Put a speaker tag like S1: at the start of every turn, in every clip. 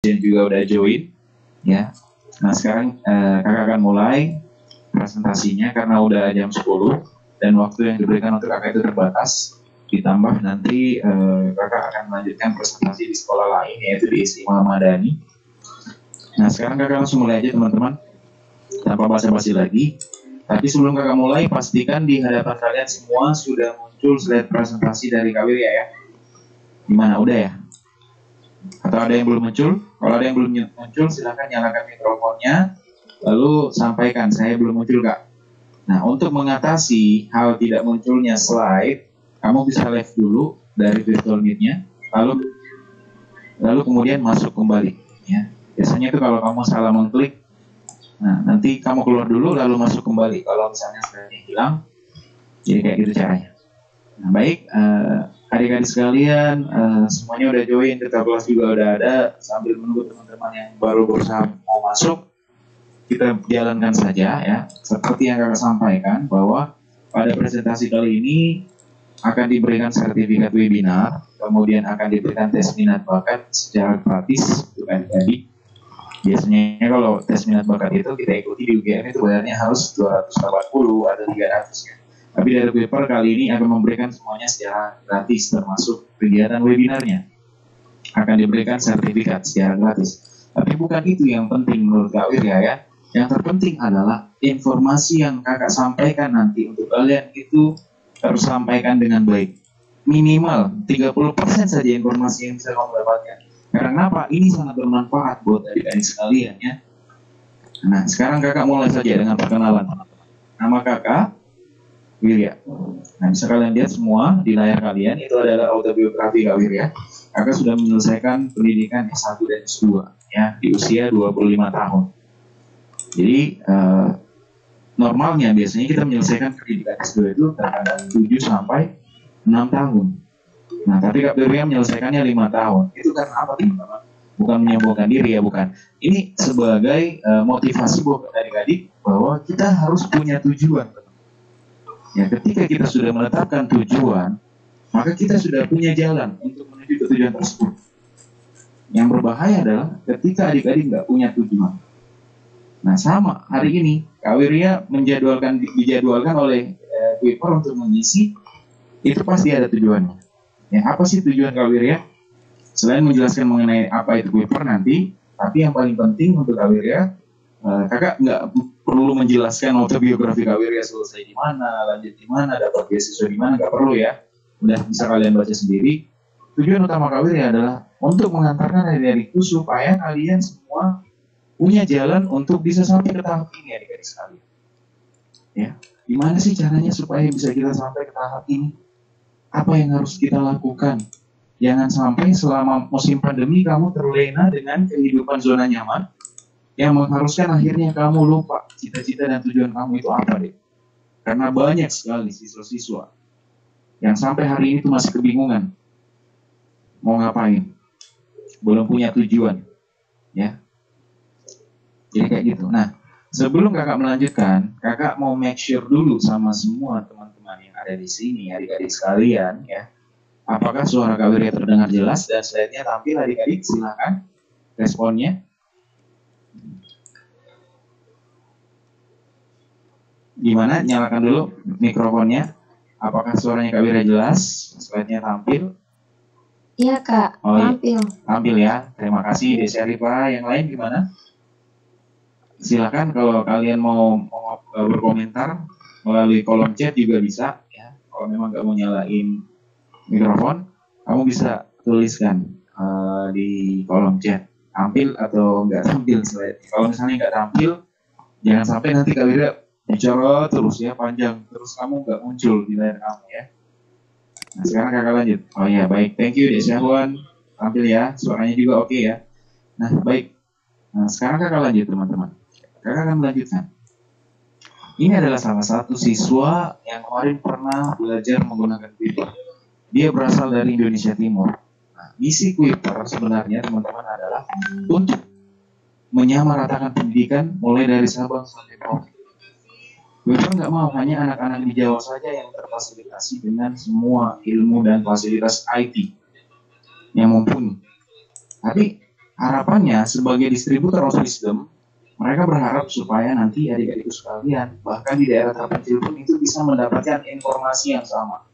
S1: yang juga udah join ya. Nah sekarang kakak akan mulai presentasinya karena udah jam 10 dan waktu yang diberikan untuk kakak itu terbatas. Ditambah nanti kakak akan melanjutkan presentasi di sekolah lain yaitu di SMA Madani. Nah sekarang kakak langsung mulai aja teman-teman tanpa basa-basi lagi. Tapi sebelum kakak mulai pastikan di hadapan kalian semua sudah muncul slide presentasi dari Kak Wirya ya. Gimana, udah ya? Atau ada yang belum muncul? Kalau ada yang belum muncul, silahkan nyalakan mikrofonnya, lalu sampaikan, saya belum muncul Kak. Nah, untuk mengatasi hal tidak munculnya slide, kamu bisa live dulu dari virtual meet-nya, lalu kemudian masuk kembali. Ya. Biasanya itu kalau kamu salah mengklik, nah nanti kamu keluar dulu, lalu masuk kembali. Kalau misalnya slide-nya hilang, jadi kayak gitu caranya. Nah, baik, adik-adik sekalian, semuanya udah join, ketua kelas juga udah ada. Sambil menunggu teman-teman yang baru berusaha mau masuk, kita jalankan saja ya. Seperti yang kakak sampaikan bahwa pada presentasi kali ini akan diberikan sertifikat webinar, kemudian akan diberikan tes minat bakat secara gratis untuk adik-adik. Biasanya kalau tes minat bakat itu kita ikuti di UGM itu bayarnya harus 280 atau 300 ya. Tapi dari Kuiper kali ini akan memberikan semuanya secara gratis termasuk kegiatan webinarnya. Akan diberikan sertifikat secara gratis. Tapi bukan itu yang penting menurut Kak Wirya ya. Yang terpenting adalah informasi yang kakak sampaikan nanti untuk kalian itu tersampaikan dengan baik. Minimal 30% saja informasi yang bisa kamu dapatkan. Karena apa? Ini sangat bermanfaat buat adik-adik sekalian ya. Nah sekarang kakak mulai saja dengan perkenalan. Nama kakak Wirya. Nah, bisa kalian lihat semua di layar kalian, itu adalah autobiografi Kak Wirya. Kakak sudah menyelesaikan pendidikan S1 dan S2 ya, di usia 25 tahun. Jadi, normalnya biasanya kita menyelesaikan pendidikan S2 itu terkadang 7 sampai 6 tahun. Nah, tapi Kak Wirya menyelesaikannya 5 tahun. Itu karena apa, teman-teman? Bukan menyombongkan diri ya, bukan. Ini sebagai motivasi buat adik-adik bahwa kita harus punya tujuan. Ya, ketika kita sudah menetapkan tujuan, maka kita sudah punya jalan untuk menuju ke tujuan tersebut. Yang berbahaya adalah ketika adik-adik nggak punya tujuan. Nah, sama hari ini Kak Wirya dijadwalkan oleh Kuiper untuk mengisi, itu pasti ada tujuannya. Ya, apa sih tujuan Kak Wirya? Selain menjelaskan mengenai apa itu Kuiper nanti, tapi yang paling penting untuk Kak Wirya, kakak nggak perlu menjelaskan autobiografi Kak Wirya selesai di mana, lanjut di mana, dapat beasiswa di mana, nggak perlu ya. Udah bisa kalian baca sendiri. Tujuan utama Kak Wirya adalah untuk mengantarkan adik-adikku supaya kalian semua punya jalan untuk bisa sampai ke tahap ini adik-adik sekalian. Ya, gimana sih caranya supaya bisa kita sampai ke tahap ini? Apa yang harus kita lakukan? Jangan sampai selama musim pandemi kamu terlena dengan kehidupan zona nyaman, yang mengharuskan akhirnya kamu lupa cita-cita dan tujuan kamu itu apa deh. Karena banyak sekali siswa-siswa yang sampai hari ini tuh masih kebingungan mau ngapain, belum punya tujuan ya. Jadi kayak gitu. Nah sebelum kakak melanjutkan, kakak mau make sure dulu sama semua teman-teman yang ada di sini, adik-adik sekalian ya, apakah suara Kak Wirya terdengar jelas dan slide-nya tampil adik-adik? Silakan responnya. Gimana? Nyalakan dulu mikrofonnya. Apakah suaranya Kak Wirya jelas? Slide-nya tampil?
S2: Iya Kak, tampil.
S1: Tampil ya. Terima kasih Desi Arifah. Yang lain gimana? Silakan kalau kalian mau berkomentar melalui kolom chat juga bisa ya. Kalau memang nggak mau nyalain mikrofon, kamu bisa tuliskan di kolom chat tampil atau nggak tampil slide. Kalau misalnya nggak tampil, jangan sampai nanti Kak Wirya bicara terus ya, panjang terus kamu nggak muncul di layar kamu ya. Nah sekarang kakak lanjut. Oh ya baik, thank you Desi Ahwan, tampil ya, suaranya juga oke ya. Nah baik, nah, sekarang kakak lanjut teman-teman. Kakak akan melanjutkan. Ini adalah salah satu siswa yang kemarin pernah belajar menggunakan Kuiper. Dia berasal dari Indonesia Timur. Nah, misi Kuiper sebenarnya teman-teman adalah untuk menyamaratakan pendidikan mulai dari Sabang sampai Merauke. Kuiper nggak mau hanya anak-anak di Jawa saja yang terfasilitasi dengan semua ilmu dan fasilitas IT yang mumpuni. Tapi harapannya sebagai distributor of wisdom, mereka berharap supaya nanti adik-adik sekalian, bahkan di daerah terpencil pun itu bisa mendapatkan informasi yang sama.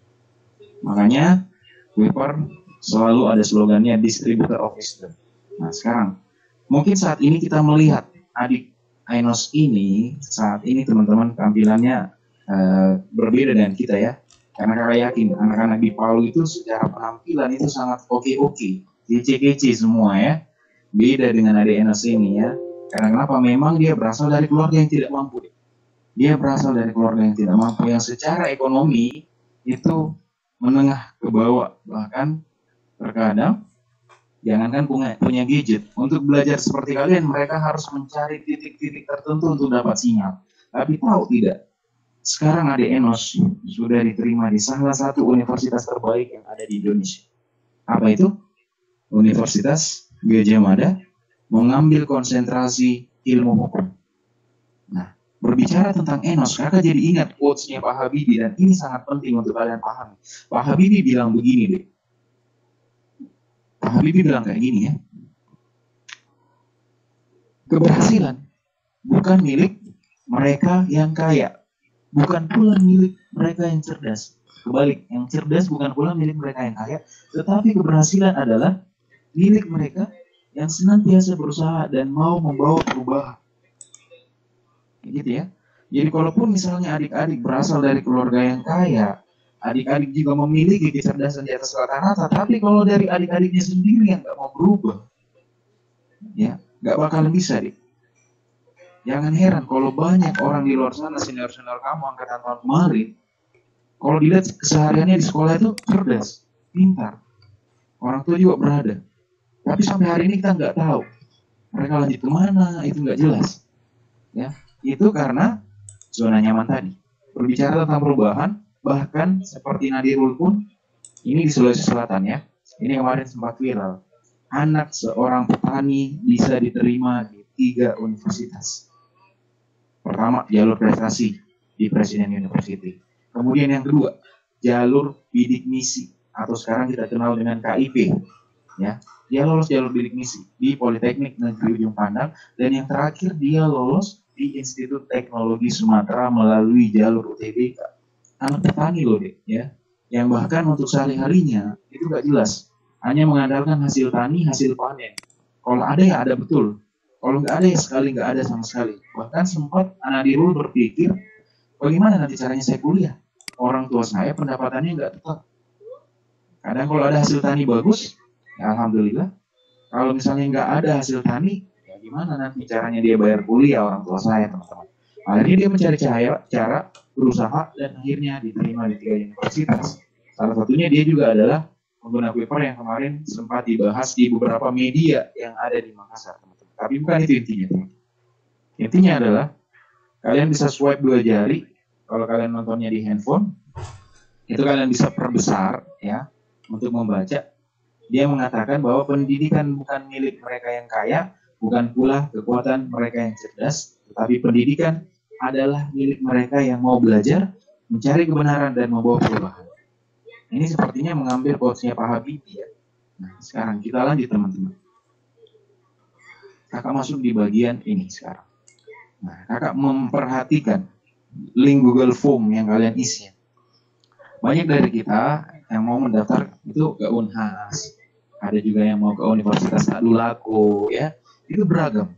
S1: Makanya Wipper selalu ada slogannya distributor of wisdom. Nah sekarang, mungkin saat ini kita melihat adik Ainos ini, saat ini teman-teman tampilannya berbeda dengan kita ya. Karena kakak yakin anak-anak di Palu itu secara penampilan itu sangat oke-oke, kece-kece semua ya. Beda dengan adik Ainos ini ya. Karena kenapa? Memang dia berasal dari keluarga yang tidak mampu. Dia berasal dari keluarga yang tidak mampu, yang secara ekonomi itu menengah ke bawah. Bahkan terkadang, jangankan punya gadget, untuk belajar seperti kalian, mereka harus mencari titik-titik tertentu untuk dapat sinyal. Tapi tahu tidak, sekarang adik Enos sudah diterima di salah satu universitas terbaik yang ada di Indonesia. Apa itu? Universitas Gadjah Mada, mengambil konsentrasi ilmu hukum. Nah, berbicara tentang Enos, kakak jadi ingat quotes-nya Pak Habibie, dan ini sangat penting untuk kalian pahami. Pak Habibie bilang begini deh. Pak Habibie bilang kayak gini ya. Keberhasilan bukan milik mereka yang kaya, bukan pula milik mereka yang cerdas. Kebalik, yang cerdas bukan pula milik mereka yang kaya, tetapi keberhasilan adalah milik mereka yang senantiasa berusaha dan mau membawa perubahan. Gitu ya. Jadi kalaupun misalnya adik-adik berasal dari keluarga yang kaya, adik-adik juga memiliki kecerdasan di atas rata-rata, tapi kalau dari adik-adiknya sendiri yang nggak mau berubah, ya nggak bakalan bisa deh. Jangan heran kalau banyak orang di luar sana, senior-senior kamu angkatan tahun kemarin, kalau dilihat kesehariannya di sekolah itu cerdas, pintar, orang tua juga berada. Tapi sampai hari ini kita nggak tahu mereka lanjut kemana, itu nggak jelas. Ya, itu karena zona nyaman tadi. Berbicara tentang perubahan, bahkan seperti Nadirul pun, ini di Sulawesi Selatan ya, ini kemarin sempat viral. Anak seorang petani bisa diterima di 3 universitas. Pertama, jalur prestasi di Presiden University. Kemudian yang kedua, jalur bidik misi atau sekarang kita kenal dengan KIP. Ya, dia lolos jalur bidik misi di Politeknik Negeri Ujung Pandang, dan yang terakhir dia lolos di Institut Teknologi Sumatera melalui jalur UTBK. Anak petani loh deh, ya, yang bahkan untuk sehari-harinya itu nggak jelas, hanya mengandalkan hasil tani, hasil panen. Kalau ada ya ada betul, kalau nggak ada ya sekali nggak ada sama sekali. Bahkan sempat Nadirul berpikir, bagaimana nanti caranya saya kuliah? Orang tua saya pendapatannya nggak tetap. Kadang kalau ada hasil tani bagus, ya alhamdulillah. Kalau misalnya nggak ada hasil tani, ya gimana nanti caranya dia bayar kuliah orang tua saya, teman-teman. Akhirnya dia mencari cara berusaha dan akhirnya diterima di 3 universitas. Salah satunya dia juga adalah pengguna Wipper yang kemarin sempat dibahas di beberapa media yang ada di Makassar, teman-teman. Tapi bukan itu intinya, teman. Intinya adalah kalian bisa swipe 2 jari kalau kalian nontonnya di handphone, itu kalian bisa perbesar ya untuk membaca. Dia mengatakan bahwa pendidikan bukan milik mereka yang kaya, bukan pula kekuatan mereka yang cerdas, tetapi pendidikan adalah milik mereka yang mau belajar, mencari kebenaran, dan membawa perubahan. Ini sepertinya mengambil quotes-nya Pak Habibie ya. Nah, sekarang kita lanjut teman-teman. Kakak masuk di bagian ini sekarang. Nah, kakak memperhatikan link Google Form yang kalian isi. Banyak dari kita yang mau mendaftar itu ke Unhas. Ada juga yang mau ke Universitas Tadulako ya. Itu beragam.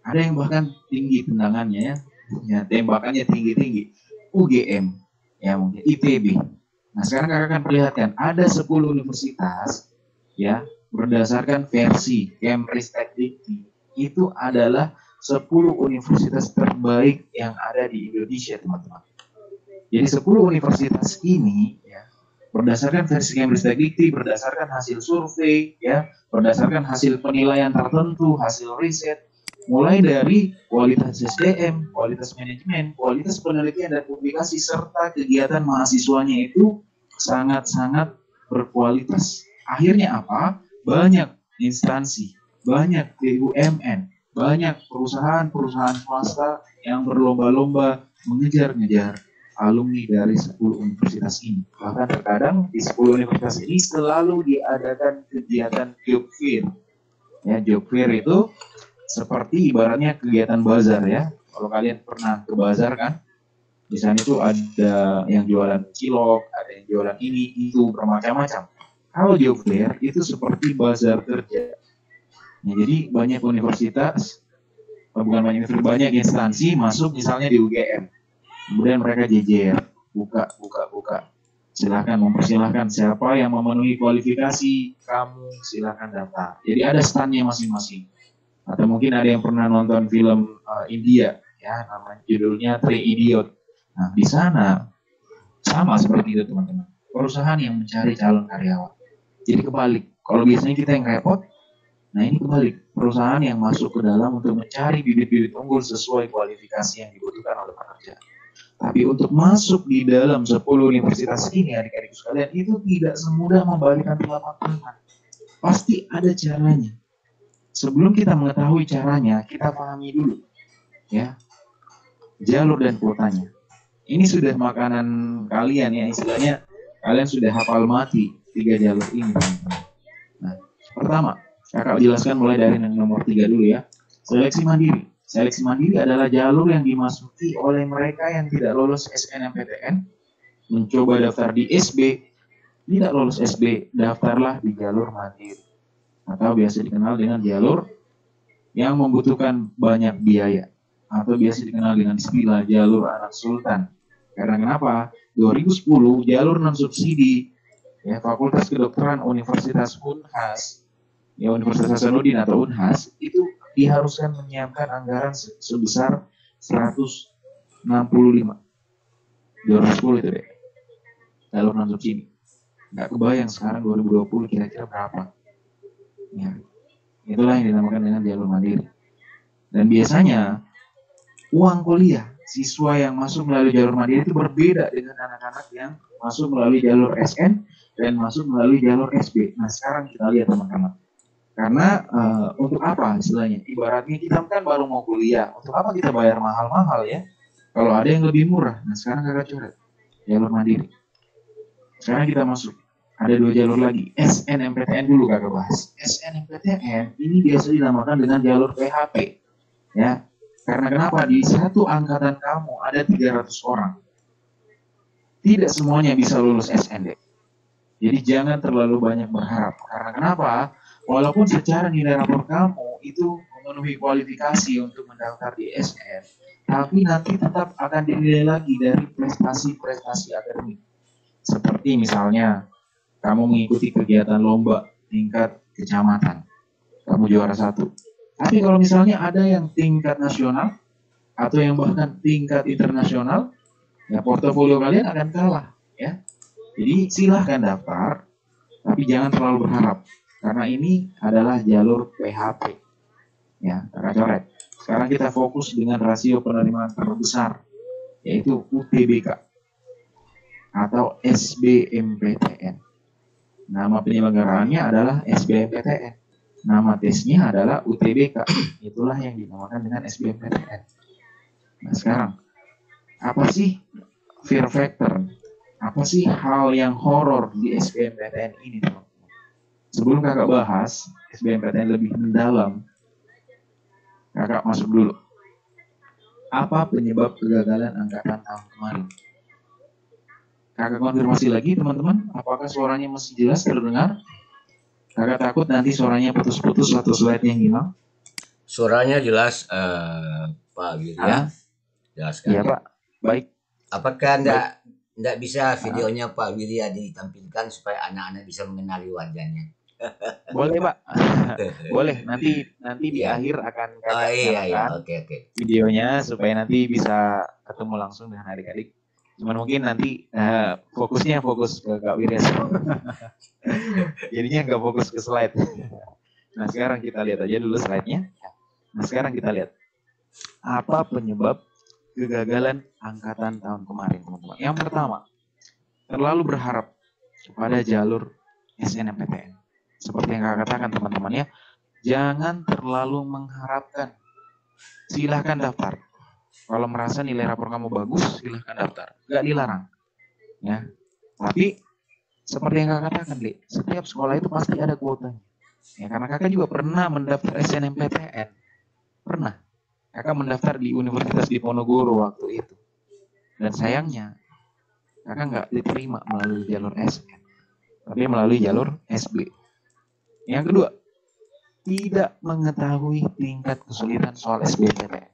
S1: Ada yang bahkan tinggi tendangannya ya, tembakannya tinggi-tinggi. UGM, ya mungkin ITB. Nah, sekarang kakak akan perlihatkan ada 10 universitas ya berdasarkan versi Kemristek Dikti. Itu adalah 10 universitas terbaik yang ada di Indonesia, teman-teman. Jadi 10 universitas ini ya berdasarkan versi Kemristek Dikti, berdasarkan hasil survei, ya, berdasarkan hasil penilaian tertentu, hasil riset, mulai dari kualitas SDM, kualitas manajemen, kualitas penelitian dan publikasi, serta kegiatan mahasiswanya itu sangat-sangat berkualitas. Akhirnya apa? Banyak instansi, banyak BUMN, banyak perusahaan-perusahaan swasta yang berlomba-lomba mengejar-ngejar alumni dari 10 universitas ini. Bahkan terkadang di 10 universitas ini selalu diadakan kegiatan job fair. Ya, job fair itu seperti ibaratnya kegiatan bazar ya. Kalau kalian pernah ke bazar kan, di sana itu ada yang jualan cilok, ada yang jualan ini, itu, bermacam-macam. Kalau job fair itu seperti bazar kerja. Ya, jadi banyak universitas, bukan banyak instansi masuk misalnya di UGM. Kemudian mereka jejer, buka. Silahkan, mempersilahkan siapa yang memenuhi kualifikasi, kamu silahkan daftar. Jadi ada standnya masing-masing. Atau mungkin ada yang pernah nonton film India, ya, namanya judulnya Three Idiot. Nah, di sana sama seperti itu teman-teman. Perusahaan yang mencari calon karyawan. Jadi kebalik. Kalau biasanya kita yang repot, nah ini kebalik. Perusahaan yang masuk ke dalam untuk mencari bibit-bibit unggul sesuai kualifikasi yang dibutuhkan oleh pekerja. Tapi untuk masuk di dalam 10 universitas ini, adik-adik sekalian, itu tidak semudah membalikan telapak tangan. Pasti ada caranya. Sebelum kita mengetahui caranya, kita pahami dulu, ya, jalur dan kuotanya. Ini sudah makanan kalian ya, istilahnya kalian sudah hafal mati 3 jalur ini. Nah, pertama, kakak jelaskan mulai dari yang nomor 3 dulu ya. Seleksi mandiri. Seleksi mandiri adalah jalur yang dimasuki oleh mereka yang tidak lolos SNMPTN, mencoba daftar di SB, tidak lolos SB, daftarlah di jalur mandiri. Atau biasa dikenal dengan jalur yang membutuhkan banyak biaya. Atau biasa dikenal dengan istilah jalur anak sultan. Karena kenapa? 2010 jalur non-subsidi ya, Fakultas Kedokteran Universitas Unhas, ya Universitas Hasanuddin atau Unhas, itu diharuskan menyiapkan anggaran sebesar 165. 2010 itu deh. Jalur non-subsidi. Nggak kebayang sekarang 2020 kira-kira berapa. Ya, itulah yang dinamakan dengan jalur mandiri. Dan biasanya uang kuliah siswa yang masuk melalui jalur mandiri itu berbeda dengan anak-anak yang masuk melalui jalur SN dan masuk melalui jalur SB. Nah sekarang kita lihat teman-teman. Karena untuk apa istilahnya? Ibaratnya kita kan baru mau kuliah. Untuk apa kita bayar mahal-mahal ya? Kalau ada yang lebih murah. Nah sekarang kakak coret jalur mandiri. Sekarang kita masuk. Ada 2 jalur lagi. SNMPTN dulu kakak bahas. SNMPTN ini biasa dinamakan dengan jalur PHP. Ya. Karena kenapa? Di satu angkatan kamu ada 300 orang. Tidak semuanya bisa lulus SND. Jadi jangan terlalu banyak berharap. Karena kenapa? Walaupun secara nilai rapor kamu itu memenuhi kualifikasi untuk mendaftar di SN, tapi nanti tetap akan dinilai lagi dari prestasi-prestasi akademik. Seperti misalnya, kamu mengikuti kegiatan lomba tingkat kecamatan, kamu juara 1. Tapi kalau misalnya ada yang tingkat nasional, atau yang bahkan tingkat internasional, ya portofolio kalian akan kalah. Ya. Jadi silahkan daftar, tapi jangan terlalu berharap. Karena ini adalah jalur PHP. Ya, kakak coret. Sekarang kita fokus dengan rasio penerimaan terbesar, yaitu UTBK atau SBMPTN. Nama penyelenggaraannya adalah SBMPTN. Nama tesnya adalah UTBK. Itulah yang dinamakan dengan SBMPTN. Nah sekarang, apa sih fear factor? Apa sih hal yang horor di SBMPTN ini, teman-teman? Sebelum kakak bahas SBMPTN lebih mendalam, kakak masuk dulu. Apa penyebab kegagalan angkatan tahun kemarin? Kakak konfirmasi lagi teman-teman, apakah suaranya masih jelas terdengar? Kakak takut nanti suaranya putus-putus atau slide-nya hilang?
S3: Suaranya jelas, Pak Wirya. Jelas kan?
S1: Iya Pak, baik.
S3: Apakah enggak bisa videonya Pak Wirya ditampilkan supaya anak-anak bisa mengenali wajahnya?
S1: Boleh Pak, boleh. Nanti di akhir akan kakak
S3: iya. Oke.
S1: videonya supaya nanti bisa ketemu langsung dengan adik-adik. Cuman mungkin nanti fokusnya fokus ke Kak Wirya. Jadinya nggak fokus ke slide. Nah sekarang kita lihat aja dulu slide-nya. Nah sekarang kita lihat apa penyebab kegagalan angkatan tahun kemarin, teman-teman. Yang pertama, terlalu berharap kepada jalur SNMPTN. Seperti yang kakak katakan teman-teman ya, jangan terlalu mengharapkan. Silahkan daftar. Kalau merasa nilai rapor kamu bagus, silahkan daftar. Nggak dilarang. Ya. Tapi seperti yang kakak katakan, setiap sekolah itu pasti ada kuotanya. Ya, karena kakak juga pernah mendaftar SNMPTN. Pernah. Kakak mendaftar di Universitas Diponegoro waktu itu. Dan sayangnya, kakak nggak diterima melalui jalur SN, tapi melalui jalur SB. Yang kedua, tidak mengetahui tingkat kesulitan soal SBMPTN.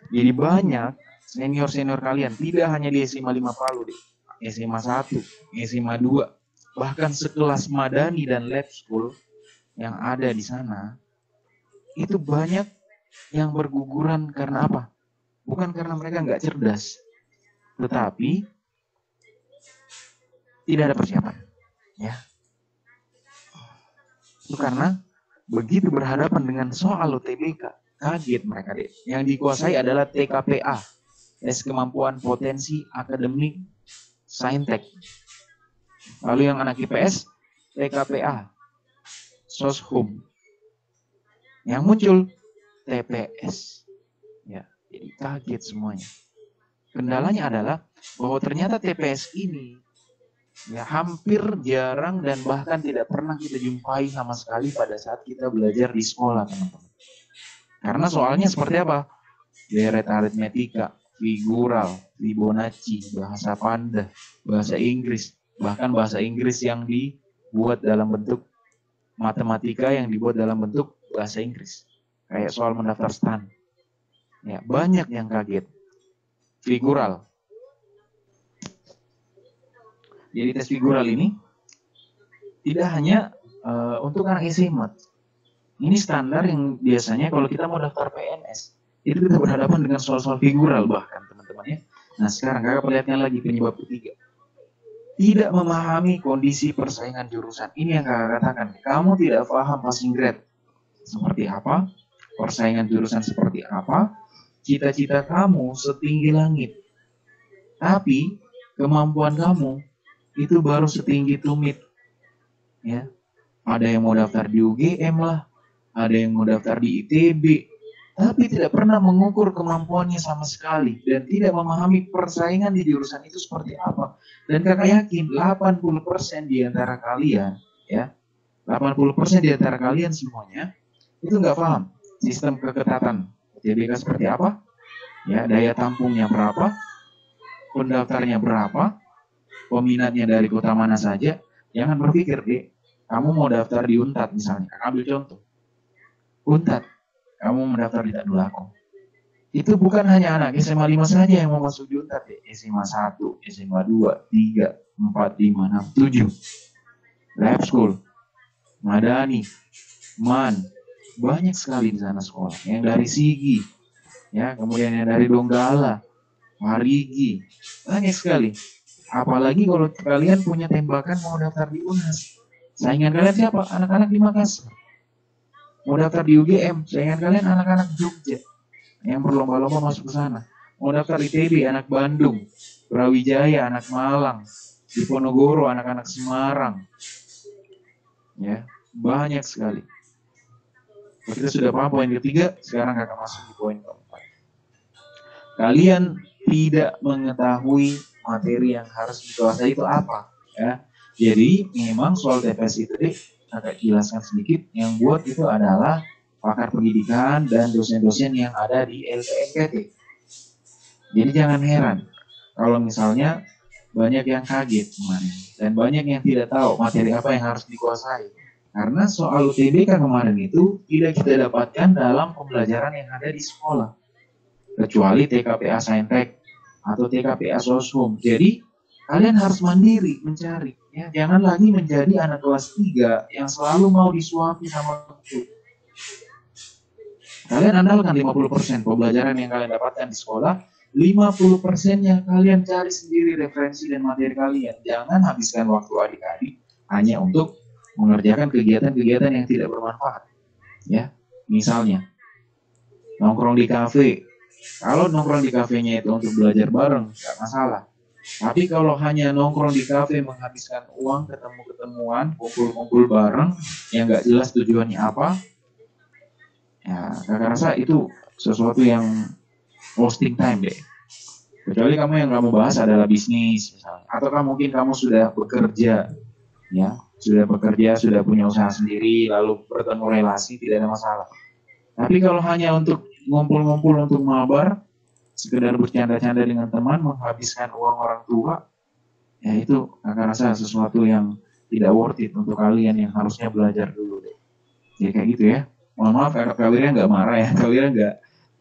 S1: Jadi banyak senior-senior kalian, tidak hanya di SMA 5 Palu, SMA 1, SMA 2, bahkan sekelas Madani dan Lab School yang ada di sana, itu banyak yang berguguran karena apa? Bukan karena mereka nggak cerdas, tetapi tidak ada persiapan. Ya. Itu karena begitu berhadapan dengan soal UTBK, kaget mereka deh. Yang dikuasai adalah TKPA, tes kemampuan potensi akademik saintek. Lalu yang anak IPS, TKPA, soshum. Yang muncul TPS. Ya, jadi kaget semuanya. Kendalanya adalah bahwa ternyata TPS ini ya hampir jarang dan bahkan tidak pernah kita jumpai sama sekali pada saat kita belajar di sekolah, teman-teman. Karena soalnya seperti apa? Deret aritmetika, figural, Fibonacci, bahasa Panda, bahasa Inggris, bahkan bahasa Inggris yang dibuat dalam bentuk matematika yang dibuat dalam bentuk bahasa Inggris. Kayak soal mendaftar STAN. Ya, banyak yang kaget. Figural. Jadi tes figural ini tidak hanya untuk anak SMA. Ini standar yang biasanya kalau kita mau daftar PNS, itu kita berhadapan dengan soal-soal figural bahkan, teman-teman ya. Nah, sekarang kakak perlihatkan lagi penyebab ketiga. Tidak memahami kondisi persaingan jurusan. Ini yang kakak katakan. Kamu tidak paham passing grade. Seperti apa? Persaingan jurusan seperti apa? Cita-cita kamu setinggi langit. Tapi kemampuan kamu itu baru setinggi tumit. Ya. Ada yang mau daftar di UGM lah, ada yang mau daftar di ITB, tapi tidak pernah mengukur kemampuannya sama sekali dan tidak memahami persaingan di jurusan itu seperti apa. Dan kakak yakin 80% di antara kalian, ya, 80% di antara kalian semuanya itu nggak paham sistem keketatan UTBK seperti apa, ya, daya tampungnya berapa, pendaftarnya berapa, peminatnya dari kota mana saja. Jangan berpikir deh, kamu mau daftar di Unpad misalnya, ambil contoh. Unpad, kamu mendaftar di Tadulako. Itu bukan hanya anak SMA 5 saja yang mau masuk di Unpad deh. SMA 1, SMA 2, 3, 4, 5, 6, 7. Lab School, Madani, MAN, banyak sekali di sana sekolah. Yang dari Sigi, ya, kemudian yang dari Donggala, Marigi, banyak sekali. Apalagi kalau kalian punya tembakan mau daftar di UNAS. Saingan kalian siapa? Anak-anak di Makassar. Mau daftar di UGM, saingan kalian anak-anak Jogja yang berlomba-lomba masuk ke sana. Mau daftar ITB, anak Bandung. Brawijaya, anak Malang. Diponegoro, anak-anak Semarang. Ya, banyak sekali. Kita sudah paham poin ketiga, sekarang kakak masuk di poin keempat. Kalian tidak mengetahui materi yang harus dikuasai itu apa, ya. Jadi memang soal TPS itu deh, agak jelaskan sedikit. Yang buat itu adalah pakar pendidikan dan dosen-dosen yang ada di LPMPT. Jadi jangan heran kalau misalnya banyak yang kaget kemarin dan banyak yang tidak tahu materi apa yang harus dikuasai. Karena soal UTBK kemarin itu tidak kita dapatkan dalam pembelajaran yang ada di sekolah, kecuali TKPA Saintek atau TKPA Soshum. Jadi kalian harus mandiri mencari, ya. Jangan lagi menjadi anak kelas 3 yang selalu mau disuapi sama guru. Kalian andalkan 50% pembelajaran yang kalian dapatkan di sekolah, 50%-nya kalian cari sendiri referensi dan materi kalian. Jangan habiskan waktu adik-adik hanya untuk mengerjakan kegiatan-kegiatan yang tidak bermanfaat. Ya, misalnya nongkrong di kafe. Kalau nongkrong di kafenya itu untuk belajar bareng, nggak masalah. Tapi kalau hanya nongkrong di kafe menghabiskan uang, ketemu-ketemuan, kumpul-kumpul bareng, yang nggak jelas tujuannya apa, ya kakak rasa itu sesuatu yang wasting time deh. Kecuali kamu yang kamu bahas adalah bisnis, misalnya. Atau mungkin kamu sudah bekerja, ya, sudah bekerja, sudah punya usaha sendiri, lalu bertemu relasi, tidak ada masalah. Tapi kalau hanya untuk ngumpul-ngumpul untuk mabar, sekedar bercanda-canda dengan teman, menghabiskan uang orang tua, ya itu akan rasa sesuatu yang tidak worth it untuk kalian yang harusnya belajar dulu deh. Ya kayak gitu ya. Mohon maaf Kak Wirya nggak marah ya, Kak Wirya nggak.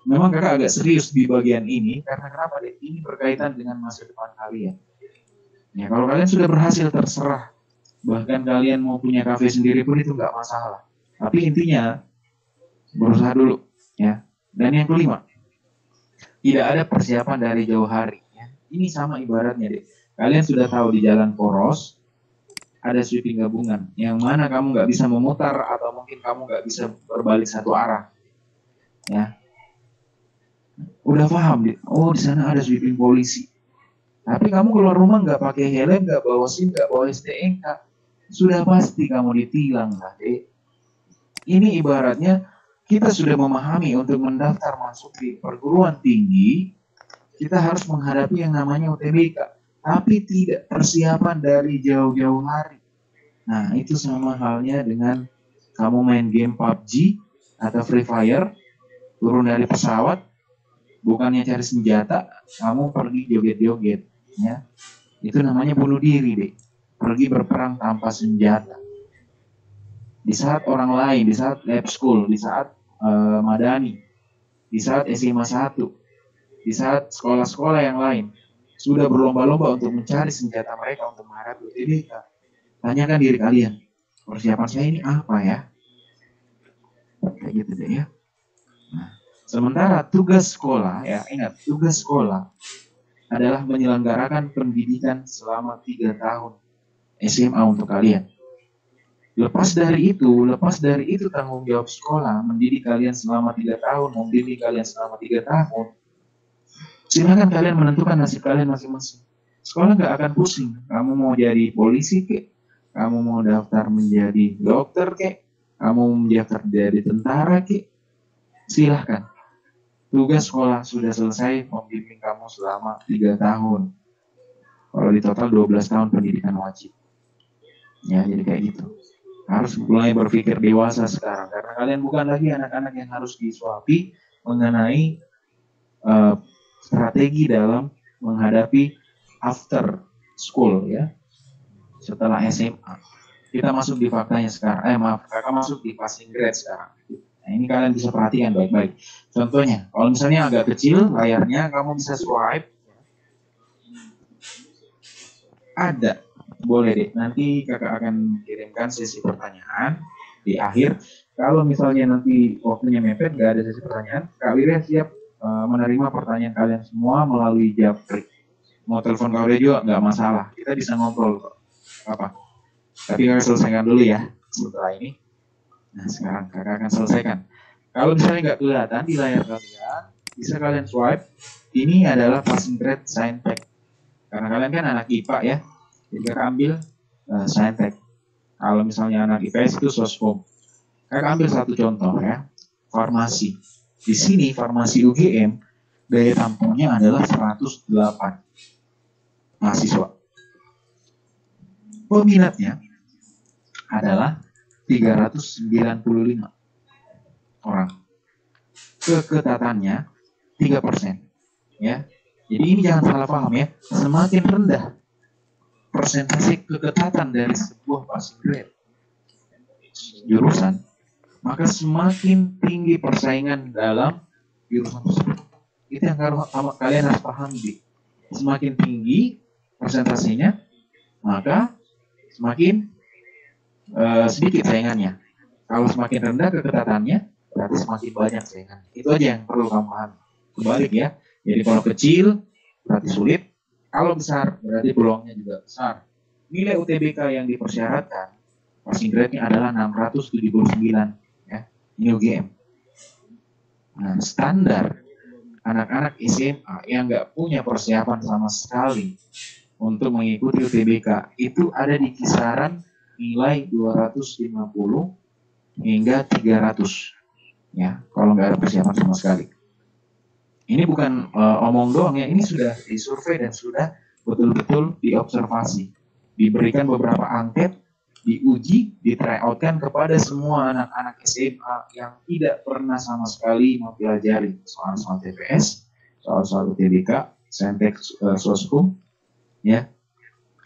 S1: Memang kakak agak serius di bagian ini, karena kenapa deh? Ini berkaitan dengan masa depan kalian. Ya kalau kalian sudah berhasil terserah, bahkan kalian mau punya kafe sendiri pun itu nggak masalah. Tapi intinya berusaha dulu ya. Dan yang kelima, tidak ada persiapan dari jauh hari ya. Ini sama ibaratnya deh, kalian sudah tahu di jalan poros ada sweeping gabungan yang mana kamu nggak bisa memutar atau mungkin kamu nggak bisa berbalik satu arah ya. Udah paham deh, oh di sana ada sweeping polisi, tapi kamu keluar rumah nggak pakai helm, nggak bawa SIM, nggak bawa STNK, sudah pasti kamu ditilang lah deh. Ini ibaratnya kita sudah memahami untuk mendaftar masuk di perguruan tinggi, kita harus menghadapi yang namanya UTBK, tapi tidak persiapan dari jauh-jauh hari. Nah, itu sama halnya dengan kamu main game PUBG atau Free Fire, turun dari pesawat, bukannya cari senjata, kamu pergi joget-joget, ya. Itu namanya bunuh diri deh. Pergi berperang tanpa senjata. Di saat orang lain, di saat lab school, di saat madani, di saat SMA 1, di saat sekolah-sekolah yang lain sudah berlomba-lomba untuk mencari senjata mereka untuk menghadapi UTBK. Tanyakan diri kalian, persiapan saya ini apa ya? Kayak gitu deh ya. Nah, sementara tugas sekolah, ya ingat, tugas sekolah adalah menyelenggarakan pendidikan selama 3 tahun SMA untuk kalian. Lepas dari itu tanggung jawab sekolah mendidik kalian selama 3 tahun, membimbing kalian selama 3 tahun. Silakan kalian menentukan nasib kalian masing-masing. Sekolah nggak akan pusing. Kamu mau jadi polisi kek, kamu mau daftar menjadi dokter kek, kamu mau daftar jadi tentara kek, silahkan. Tugas sekolah sudah selesai, membimbing kamu selama 3 tahun. Kalau di total 12 tahun pendidikan wajib. Ya, jadi kayak gitu. Harus mulai berpikir dewasa sekarang, karena kalian bukan lagi anak-anak yang harus disuapi mengenai strategi dalam menghadapi after school ya. Setelah SMA kita masuk di faktanya sekarang, kakak masuk di passing grade sekarang. Nah, ini kalian bisa perhatikan baik-baik. Contohnya, kalau misalnya agak kecil layarnya, kamu bisa swipe. Ada, boleh deh. Nanti kakak akan kirimkan sesi pertanyaan di akhir. Kalau misalnya nanti waktunya mepet, nggak ada sesi pertanyaan, Kak Wirya siap menerima pertanyaan kalian semua melalui Japri. Mau telepon Kak Wirya juga nggak masalah. Kita bisa ngobrol kok. Apa? Tapi kakak selesaikan dulu ya setelah ini. Nah sekarang kakak akan selesaikan. Kalau misalnya nggak kelihatan di layar kalian, bisa kalian swipe. Ini adalah passing grade Saintek. Karena kalian kan anak IPA ya, jadi kakak ambil Saintek. Kalau misalnya anak IPS itu Soskom. Kakak ambil satu contoh ya, farmasi. Di sini farmasi UGM daya tampungnya adalah 108 mahasiswa. Peminatnya adalah 395 orang. Keketatannya 3%. Ya. Jadi ini jangan salah paham ya. Semakin rendah persentase keketatan dari sebuah passing grade jurusan, maka semakin tinggi persaingan dalam jurusan tersebut. Itu yang kalian harus pahami. Semakin tinggi persentasenya, maka semakin sedikit saingannya. Kalau semakin rendah keketatannya, berarti semakin banyak saingannya. Itu aja yang perlu kamu pahami. Kebalik ya. Jadi kalau kecil berarti sulit, kalau besar berarti peluangnya juga besar. Nilai UTBK yang dipersyaratkan passing grade-nya adalah 679 ya. Ini UGM. Nah, standar anak-anak SMA yang nggak punya persiapan sama sekali untuk mengikuti UTBK itu ada di kisaran nilai 250 hingga 300 ya, kalau nggak ada persiapan sama sekali. Ini bukan omong doang ya, ini sudah disurvei dan sudah betul-betul diobservasi. Diberikan beberapa angket diuji, di try out kan kepada semua anak-anak SMA yang tidak pernah sama sekali mempelajari soal-soal TPS, soal-soal UTBK, Saintek, Soskum, ya.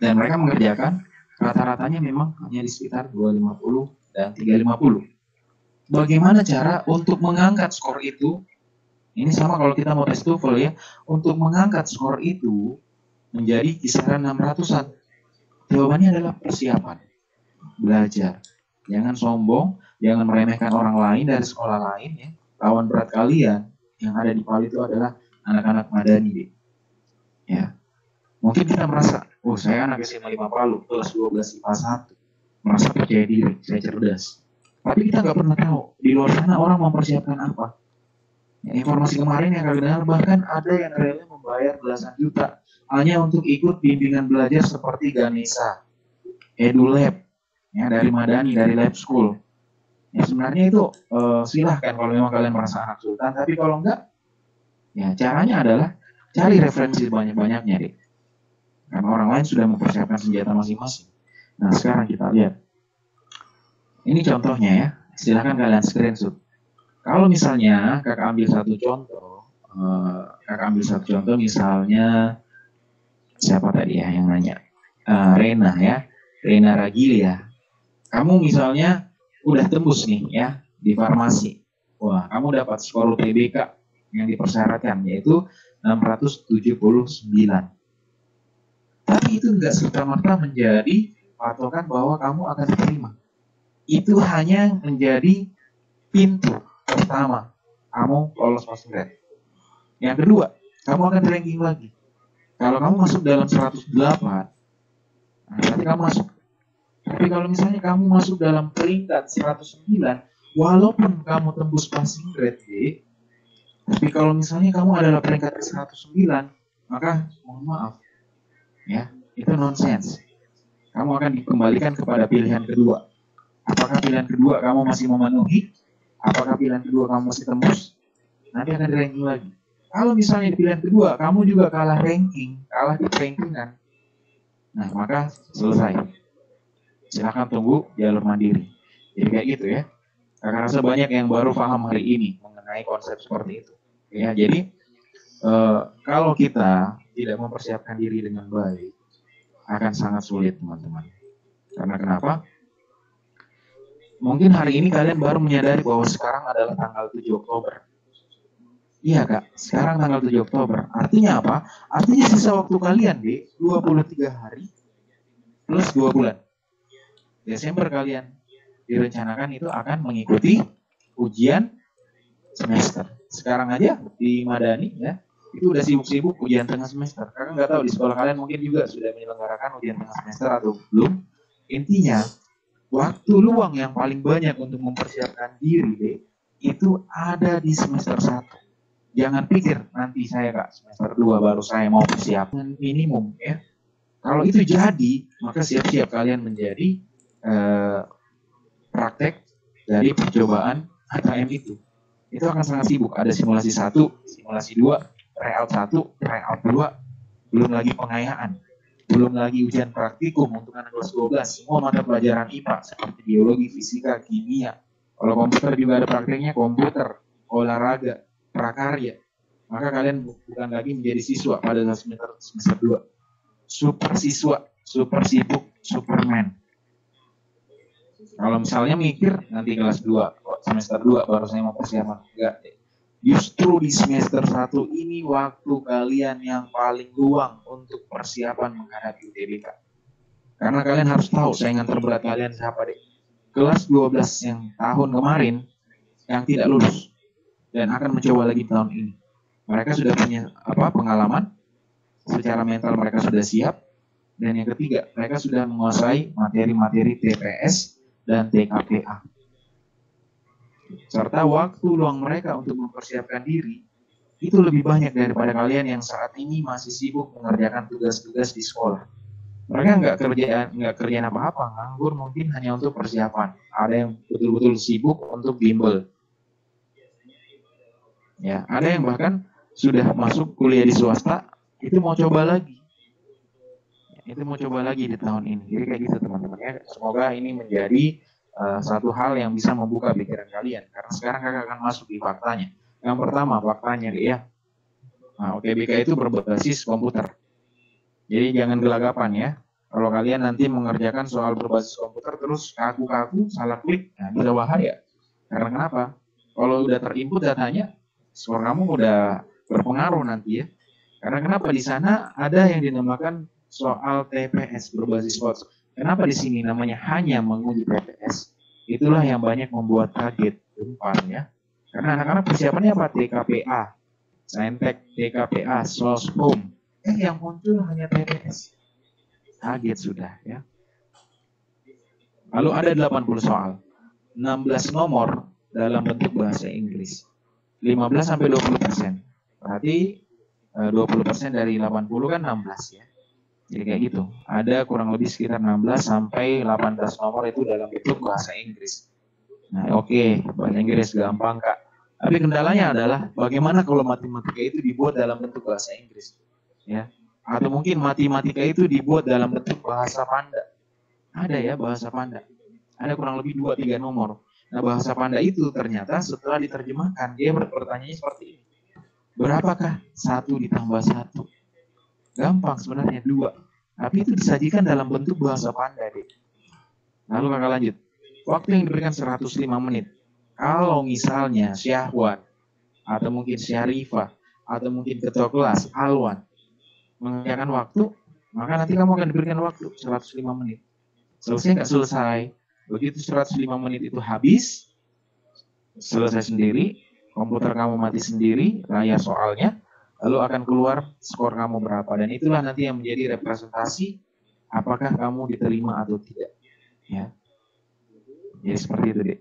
S1: Dan mereka mengerjakan rata-ratanya memang hanya di sekitar 250 dan 350. Bagaimana cara untuk mengangkat skor itu? Ini sama kalau kita mau tes TOEFL ya, untuk mengangkat skor itu menjadi kisaran 600-an. Jawabannya adalah persiapan, belajar. Jangan sombong, jangan meremehkan orang lain dari sekolah lain ya. Lawan berat kalian yang ada di PAL itu adalah anak-anak Madani deh. Ya. Mungkin kita merasa, oh saya anak SMA 5 Palu, kelas 12 IPA 1. Merasa percaya diri, saya cerdas. Tapi kita nggak pernah tahu, di luar sana orang mempersiapkan apa. Ya, informasi kemarin yang kalian dengar, bahkan ada yang rela membayar belasan juta hanya untuk ikut bimbingan belajar seperti Ganesha, EduLab, ya, dari Madani, dari Lab School. Ya sebenarnya itu silahkan kalau memang kalian merasa anak sultan, tapi kalau enggak, ya caranya adalah cari referensi banyak-banyaknya deh. Karena orang lain sudah mempersiapkan senjata masing-masing. Nah sekarang kita lihat. Ini contohnya ya, silahkan kalian screenshot. Kalau misalnya kakak ambil satu contoh, misalnya siapa tadi ya yang nanya? Rena ya, Rena Ragilia. Kamu misalnya udah tembus nih ya di farmasi. Wah, kamu dapat skor UTBK yang dipersyaratkan yaitu 679. Tapi itu enggak serta-merta menjadi patokan bahwa kamu akan diterima. Itu hanya menjadi pintu pertama kamu lolos passing grade. Yang kedua, kamu akan ranking lagi. Kalau kamu masuk dalam 108, berarti kamu masuk. Tapi kalau misalnya kamu masuk dalam peringkat 109, walaupun kamu tembus passing grade D, tapi kalau misalnya kamu adalah peringkat ke 109, maka mohon maaf, ya itu nonsense. Kamu akan dikembalikan kepada pilihan kedua. Apakah pilihan kedua kamu masih memenuhi? Apakah pilihan kedua kamu masih tembus? Nanti akan di-ranking lagi. Kalau misalnya di pilihan kedua kamu juga kalah ranking, kalah di rankingan, nah maka selesai. Silakan tunggu jalur mandiri. Jadi kayak gitu ya. Karena rasa banyak yang baru paham hari ini mengenai konsep seperti itu. Ya, jadi kalau kita tidak mempersiapkan diri dengan baik, akan sangat sulit teman-teman. Karena kenapa? Mungkin hari ini kalian baru menyadari bahwa sekarang adalah tanggal 7 Oktober. Iya kak, sekarang tanggal 7 Oktober. Artinya apa? Artinya sisa waktu kalian di 23 hari plus 2 bulan. Desember kalian direncanakan itu akan mengikuti ujian semester. Sekarang aja di Madani ya, itu udah sibuk-sibuk ujian tengah semester. Kakak nggak tahu di sekolah kalian mungkin juga sudah menyelenggarakan ujian tengah semester atau belum. Intinya, waktu luang yang paling banyak untuk mempersiapkan diri deh, itu ada di semester 1. Jangan pikir nanti saya kak semester 2 baru saya mau persiapan minimum ya. Kalau itu jadi, maka siap-siap kalian menjadi praktek dari percobaan HKM itu. Itu akan sangat sibuk. Ada simulasi 1, simulasi 2, tryout 1, tryout 2, belum lagi pengayaan. Belum lagi ujian praktikum untuk anak kelas 12. Semua mata pelajaran IPA seperti biologi, fisika, kimia. Kalau komputer juga ada prakteknya, komputer, olahraga, prakarya. Maka kalian bukan lagi menjadi siswa pada semester 2. Super siswa, super sibuk, superman. Kalau misalnya mikir nanti kelas 2, semester 2 baru saya mau persiapan. Enggak. Justru di semester 1 ini waktu kalian yang paling luang untuk persiapan menghadapi UTBK. Karena kalian harus tahu saingan terberat kalian siapa deh. Kelas 12 yang tahun kemarin yang tidak lulus dan akan mencoba lagi tahun ini. Mereka sudah punya pengalaman, secara mental mereka sudah siap, dan yang ketiga mereka sudah menguasai materi-materi TPS dan TKPA. Serta waktu luang mereka untuk mempersiapkan diri itu lebih banyak daripada kalian yang saat ini masih sibuk mengerjakan tugas-tugas di sekolah. Mereka nggak kerjaan apa-apa, nganggur mungkin hanya untuk persiapan. Ada yang betul-betul sibuk untuk bimbel. Ya, ada yang bahkan sudah masuk kuliah di swasta itu mau coba lagi. Itu mau coba lagi di tahun ini. Jadi kayak gitu teman-teman ya. Semoga ini menjadi satu hal yang bisa membuka pikiran kalian. Karena sekarang kakak akan masuk di faktanya. Yang pertama faktanya ya. Nah, UTBK itu berbasis komputer. Jadi jangan gelagapan ya. Kalau kalian nanti mengerjakan soal berbasis komputer terus kaku-kaku, salah klik, nah bisa bahaya. Karena kenapa? Kalau udah terinput datanya, skor kamu udah berpengaruh nanti ya. Karena kenapa di sana ada yang dinamakan soal TPS berbasis HOTS. Kenapa di sini namanya hanya menguji TPS? Itulah yang banyak membuat kaget umpan ya. Karena anak-anak persiapannya apa? TKPA, Saintek, TKPA, Sospom. Yang muncul hanya TPS. Kaget sudah ya. Lalu ada 80 soal. 16 nomor dalam bentuk bahasa Inggris. 15 sampai 20%. Berarti 20% dari 80 kan 16 ya. Jadi kayak gitu. Ada kurang lebih sekitar 16 sampai 18 nomor itu dalam bentuk bahasa Inggris. Nah, oke, bahasa Inggris gampang, Kak. Tapi kendalanya adalah bagaimana kalau matematika itu dibuat dalam bentuk bahasa Inggris. Ya. Atau mungkin matematika itu dibuat dalam bentuk bahasa Panda. Ada ya bahasa Panda. Ada kurang lebih 2-3 nomor. Nah, bahasa Panda itu ternyata setelah diterjemahkan, dia bertanya seperti ini. Berapakah 1 ditambah 1? Gampang sebenarnya 2. Tapi itu disajikan dalam bentuk bahasa Panda deh. Lalu kakak lanjut. Waktu yang diberikan 105 menit. Kalau misalnya Syahwan, atau mungkin Syarifah, atau mungkin ketua kelas, Alwan, mengerjakan waktu, maka nanti kamu akan diberikan waktu 105 menit. Selesai nggak selesai, begitu 105 menit itu habis, selesai sendiri, komputer kamu mati sendiri, layar soalnya, lalu akan keluar skor kamu berapa. Dan itulah nanti yang menjadi representasi apakah kamu diterima atau tidak. Ya. Jadi seperti itu deh.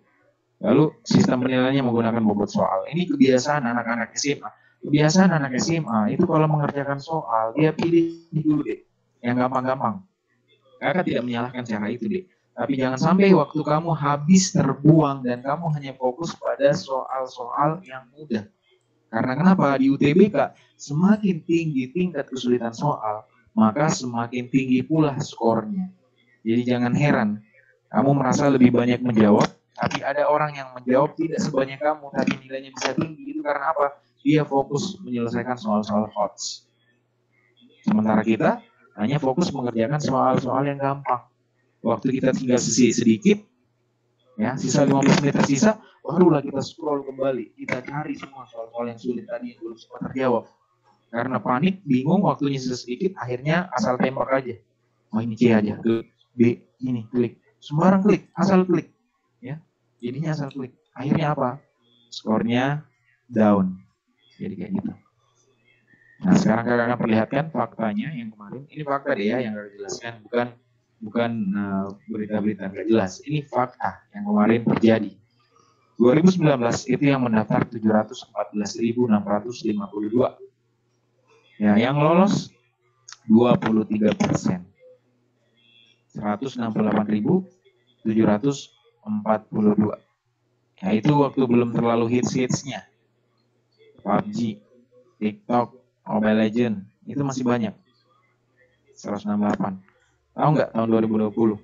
S1: Lalu sistem penilaiannya menggunakan bobot soal. Ini kebiasaan anak-anak SMA. Kebiasaan anak SMA itu kalau mengerjakan soal, dia pilih dulu deh, yang gampang-gampang. Kakak tidak menyalahkan cara itu deh. Tapi jangan sampai waktu kamu habis terbuang dan kamu hanya fokus pada soal-soal yang mudah. Karena kenapa? Di UTBK, semakin tinggi tingkat kesulitan soal, maka semakin tinggi pula skornya. Jadi jangan heran, kamu merasa lebih banyak menjawab, tapi ada orang yang menjawab tidak sebanyak kamu, tapi nilainya bisa tinggi. Itu karena apa? Dia fokus menyelesaikan soal-soal HOTS. Sementara kita hanya fokus mengerjakan soal-soal yang gampang. Waktu kita tinggal sedikit, ya, sisa 15 menit tersisa, barulah kita scroll kembali. Kita cari semua soal-soal yang sulit tadi yang belum sempat terjawab. Karena panik, bingung, waktunya sisa sedikit, akhirnya asal tembak aja. Oh ini C aja, klik B, ini klik. Sembarang klik, asal klik. Ya, jadinya asal klik. Akhirnya apa? Skornya down. Jadi kayak gitu. Nah, sekarang kakak akan perlihatkan faktanya yang kemarin. Ini fakta deh ya yang kakak jelaskan, bukan berita-berita nggak jelas. Ini fakta yang kemarin terjadi. 2019 itu yang mendaftar 714.652. Ya, yang lolos 23%. 168.742. Ya, itu waktu belum terlalu hits-hitsnya. PUBG, TikTok, Mobile Legend, itu masih banyak. 168. Tahu nggak tahun 2020?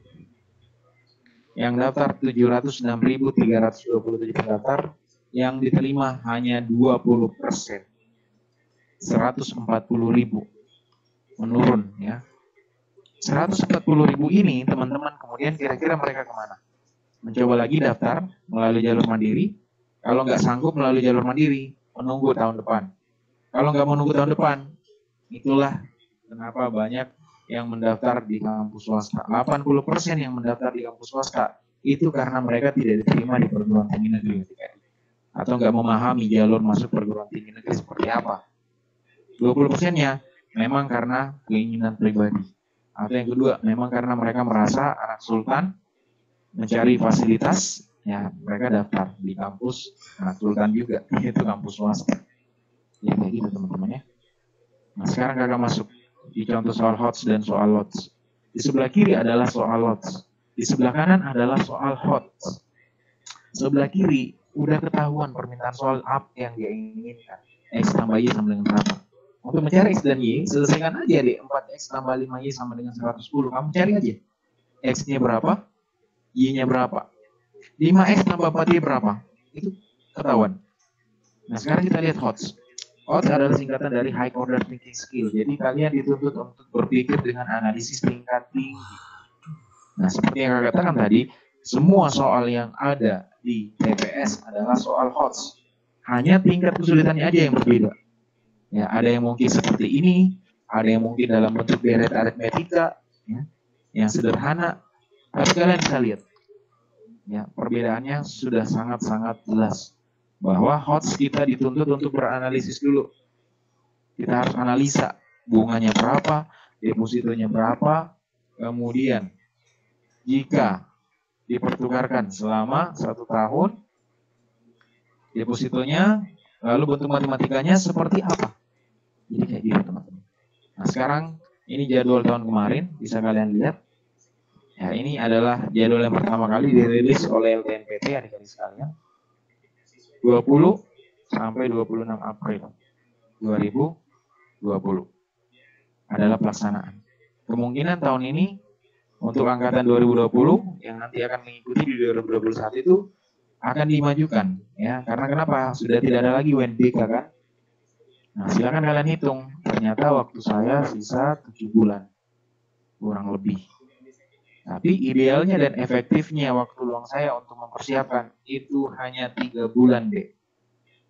S1: Yang daftar 706.327 pendaftar, yang diterima hanya 20%. 140.000. Menurun ya. 140.000 ini teman-teman kemudian kira-kira mereka kemana? Mencoba lagi daftar melalui jalur mandiri. Kalau nggak sanggup melalui jalur mandiri, menunggu tahun depan. Kalau nggak mau nunggu tahun depan, itulah kenapa banyak yang mendaftar di kampus swasta. 80% yang mendaftar di kampus swasta itu karena mereka tidak diterima di perguruan tinggi negeri. Atau nggak memahami jalur masuk perguruan tinggi negeri seperti apa. 20%-nya memang karena keinginan pribadi. Atau yang kedua, memang karena mereka merasa anak sultan mencari fasilitas, ya mereka daftar di kampus anak sultan juga, yaitu kampus swasta. Ya kayak gitu teman-teman ya. Nah sekarang kakak masuk di contoh soal HOTS dan soal LOTS. Di sebelah kiri adalah soal LOTS. Di sebelah kanan adalah soal HOTS. Sebelah kiri udah ketahuan permintaan soal apa yang dia inginkan. X tambah Y sama dengan berapa. Untuk mencari X dan Y, selesaikan aja deh 4X tambah 5Y sama dengan 110. Kamu cari aja. X-nya berapa, Y-nya berapa. 5X tambah 4Y berapa. Itu ketahuan. Nah sekarang kita lihat HOTS. HOTS adalah singkatan dari High Order Thinking Skill. Jadi kalian dituntut untuk berpikir dengan analisis tingkat tinggi. Nah seperti yang kakak katakan tadi, semua soal yang ada di TPS adalah soal HOTS. Hanya tingkat kesulitannya aja yang berbeda. Ya, ada yang mungkin seperti ini, ada yang mungkin dalam bentuk deret aritmetika, ya, yang sederhana. Tapi kalian bisa lihat, ya, perbedaannya sudah sangat-sangat jelas. Bahwa HOTS kita dituntut untuk beranalisis dulu. Kita harus analisa bunganya berapa, depositonya berapa, kemudian jika dipertukarkan selama 1 tahun, depositonya, lalu bentuk matematikanya seperti apa. Jadi kayak gitu teman-teman. Nah sekarang ini jadwal tahun kemarin, bisa kalian lihat. Ya ini adalah jadwal yang pertama kali dirilis oleh LTMPT adik-adik sekalian. 20 sampai 26 April 2020 adalah pelaksanaan. Kemungkinan tahun ini untuk angkatan 2020 yang nanti akan mengikuti di 2021 itu akan dimajukan, ya. Karena kenapa? Sudah tidak ada lagi UNBK kan? Nah, silakan kalian hitung. Ternyata waktu saya sisa 7 bulan. Kurang lebih. Tapi idealnya dan efektifnya waktu luang saya untuk mempersiapkan itu hanya 3 bulan deh.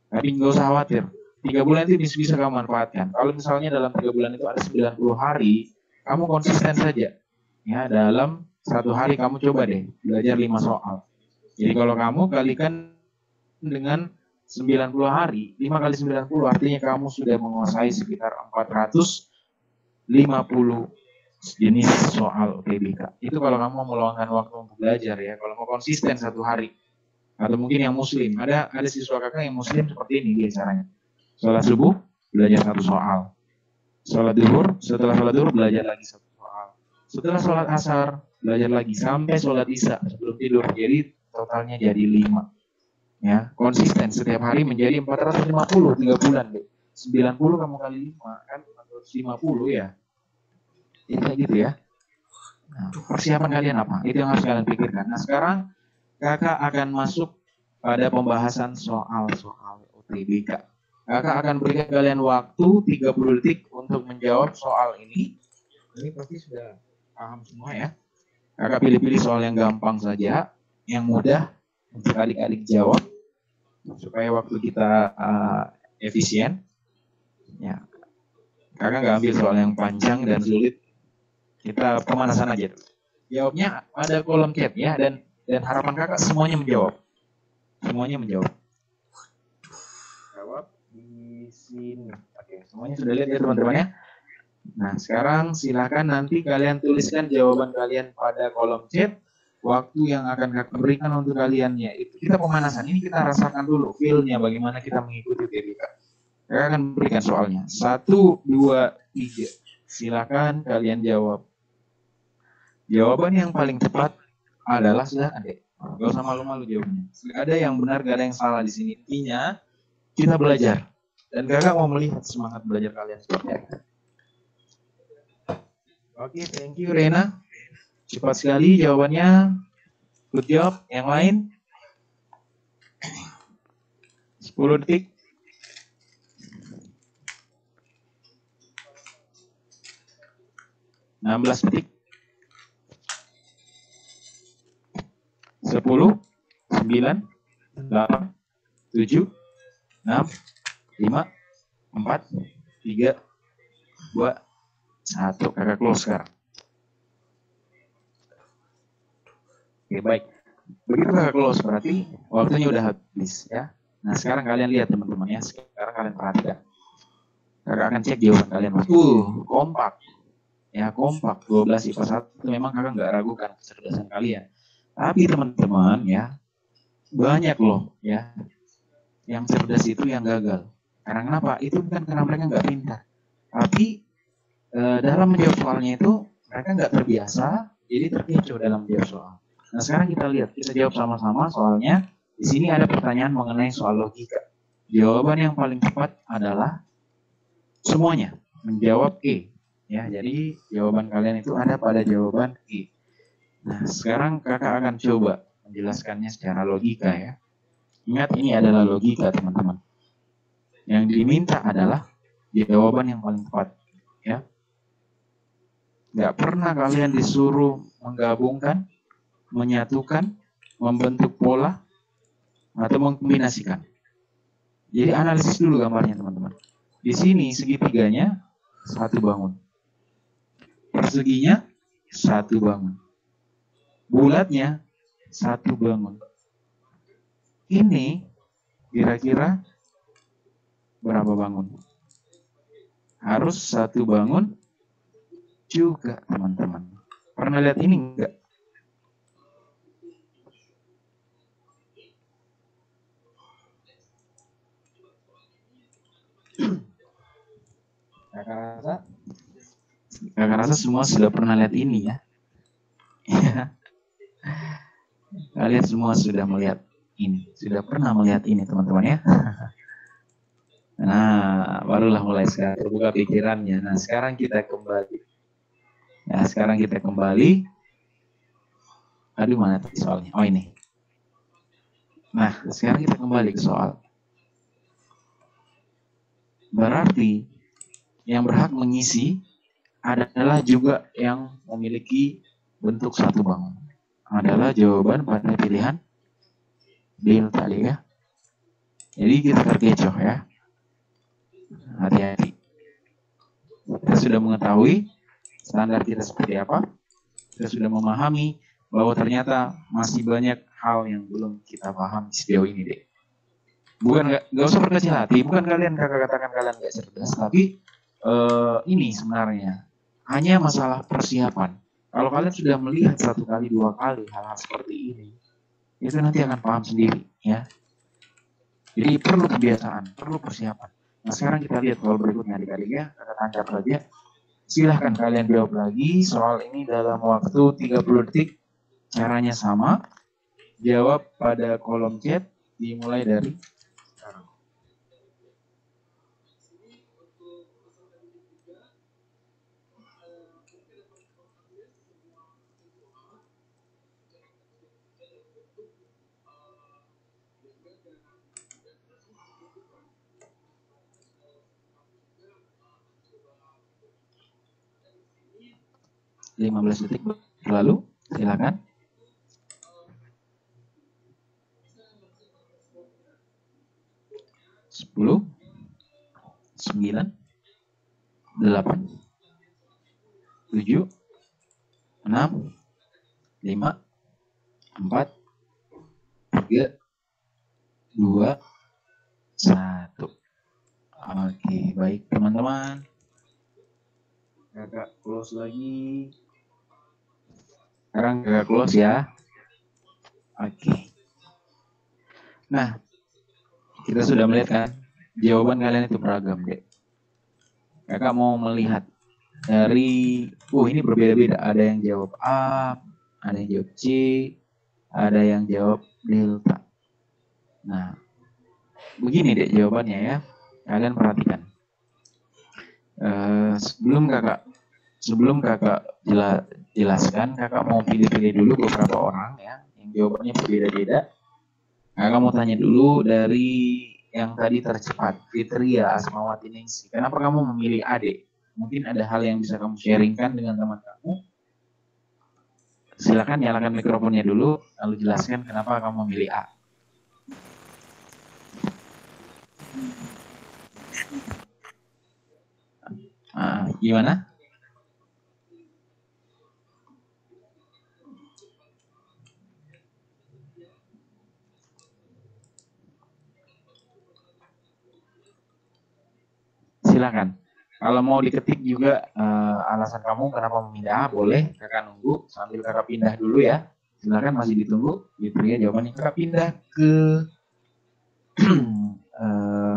S1: Tapi nggak usah khawatir. 3 bulan itu bisa kamu manfaatkan. Kalau misalnya dalam 3 bulan itu ada 90 hari, kamu konsisten saja. Ya, dalam 1 hari kamu coba deh belajar 5 soal. Jadi kalau kamu kalikan dengan 90 hari, 5 kali 90 artinya kamu sudah menguasai sekitar 450 jenis soal UTBK. Itu kalau kamu mau meluangkan waktu untuk belajar ya, kalau mau konsisten 1 hari. Atau mungkin yang muslim, ada siswa kakak yang muslim seperti ini dia caranya. Sholat subuh, belajar 1 soal. Sholat duhur, setelah sholat duhur belajar lagi 1 soal. Setelah sholat asar, belajar lagi sampai sholat isya sebelum tidur. Jadi totalnya jadi 5. Ya, konsisten setiap hari menjadi 450, 3 bulan deh. 90 kamu kali 5 kan 450 ya. Ini kayak gitu ya. Nah, persiapan kalian apa? Itu yang harus kalian pikirkan. Nah, sekarang kakak akan masuk pada pembahasan soal-soal UTBK. Kakak akan berikan kalian waktu 30 detik untuk menjawab soal ini. Ini pasti sudah paham semua ya. Kakak pilih-pilih soal yang gampang saja, yang mudah untuk adik-adik jawab supaya waktu kita efisien. Ya, kakak nggak ambil soal yang panjang dan sulit. Kita pemanasan aja. Jawabnya ada kolom chat ya, dan harapan kakak semuanya menjawab. Semuanya menjawab. Jawab di sini. Oke, semuanya sudah lihat ya teman-teman ya. Nah, sekarang silakan nanti kalian tuliskan jawaban kalian pada kolom chat. Waktu yang akan kakak berikan untuk kalian ya itu kita pemanasan. Ini kita rasakan dulu feel-nya bagaimana kita mengikuti TBK. Kakak akan berikan soalnya. 1, 2, 3. Silakan kalian jawab. Jawaban yang paling tepat adalah silakan deh. Gak usah malu-malu jawabnya. Gak ada yang benar, gak ada yang salah di sini. Intinya kita belajar. Dan kakak mau melihat semangat belajar kalian seperti apa. Oke, thank you Rena. Cepat sekali jawabannya. Good job. Yang lain? 10 detik. 16 detik. 10, 9, 8, 7, 6, 5, 4, 3, 2, 1. Kakak close sekarang. Oke, baik. Begitu kakak close berarti waktunya udah habis ya. Nah sekarang kalian lihat teman-teman ya. Sekarang kalian perhatikan. Kakak akan cek jawaban kalian. Kompak. Ya kompak. 12 IPA 1 memang kakak nggak ragukan kecerdasan kalian. Tapi teman-teman ya, banyak loh ya yang cerdas itu yang gagal. Karena kenapa? Itu bukan karena mereka nggak pintar. Tapi dalam menjawab soalnya itu mereka nggak terbiasa, jadi terkecoh dalam menjawab soal. Nah sekarang kita lihat, kita jawab sama-sama soalnya. Di sini ada pertanyaan mengenai soal logika. Jawaban yang paling tepat adalah semuanya menjawab E. Ya, jadi jawaban kalian itu ada pada jawaban E. Nah, sekarang kakak akan coba menjelaskannya secara logika ya. Ingat, ini adalah logika, teman-teman. Yang diminta adalah jawaban yang paling tepat. Ya. Nggak pernah kalian disuruh menggabungkan, menyatukan, membentuk pola, atau mengkombinasikan. Jadi analisis dulu gambarnya, teman-teman. Di sini segitiganya satu bangun. Perseginya satu bangun. Bulatnya satu bangun. Ini kira-kira berapa bangun? Harus satu bangun juga, teman-teman. Pernah lihat ini enggak? Kakak rasa semua sudah pernah lihat ini ya. Kalian semua sudah melihat ini, sudah pernah melihat ini, teman-teman ya. Nah, barulah mulai sekarang terbuka pikirannya. Nah, sekarang kita kembali. Aduh, mana tadi soalnya? Oh, ini. Nah, sekarang kita kembali ke soal. Berarti yang berhak mengisi adalah juga yang memiliki bentuk satu bangun. Adalah jawaban pada pilihan Bill tadi ya. Jadi kita terkecoh ya. Hati-hati. Kita sudah mengetahui standar kita seperti apa. Kita sudah memahami bahwa ternyata masih banyak hal yang belum kita paham sejauh ini deh. Bukan nggak usah berkecil hati. Bukan kalian kakak katakan kalian nggak cerdas, tapi ini sebenarnya hanya masalah persiapan. Kalau kalian sudah melihat satu kali dua kali hal-hal seperti ini, itu nanti akan paham sendiri ya. Jadi perlu kebiasaan, perlu persiapan. Nah sekarang kita lihat soal berikutnya adik-adik ya, kakak tancap saja. Silahkan kalian jawab lagi soal ini dalam waktu 30 detik. Caranya sama, jawab pada kolom chat dimulai dari sekarang. Lima belas detik berlalu, silakan. 10, 9, 8, 7, 6, 5, 4, 3, 2, 1. Oke, baik teman-teman. Kakak close lagi. Sekarang kakak close ya. Oke. Nah, kita sudah melihat kan jawaban kalian itu beragam deh. Kakak mau melihat dari, ini berbeda-beda. Ada yang jawab A, ada yang jawab C, ada yang jawab delta. Nah, begini deh jawabannya ya. Kalian perhatikan. Sebelum kakak jelaskan, kakak mau pilih-pilih dulu beberapa orang ya, yang jawabannya berbeda-beda. Kakak mau tanya dulu dari yang tadi tercepat, Fitria Asmawati Ningsi. Kenapa kamu memilih AD? Mungkin ada hal yang bisa kamu sharingkan dengan teman kamu. Silakan nyalakan mikrofonnya dulu, lalu jelaskan kenapa kamu memilih A. Gimana? Silakan. Kalau mau diketik juga alasan kamu kenapa memilih A, boleh. Kakak nunggu sambil kakak pindah dulu ya. Silakan, masih ditunggu. Gitu ya jawabannya. Kakak pindah ke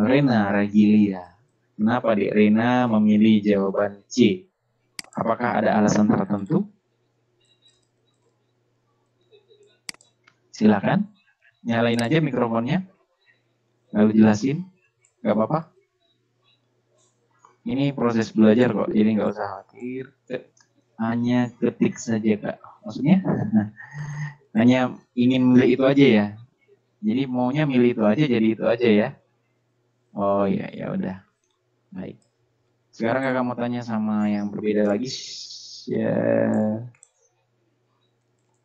S1: Rena Ragilia. Kenapa Dek Rena memilih jawaban C? Apakah ada alasan tertentu? Silakan. Nyalain aja mikrofonnya. Lalu jelasin. Gak apa-apa. Ini proses belajar kok, jadi nggak usah khawatir. Hanya ketik saja Kak. Maksudnya hanya ingin milih itu aja ya. Jadi maunya milih itu aja, jadi itu aja ya. Oh iya, ya udah. Baik. Sekarang Kakak mau tanya sama yang berbeda lagi. Ya.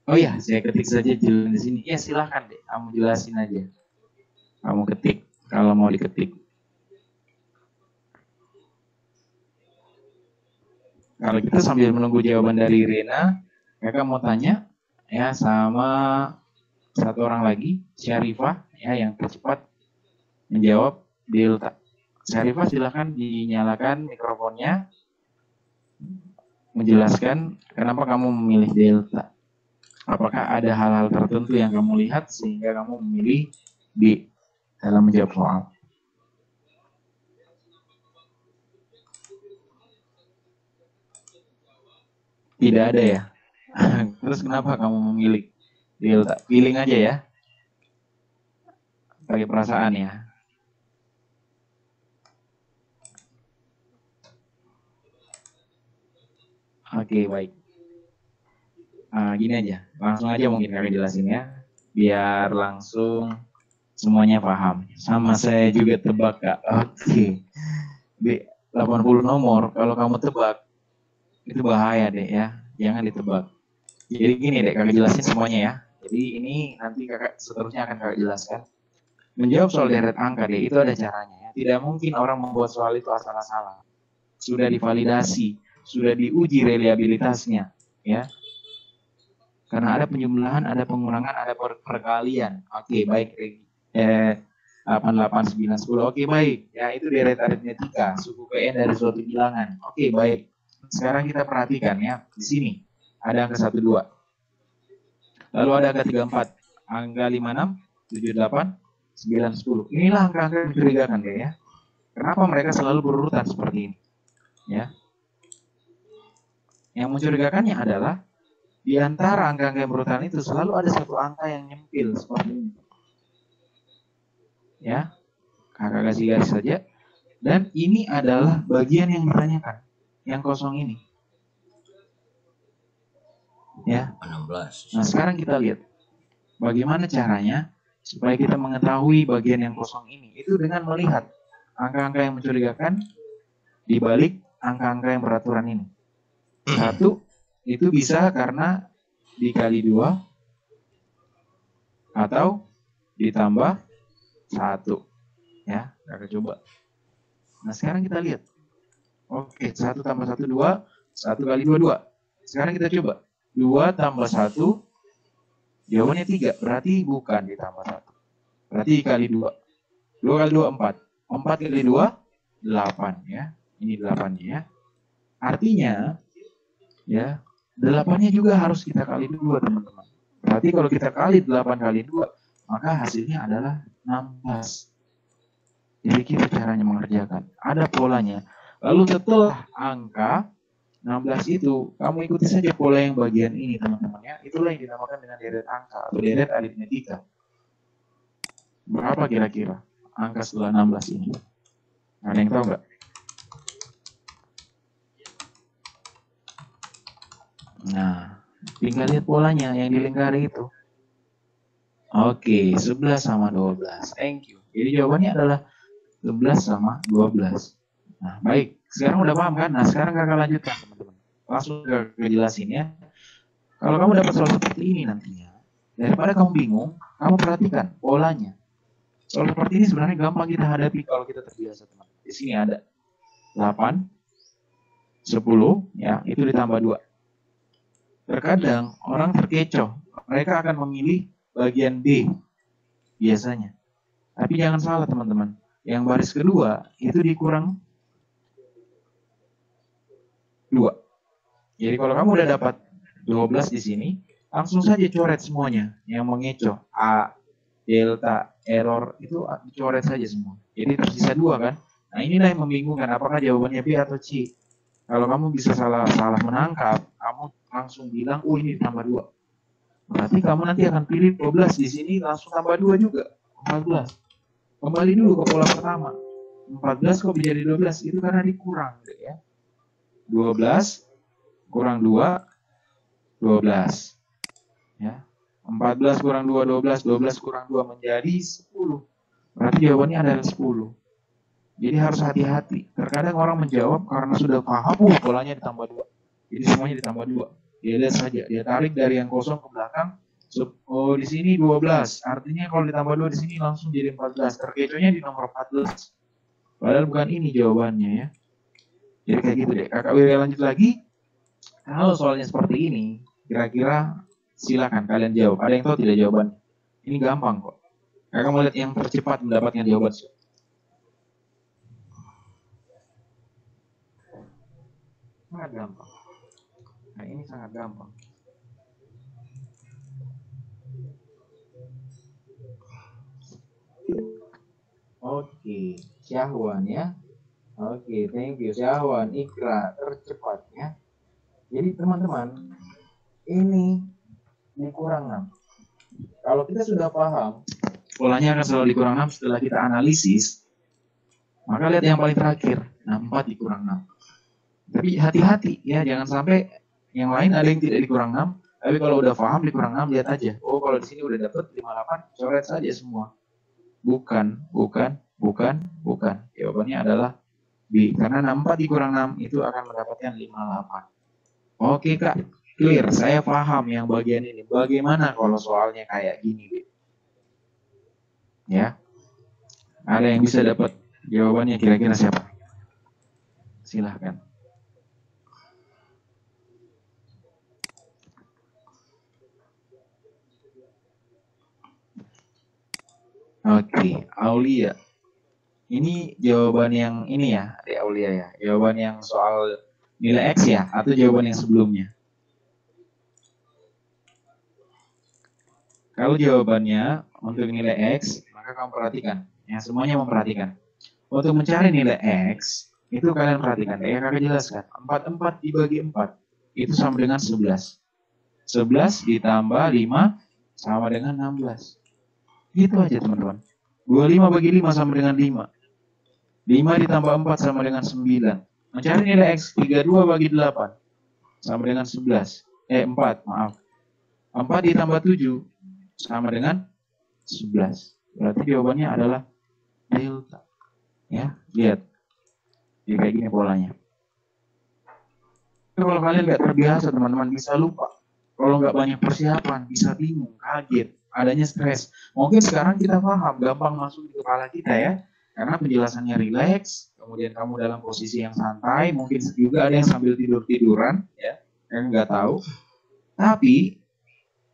S1: Oh iya, saya ketik saja jalan di sini. Ya silahkan deh, kamu jelasin aja. Kamu ketik kalau mau diketik. Kalau kita sambil menunggu jawaban dari Rena, Kakak mau tanya ya sama satu orang lagi, Syarifah ya yang tercepat menjawab delta. Syarifah silahkan dinyalakan mikrofonnya, menjelaskan kenapa kamu memilih delta. Apakah ada hal-hal tertentu yang kamu lihat sehingga kamu memilih D dalam menjawab soal? Tidak ada ya? Terus kenapa kamu memilih delta? Feeling aja ya? Pakai perasaan ya? Oke, baik. Gini aja, langsung aja mungkin kakak jelasin ya, biar langsung semuanya paham. Sama saya juga tebak Kak. Oke. Di 80 nomor, kalau kamu tebak, itu bahaya deh ya, jangan ditebak. Jadi gini deh, kakak jelasin semuanya ya. Jadi ini nanti kakak seterusnya akan kakak jelaskan. Menjawab soal deret angka deh, itu ada caranya ya. Tidak mungkin orang membuat soal itu asal-asalan. Sudah divalidasi, sudah diuji reliabilitasnya ya. Karena ada penjumlahan, ada pengurangan, ada perkalian. Oke, baik. 8, 8, 9, 10. Oke, baik. Ya, itu deret aritmetika, suku PN dari suatu bilangan. Oke, baik. Sekarang kita perhatikan ya. Di sini ada angka 1, 2. Lalu ada angka 34, angka 56, 78, 9, 10. Inilah angka-angka yang mencurigakan ya. Kenapa mereka selalu berurutan seperti ini? Ya. Yang mencurigakannya adalah di antara angka-angka yang berurutan itu selalu ada satu angka yang nyempil seperti ini. Ya, kakak kasih garis saja. Dan ini adalah bagian yang ditanyakan, yang kosong ini. Ya.
S3: 16.
S1: Nah, sekarang kita lihat bagaimana caranya supaya kita mengetahui bagian yang kosong ini. Itu dengan melihat angka-angka yang mencurigakan di balik angka-angka yang beraturan ini. 1 itu bisa karena dikali 2 atau ditambah 1. Ya, kakak coba. Nah, sekarang kita lihat. Oke, 1 tambah 1, 2. 1 kali 2, 2. Sekarang kita coba. 2 tambah 1, jawabannya 3. Berarti bukan ditambah 1. Berarti dikali 2. 2 kali 2, 4. 4 kali 2, 8. Ya. Ini 8-nya ya. Artinya, ya, 8-nya juga harus kita kali 2, teman-teman. Berarti kalau kita kali 8 kali 2, maka hasilnya adalah 16. Jadi kita caranya mengerjakan. Ada polanya. Lalu setelah angka 16 itu, kamu ikuti saja pola yang bagian ini, teman-teman ya. Itulah yang dinamakan dengan deret angka atau deret aritmetika. Berapa kira-kira angka setelah 16 ini? Ada yang tahu nggak? Nah, tinggal lihat polanya yang dilingkari itu. Oke, 11 sama 12. Thank you. Jadi jawabannya adalah 11 sama 12. Nah, baik. Sekarang udah paham kan? Nah, sekarang kakak lanjutkan, teman-teman. Langsung kakak jelasin ya. Kalau kamu dapat soal seperti ini nantinya, daripada kamu bingung, kamu perhatikan polanya. Soal seperti ini sebenarnya gampang kita hadapi kalau kita terbiasa, teman. Di sini ada 8, 10, ya, itu ditambah 2. Terkadang orang terkecoh. Mereka akan memilih bagian D biasanya. Tapi jangan salah, teman-teman. Yang baris kedua itu dikurang 2. Jadi kalau kamu udah dapat 12 di sini, langsung saja coret semuanya yang mengecoh. A, delta, error, itu dicoret saja semua. Jadi tersisa 2 kan? Nah, inilah yang membingungkan, apakah jawabannya B atau C. Kalau kamu bisa salah menangkap, kamu langsung bilang, oh ini ditambah 2. Berarti kamu nanti akan pilih 12 di sini, langsung tambah 2 juga, 14. Kembali dulu ke pola pertama. 14 kok menjadi 12? Itu karena dikurang ya. 12 kurang 2, 12. Ya. 14 kurang 2, 12. 12 kurang 2 menjadi 10. Berarti jawabannya adalah 10. Jadi harus hati-hati. Terkadang orang menjawab karena sudah paham, polanya ditambah 2. Jadi semuanya ditambah 2. Dia lihat saja, dia tarik dari yang kosong ke belakang. Oh, di sini 12. Artinya kalau ditambah 2 di sini langsung jadi 14. Terkecohnya di nomor 14. Padahal bukan ini jawabannya ya. Jadi kayak gitu deh. Kakak Wirya lanjut lagi. Kalau soalnya seperti ini, kira-kira silakan kalian jawab. Ada yang tahu tidak jawabannya? Ini gampang kok. Kakak mau lihat yang tercepat mendapatkan jawaban. Sangat gampang. Nah, ini sangat gampang. Oke, Syahwan ya. Oke, thank you Syahwan. Ikra tercepatnya. Jadi teman-teman, ini dikurang 6. Kalau kita sudah paham, polanya akan selalu dikurang 6 setelah kita analisis, maka lihat yang paling terakhir. Nah, 4 dikurang 6. Tapi hati-hati ya, jangan sampai yang lain ada yang tidak dikurang 6, tapi kalau udah paham dikurang 6, lihat aja. Oh, kalau di sini udah dapet 58, coret saja semua. Bukan. Jawabannya adalah B. Karena 64 dikurang 6 itu akan mendapatkan 58. Oke Kak, clear. Saya paham yang bagian ini. Bagaimana kalau soalnya kayak gini, B? Ya. Ada yang bisa dapat jawabannya kira-kira siapa? Silahkan. Oke, Aulia. Ini jawaban yang ini ya, Adik Aulia ya. Jawaban yang soal nilai X ya, atau jawaban yang sebelumnya? Kalau jawabannya untuk nilai X, maka kamu perhatikan. Ya, semuanya memperhatikan. Untuk mencari nilai X, itu kalian perhatikan. Ya, kakak jelaskan. 44 dibagi 4, itu sama dengan 11. 11 ditambah 5 sama dengan 16. Gitu aja teman-teman. 25 bagi 5 sama dengan 5. 5 ditambah 4 sama dengan 9. Mencari nilai X, 32 bagi 8 sama dengan 11. 4, maaf. 4 ditambah 7 sama dengan 11. Berarti jawabannya adalah delta. Ya, lihat. Jadi kayak gini polanya. Kalau kalian nggak terbiasa, teman-teman bisa lupa. Kalau nggak banyak persiapan, bisa bingung, kaget, adanya stres. Mungkin sekarang kita paham, gampang masuk di kepala kita ya. Karena penjelasannya rileks, kemudian kamu dalam posisi yang santai, mungkin juga ada yang sambil tidur-tiduran, ya, yang nggak tahu. Tapi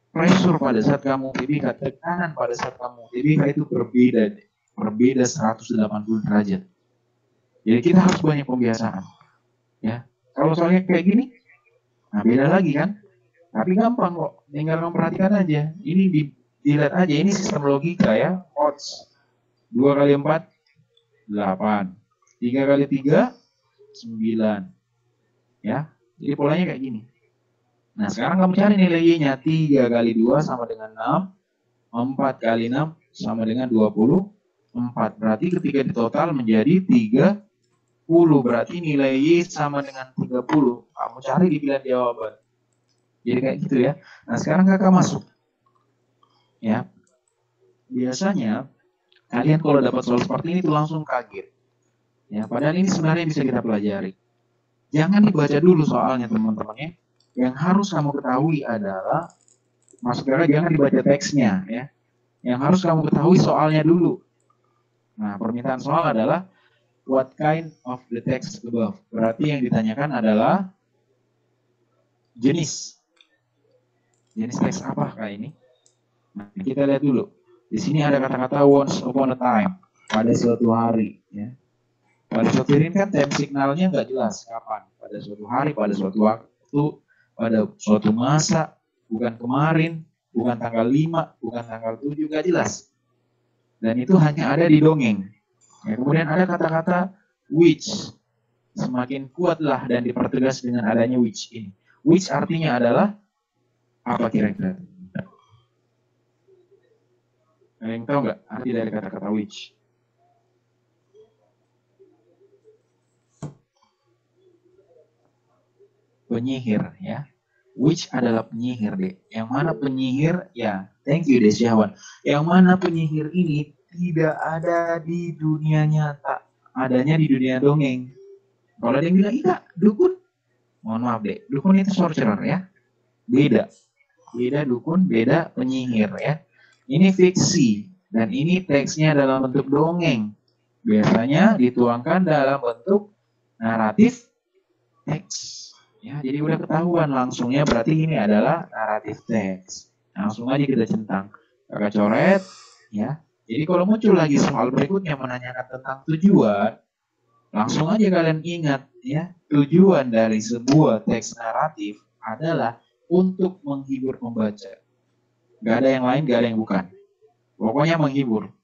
S1: pressure pada saat kamu TBK, tekanan pada saat kamu TBK itu berbeda 180 derajat. Jadi kita harus banyak pembiasaan. Ya, kalau soalnya kayak gini, nah beda lagi kan? Tapi gampang kok, tinggal kamu perhatikan aja. Ini dilihat aja, ini sistem logika ya. Odds 2 kali 4, 8. 3 kali 3, 9. Ya, jadi polanya kayak gini. Nah, sekarang kamu cari nilai Y-nya. 3 kali 2 sama dengan 6. 4 kali 6 sama dengan 24. Berarti ketika ditotal menjadi 30. Berarti nilai Y sama dengan 30. Kamu cari di pilihan jawaban. Jadi kayak gitu ya. Nah, sekarang kakak masuk. Ya. Biasanya kalian kalau dapat soal seperti ini tuh langsung kaget. Ya, padahal ini sebenarnya bisa kita pelajari. Jangan dibaca dulu soalnya teman-teman ya. Yang harus kamu ketahui adalah, maksud kakak jangan dibaca teksnya ya. Yang harus kamu ketahui soalnya dulu. Nah, permintaan soal adalah what kind of the text above. Berarti yang ditanyakan adalah jenis teks apa kayak ini? Nah, kita lihat dulu. Di sini ada kata-kata once upon a time, pada suatu hari. Ya. Pada suatu hari kan time signalnya nggak jelas kapan. Pada suatu hari, pada suatu waktu, pada suatu masa, bukan kemarin, bukan tanggal 5, bukan tanggal 7, nggak jelas. Dan itu hanya ada di dongeng. Ya, kemudian ada kata-kata which. Semakin kuatlah dan dipertegas dengan adanya which ini. Which artinya adalah apa kira-kira? Ada yang tahu nggak arti dari kata-kata which? penyihir ya. Which adalah penyihir deh. Yang mana penyihir ya. Thank you Desyawan. Yang mana penyihir ini tidak ada di dunia nyata, adanya di dunia dongeng. Kalau ada yang bilang iya dukun, mohon maaf deh, dukun itu sorcerer ya. Beda dukun, beda penyihir ya. Ini fiksi dan ini teksnya dalam bentuk dongeng. Biasanya dituangkan dalam bentuk naratif teks. Ya, jadi udah ketahuan langsungnya berarti ini adalah naratif teks. Langsung aja kita centang. Kakak coret ya. Jadi kalau muncul lagi soal berikutnya menanyakan tentang tujuan, langsung aja kalian ingat ya, tujuan dari sebuah teks naratif adalah untuk menghibur pembaca. Gak ada yang lain, gak ada yang bukan. Pokoknya menghibur.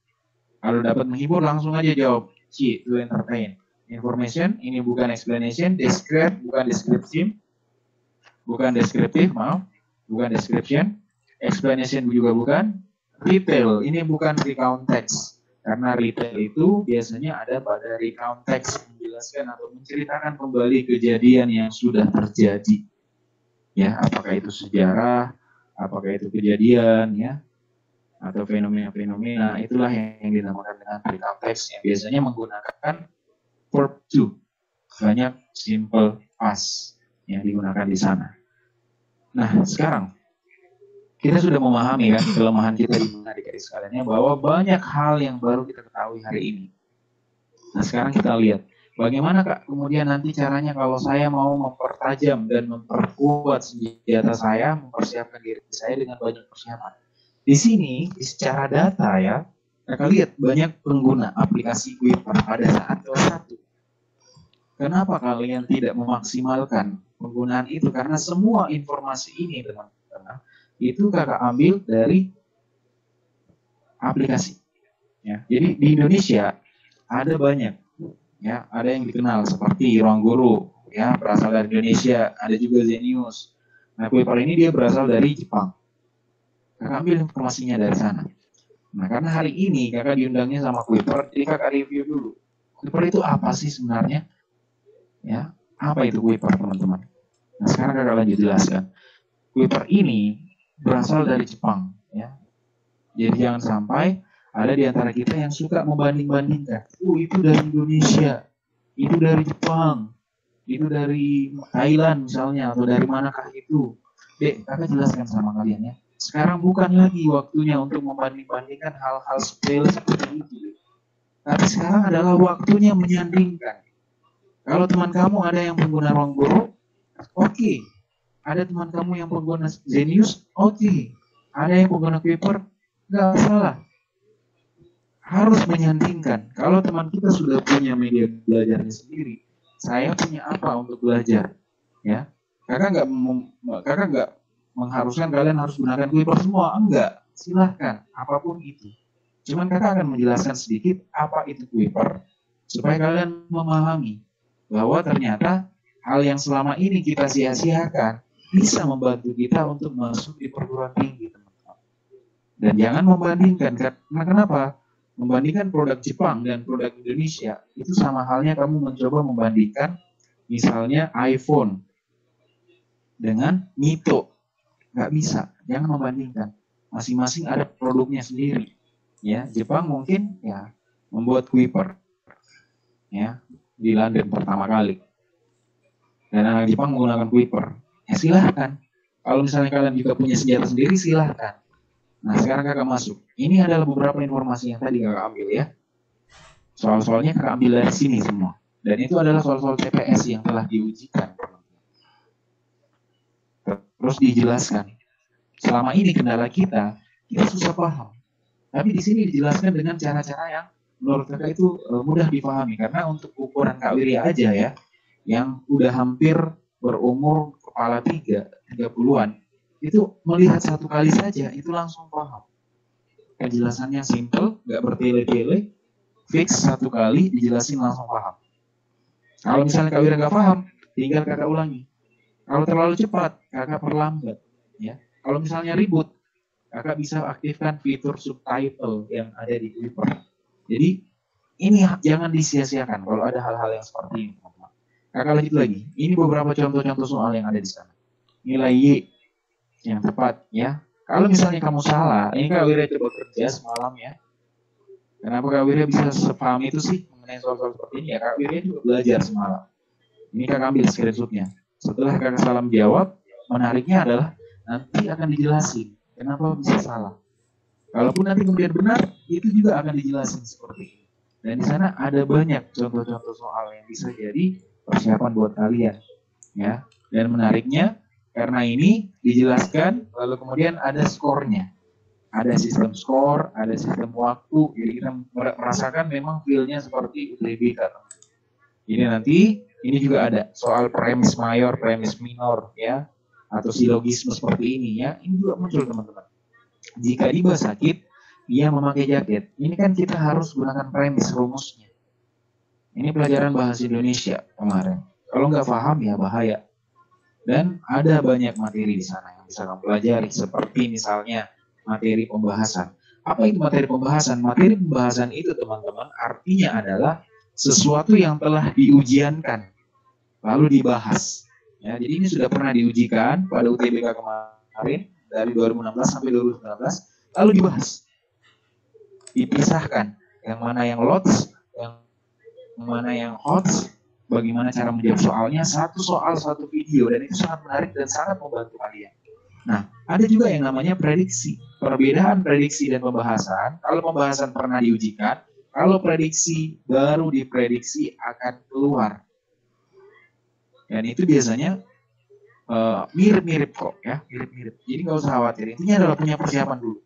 S1: Kalau dapat menghibur langsung aja jawab C, to entertain. Information, ini bukan explanation, describe, bukan description, bukan deskriptif, maaf, bukan description, explanation juga bukan, retail, ini bukan recount text, karena retail itu biasanya ada pada recount text, menjelaskan atau menceritakan kembali kejadian yang sudah terjadi, ya, apakah itu sejarah, apakah itu kejadian, ya, atau fenomena-fenomena, itulah yang dinamakan dengan recount text, yang biasanya menggunakan verb to, banyak simple past yang digunakan di sana. Nah, sekarang kita sudah memahami kan kelemahan kita di mana adik-adik sekalian, bahwa banyak hal yang baru kita ketahui hari ini. Nah, sekarang kita lihat bagaimana Kak kemudian nanti caranya kalau saya mau mempertajam dan memperkuat senjata saya, mempersiapkan diri saya dengan banyak persiapan. Di sini, secara data ya, Kakak lihat banyak pengguna aplikasi Kuiper pada saat kelas 1. Kenapa kalian tidak memaksimalkan penggunaan itu? Karena semua informasi ini, teman-teman, itu Kakak ambil dari aplikasi. Ya. Jadi di Indonesia ada banyak, ya, ada yang dikenal seperti Ruang Guru, ya, berasal dari Indonesia. Ada juga Zenius. Nah, Kuiper ini dia berasal dari Jepang. Kakak ambil informasinya dari sana. Nah, karena hari ini Kakak diundangnya sama Kuiper, jadi Kakak review dulu. Kuiper itu apa sih sebenarnya? Ya, apa itu Kuiper, teman-teman? Nah, sekarang Kakak lanjut jelaskan. Kuiper ini berasal dari Jepang, ya. Jadi jangan sampai ada di antara kita yang suka membanding-bandingkan. Itu dari Indonesia, itu dari Jepang, itu dari Thailand misalnya, atau dari manakah itu. Dek, Kakak jelaskan sama kalian ya. Sekarang bukan lagi waktunya untuk membanding-bandingkan hal-hal sepele seperti itu. Tapi sekarang adalah waktunya menyandingkan. Kalau teman kamu ada yang pengguna Ruang Guru, oke. Ada teman kamu yang pengguna Zenius, oke. Ada yang pengguna Kuiper, nggak masalah. Harus menyandingkan. Kalau teman kita sudah punya media belajarnya sendiri, saya punya apa untuk belajar? Ya, kakak nggak mengharuskan kalian harus gunakan Kuiper semua, enggak. Silahkan, apapun itu. Cuman kakak akan menjelaskan sedikit apa itu Kuiper, supaya kalian memahami bahwa ternyata hal yang selama ini kita sia-siakan bisa membantu kita untuk masuk di perguruan tinggi, teman-teman. Dan jangan membandingkan, karena kenapa? Membandingkan produk Jepang dan produk Indonesia itu sama halnya kamu mencoba membandingkan misalnya iPhone dengan Mito. Nggak bisa, jangan membandingkan. Masing-masing ada produknya sendiri. Ya, Jepang mungkin ya membuat Kuiper, ya, di London pertama kali. Dan anak Jepang menggunakan Kuiper. Ya silahkan. Kalau misalnya kalian juga punya senjata sendiri, silahkan. Nah, sekarang kakak masuk. Ini adalah beberapa informasi yang tadi kakak ambil ya. Soal-soalnya kakak ambil dari sini semua. Dan itu adalah soal-soal TPS yang telah diujikan. Terus dijelaskan. Selama ini kendala kita susah paham. Tapi di sini dijelaskan dengan cara-cara yang menurut kakak itu mudah dipahami. Karena untuk ukuran Kak Wirya aja ya, yang udah hampir berumur kepala 30-an, itu melihat satu kali saja, itu langsung paham. Penjelasannya simple, gak bertele-tele, fix satu kali, dijelasin langsung paham. Kalau misalnya Kak Wirya gak paham, tinggal kakak ulangi. Kalau terlalu cepat, kakak perlambat. Ya. Kalau misalnya ribut, kakak bisa aktifkan fitur subtitle yang ada di Kuiper. Jadi ini jangan disia-siakan kalau ada hal-hal yang seperti ini. Kakak lanjut lagi. Ini beberapa contoh-contoh soal yang ada di sana. Nilai Y yang tepat ya. Kalau misalnya kamu salah, ini Kak Wira coba kerja semalam ya. Kenapa Kak Wira bisa sepaham itu sih mengenai soal-soal seperti ini ya? Kak Wira juga belajar semalam. Ini Kakak ambil screenshotnya. Setelah Kakak salam jawab, menariknya adalah nanti akan dijelasin kenapa bisa salah. Kalaupun nanti kemudian benar, itu juga akan dijelasin seperti ini. Dan di sana ada banyak contoh-contoh soal yang bisa jadi persiapan buat kalian, ya. Dan menariknya karena ini dijelaskan, lalu kemudian ada skornya, ada sistem skor, ada sistem waktu, jadi kita merasakan memang feel-nya seperti UTBK. Ini nanti ini juga ada soal premis mayor, premis minor, ya, atau silogisme seperti ini, ya. Ini juga muncul teman-teman. Jika Diba sakit, dia memakai jaket. Ini kan kita harus gunakan premis rumusnya. Ini pelajaran bahasa Indonesia kemarin. Kalau nggak paham ya bahaya. Dan ada banyak materi di sana yang bisa kamu pelajari. Seperti misalnya materi pembahasan. Apa itu materi pembahasan? Materi pembahasan itu teman-teman artinya adalah sesuatu yang telah diujiankan. Lalu dibahas. Ya, jadi ini sudah pernah diujikan pada UTBK kemarin. Dari 2016 sampai 2019. Lalu dibahas. Dipisahkan yang mana yang lots, yang mana yang hots, bagaimana cara menjawab soalnya, satu soal satu video, dan itu sangat menarik dan sangat membantu kalian. Nah, ada juga yang namanya prediksi. Perbedaan prediksi dan pembahasan, kalau pembahasan pernah diujikan, kalau prediksi baru diprediksi akan keluar. Dan itu biasanya mirip-mirip kok ya, mirip-mirip. Jadi nggak usah khawatir, intinya adalah punya persiapan dulu.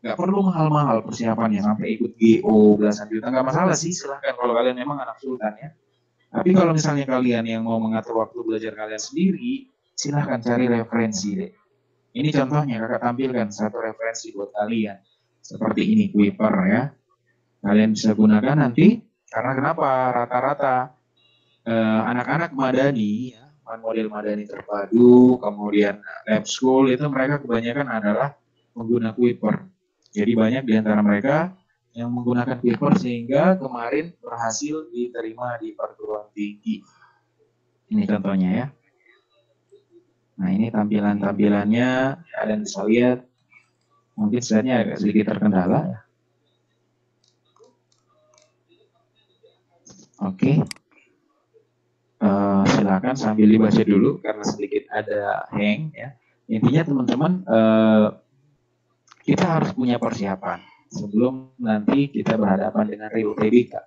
S1: Nggak perlu mahal-mahal persiapannya sampai ikut GO belasan juta, nggak masalah sih, silahkan kalau kalian memang anak sultan ya. Tapi kalau misalnya kalian yang mau mengatur waktu belajar kalian sendiri, silahkan cari referensi deh. Ini contohnya kakak tampilkan satu referensi buat kalian seperti ini, Kuiper ya. Kalian bisa gunakan nanti karena kenapa rata-rata anak-anak madani ya, model madani terpadu, kemudian lab school itu mereka kebanyakan adalah pengguna Kuiper. Jadi banyak di antara mereka yang menggunakan Kuiper sehingga kemarin berhasil diterima di perguruan tinggi. Ini contohnya ya. Nah ini tampilannya, kalian bisa lihat. Mungkin slide-nya agak sedikit terkendala ya. Oke. Silakan sambil dibaca dulu karena sedikit ada hang ya. Intinya teman-teman kita harus punya persiapan sebelum nanti kita berhadapan dengan real UTBK.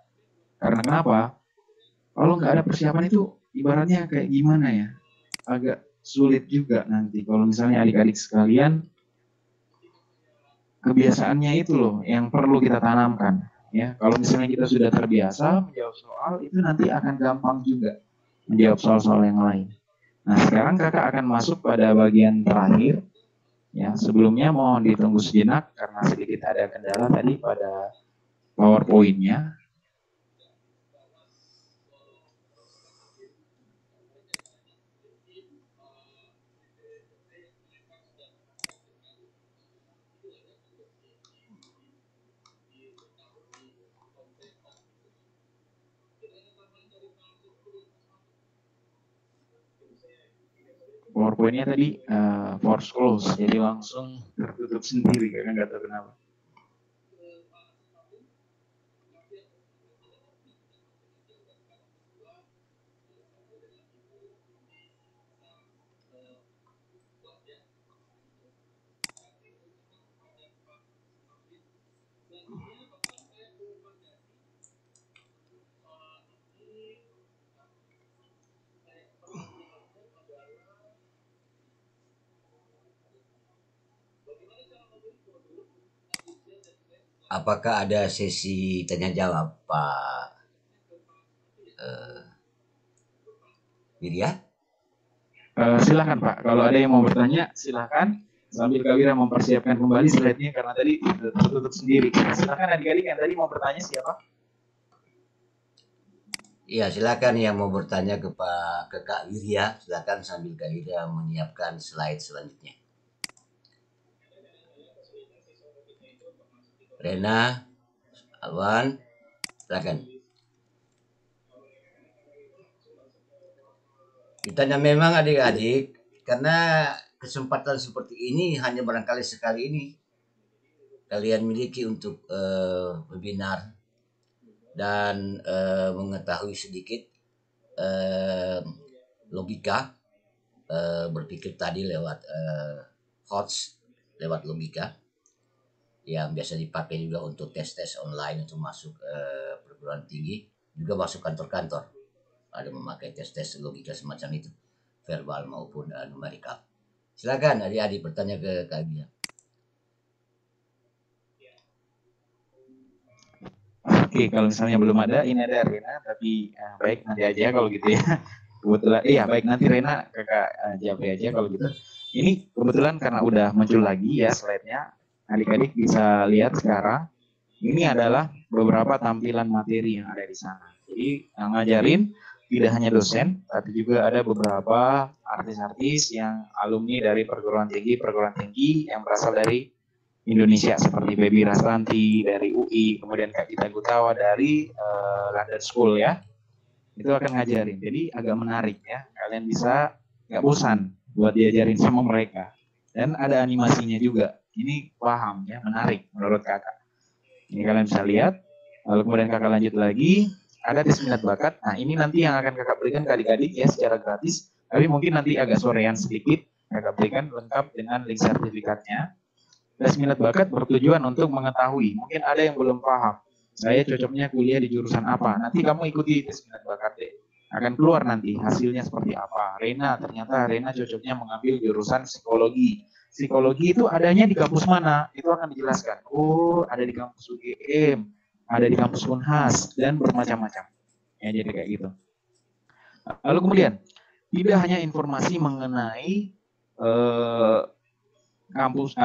S1: Karena kenapa? Kalau nggak ada persiapan itu ibaratnya kayak gimana ya? Agak sulit juga nanti. Kalau misalnya adik-adik sekalian, kebiasaannya itu loh yang perlu kita tanamkan. Ya, kalau misalnya kita sudah terbiasa menjawab soal, itu nanti akan gampang juga menjawab soal-soal yang lain. Nah, sekarang kakak akan masuk pada bagian terakhir. Ya, sebelumnya mohon ditunggu sejenak karena sedikit ada kendala tadi pada PowerPoint-nya. PowerPoint-nya tadi force close, jadi langsung tertutup sendiri karena nggak tahu kenapa.
S3: Apakah ada sesi tanya jawab, Pak Wirya?
S1: Silakan Pak, kalau ada yang mau bertanya silakan sambil Kak Wira mempersiapkan kembali slide-nya karena tadi tertutup sendiri. Silakan adik-adik yang tadi mau bertanya siapa?
S3: Iya, silakan yang mau bertanya ke Kak Wirya, silakan sambil Kak Wirya menyiapkan slide selanjutnya. Rena, Alwan, silakan. Kitanya memang adik-adik, karena kesempatan seperti ini hanya barangkali sekali ini kalian miliki untuk webinar dan mengetahui sedikit logika berpikir tadi lewat HOTS, lewat logika yang biasa dipakai juga untuk tes-tes online untuk masuk perguruan tinggi, juga masuk kantor-kantor. Ada memakai tes-tes logika semacam itu, verbal maupun numerikal. Silakan adik-adik bertanya ke Kak Bia.
S1: Oke, kalau misalnya belum ada, ini ada Rena, tapi baik nanti aja kalau gitu ya. Kebetulan, iya baik nanti Rena kakak Jabri aja kalau gitu. Ini kebetulan karena udah muncul lagi ya slide-nya, adik-adik bisa lihat sekarang. Ini adalah beberapa tampilan materi yang ada di sana. Jadi yang ngajarin tidak hanya dosen, tapi juga ada beberapa artis-artis yang alumni dari perguruan tinggi yang berasal dari Indonesia seperti Baby Rastanti dari UI, kemudian Kak Gita Gutawa dari London School ya. Itu akan ngajarin. Jadi agak menarik ya. Kalian bisa nggak bosan buat diajarin sama mereka. Dan ada animasinya juga. Ini paham ya, menarik menurut kakak. Ini kalian bisa lihat. Lalu kemudian kakak lanjut lagi. Ada tes minat bakat. Nah ini nanti yang akan kakak berikan ke adik-adik ya secara gratis. Tapi mungkin nanti agak sorean sedikit. Kakak berikan lengkap dengan link sertifikatnya. Tes minat bakat bertujuan untuk mengetahui. Mungkin ada yang belum paham. Saya cocoknya kuliah di jurusan apa. Nanti kamu ikuti tes minat bakat deh. Akan keluar nanti hasilnya seperti apa. Ternyata Rena cocoknya mengambil jurusan psikologi. Psikologi itu adanya di kampus mana? Itu akan dijelaskan. Oh, ada di kampus UGM, ada di kampus Unhas, dan bermacam-macam. Ya, jadi kayak gitu. Lalu kemudian, tidak hanya informasi mengenai kampus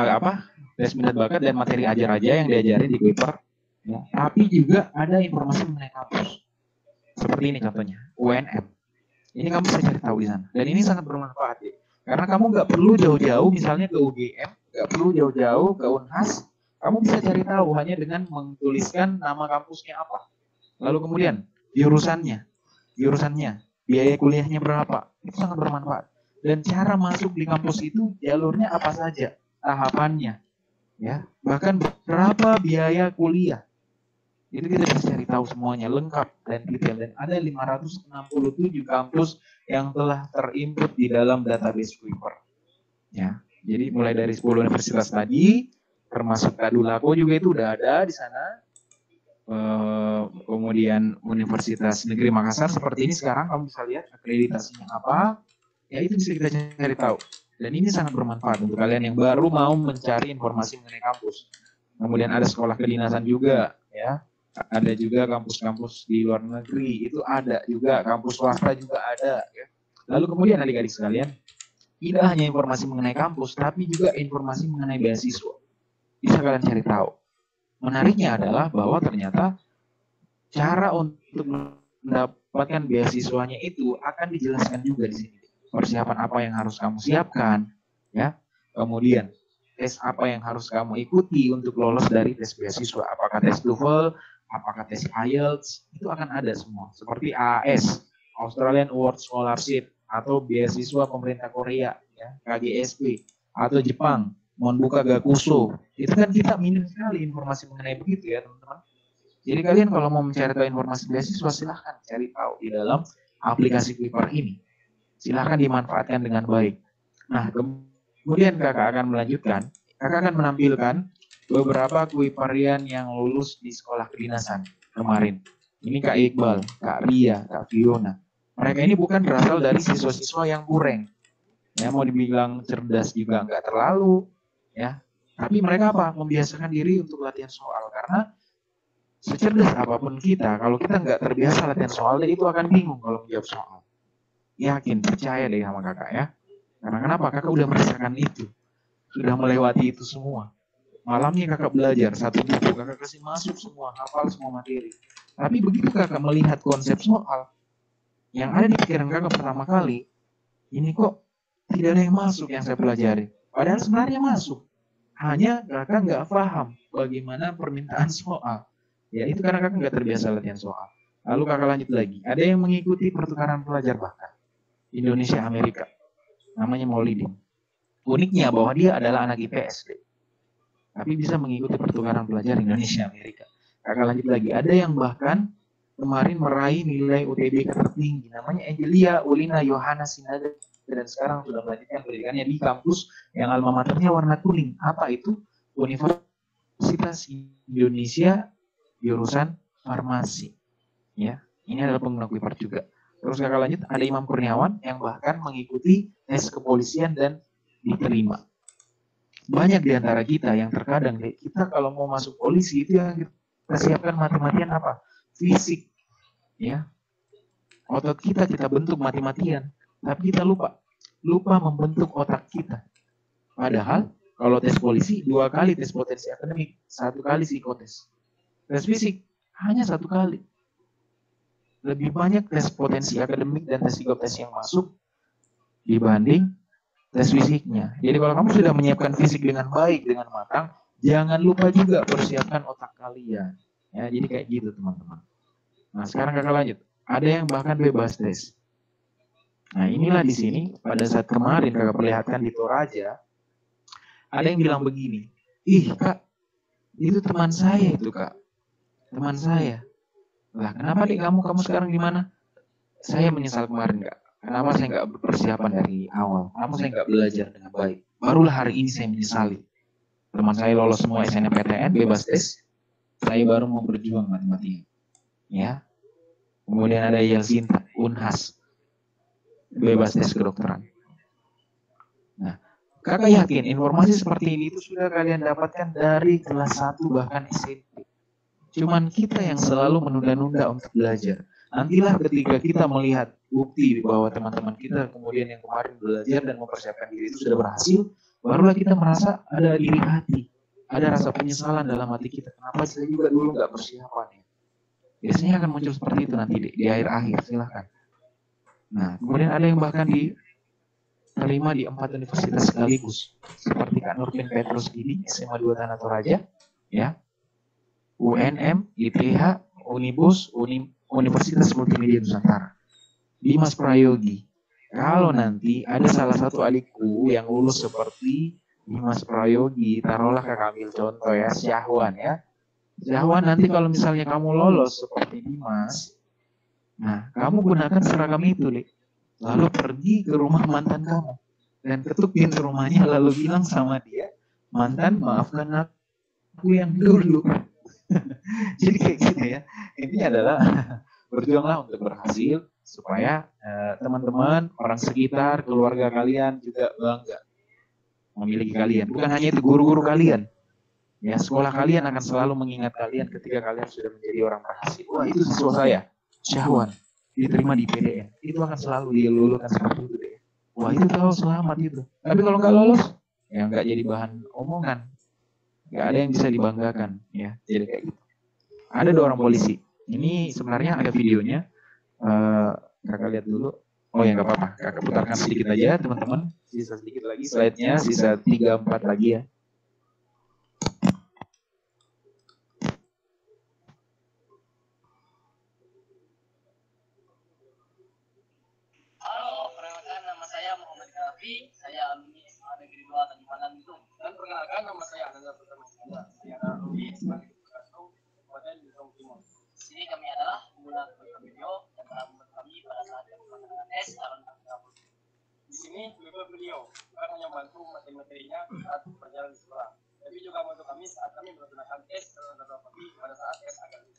S1: tes minat bakat dan materi ajar aja yang diajarin di Kuiper, ya, tapi juga ada informasi mengenai kampus. Seperti ini contohnya, UNM. Ini kamu bisa cari tahu di sana. Dan ini sangat bermanfaat ya. Karena kamu nggak perlu jauh-jauh misalnya ke UGM, nggak perlu jauh-jauh ke Unhas, kamu bisa cari tahu hanya dengan menuliskan nama kampusnya apa. Lalu kemudian jurusannya, biaya kuliahnya berapa. Itu sangat bermanfaat. Dan cara masuk di kampus itu jalurnya apa saja, tahapannya, ya, bahkan berapa biaya kuliah. Itu kita bisa cari tahu semuanya lengkap dan detail, dan ada 567 kampus yang telah terinput di dalam database Kuiper. Ya, jadi mulai dari 10 universitas tadi, termasuk Kadulako juga itu udah ada di sana. Kemudian Universitas Negeri Makassar seperti ini sekarang kamu bisa lihat akreditasinya apa. Ya itu bisa kita cari tahu. Dan ini sangat bermanfaat untuk kalian yang baru mau mencari informasi mengenai kampus. Kemudian ada sekolah kedinasan juga, ya. Ada juga kampus-kampus di luar negeri, itu ada juga, kampus swasta juga ada ya. Lalu kemudian adik-adik sekalian, tidak hanya informasi mengenai kampus, tapi juga informasi mengenai beasiswa. Bisa kalian cari tahu. Menariknya adalah bahwa ternyata cara untuk mendapatkan beasiswanya itu akan dijelaskan juga di sini. Persiapan apa yang harus kamu siapkan, ya. Kemudian tes apa yang harus kamu ikuti untuk lolos dari tes beasiswa, apakah tes TOEFL, apakah tes IELTS, itu akan ada semua. Seperti AAS, Australian Award Scholarship, atau beasiswa pemerintah Korea, ya, KGSP, atau Jepang, Monbuka Gakuso. Itu kan kita minim sekali informasi mengenai begitu ya teman-teman. Jadi kalian kalau mau mencari tahu informasi beasiswa, silahkan cari tahu di dalam aplikasi Kuiper ini. Silahkan dimanfaatkan dengan baik. Nah, kemudian kakak akan melanjutkan, kakak akan menampilkan beberapa Kuiperian yang lulus di sekolah kedinasan kemarin. Ini Kak Iqbal, Kak Ria, Kak Fiona. Mereka ini bukan berasal dari siswa-siswa yang kurang. Ya, mau dibilang cerdas juga nggak terlalu, ya. Tapi mereka apa? Membiasakan diri untuk latihan soal. Karena secerdas apapun kita, kalau kita nggak terbiasa latihan soal, itu akan bingung kalau menjawab soal. Yakin, percaya deh sama kakak ya. Karena kenapa? Kakak udah merasakan itu. Sudah melewati itu semua. Malamnya kakak belajar satu buku, kakak kasih masuk semua, hafal semua materi. Tapi begitu kakak melihat konsep soal yang ada di pikiran kakak pertama kali, ini kok tidak ada yang masuk yang saya pelajari. Padahal sebenarnya masuk. Hanya kakak nggak paham bagaimana permintaan soal. Ya itu karena kakak nggak terbiasa latihan soal. Lalu kakak lanjut lagi. Ada yang mengikuti pertukaran pelajar bahkan. Indonesia Amerika. Namanya Maulidin. Uniknya bahwa dia adalah anak IPS, tapi bisa mengikuti pertukaran pelajar Indonesia Amerika. Kakak lanjut lagi, ada yang bahkan kemarin meraih nilai UTBK tertinggi, namanya Angelia Ulina Yohana Sinaga, dan sekarang sudah melanjutkan pendidikannya di kampus yang alma maternya warna kuning. Apa itu? Universitas Indonesia jurusan farmasi. Ya, ini adalah pengguna Kuipart juga. Terus kakak lanjut, ada Imam Kurniawan yang bahkan mengikuti tes kepolisian dan diterima. Banyak di antara kita yang terkadang kita kalau mau masuk polisi itu yang kita siapkan mati-matian apa? Fisik, ya. Otot kita bentuk mati-matian, tapi kita lupa membentuk otak kita. Padahal kalau tes polisi 2 kali tes potensi akademik, 1 kali psikotes. Tes fisik hanya 1 kali. Lebih banyak tes potensi akademik dan tes psikotes yang masuk dibanding tes fisiknya. Jadi kalau kamu sudah menyiapkan fisik dengan baik, dengan matang, jangan lupa juga persiapkan otak kalian. Ya, jadi kayak gitu teman-teman. Nah sekarang kakak lanjut. Ada yang bahkan bebas tes. Nah inilah di sini pada saat kemarin kakak perlihatkan di Toraja, ada yang bilang begini, ih kak, itu teman saya itu kak, teman saya. Lah kenapa nih kamu sekarang di mana? Saya menyesal kemarin kak. Kenapa saya nggak berpersiapan dari awal? Kenapa saya nggak belajar dengan baik? Barulah hari ini saya menyesali. Teman saya lolos semua SNMPTN, bebas tes. Saya baru mau berjuang matematika. Ya. Kemudian ada Yelsinta, Unhas, bebas tes kedokteran. Nah, kakak yakin informasi seperti ini itu sudah kalian dapatkan dari kelas 1 bahkan SMP. Cuman kita yang selalu menunda-nunda untuk belajar. Nantilah ketika kita melihat bukti bahwa teman-teman kita kemudian yang kemarin belajar dan mempersiapkan diri itu sudah berhasil, barulah kita merasa ada iri hati, ada rasa penyesalan dalam hati kita. Kenapa saya juga dulu nggak persiapan ya? Biasanya akan muncul seperti itu nanti di akhir-akhir, silahkan. Nah, kemudian ada yang bahkan diterima di 4 universitas sekaligus, seperti Kak Nurpin Petrus Gidi, SMA 2 Tanah Toraja, ya, UNM, ITH, Unibus, Universitas Multimedia Nusantara. Dimas Prayogi. Kalau nanti ada salah satu adikku yang lulus seperti Dimas Prayogi, taruhlah kakak ambil contoh ya, Syahwan ya. Syahwan nanti kalau misalnya kamu lolos seperti Dimas, nah kamu gunakan seragam itu, lalu pergi ke rumah mantan kamu dan ketuk pintu rumahnya lalu bilang sama dia, mantan maafkan aku yang dulu. Jadi kayak gitu ya. Intinya adalah berjuanglah untuk berhasil supaya teman-teman, orang sekitar, keluarga kalian juga bangga memiliki kalian. Bukan hanya itu, guru-guru kalian. Ya, sekolah kalian akan selalu mengingat kalian ketika kalian sudah menjadi orang berhasil. Wah, itu siswa saya, Syahwan, diterima di PDN. Itu akan selalu dilulukan seperti itu deh. Wah, itu tahu selamat itu. Tapi kalau nggak lolos, ya nggak jadi bahan omongan. Nggak ada yang bisa dibanggakan, ya. Jadi kayak gitu. Ada 2 orang polisi. Ini sebenarnya ada videonya. Kakak lihat dulu. Oh ya nggak apa-apa. Kakak putarkan sedikit aja teman-teman. Sisa sedikit lagi slide-nya. Sisa 3-4 lagi ya.
S4: Halo, perkenalkan nama saya Muhammad Kafi. Saya alumni SMA Negeri 2 Tanjung itu. Dan perkenalkan nama saya Ananda Pratama. Saya alumni SMA Negeri 1 Kabupaten Bintang Timur. Di sini kami adalah bulan video yang telah membantu kami pada saat kami melaksanakan tes tahun 2020. Di sini beliau bukan hanya bantu materi-materinya saat berjalan di sekolah, tapi juga membantu kami saat kami melaksanakan tes tahun 2020 pada saat tes akademik.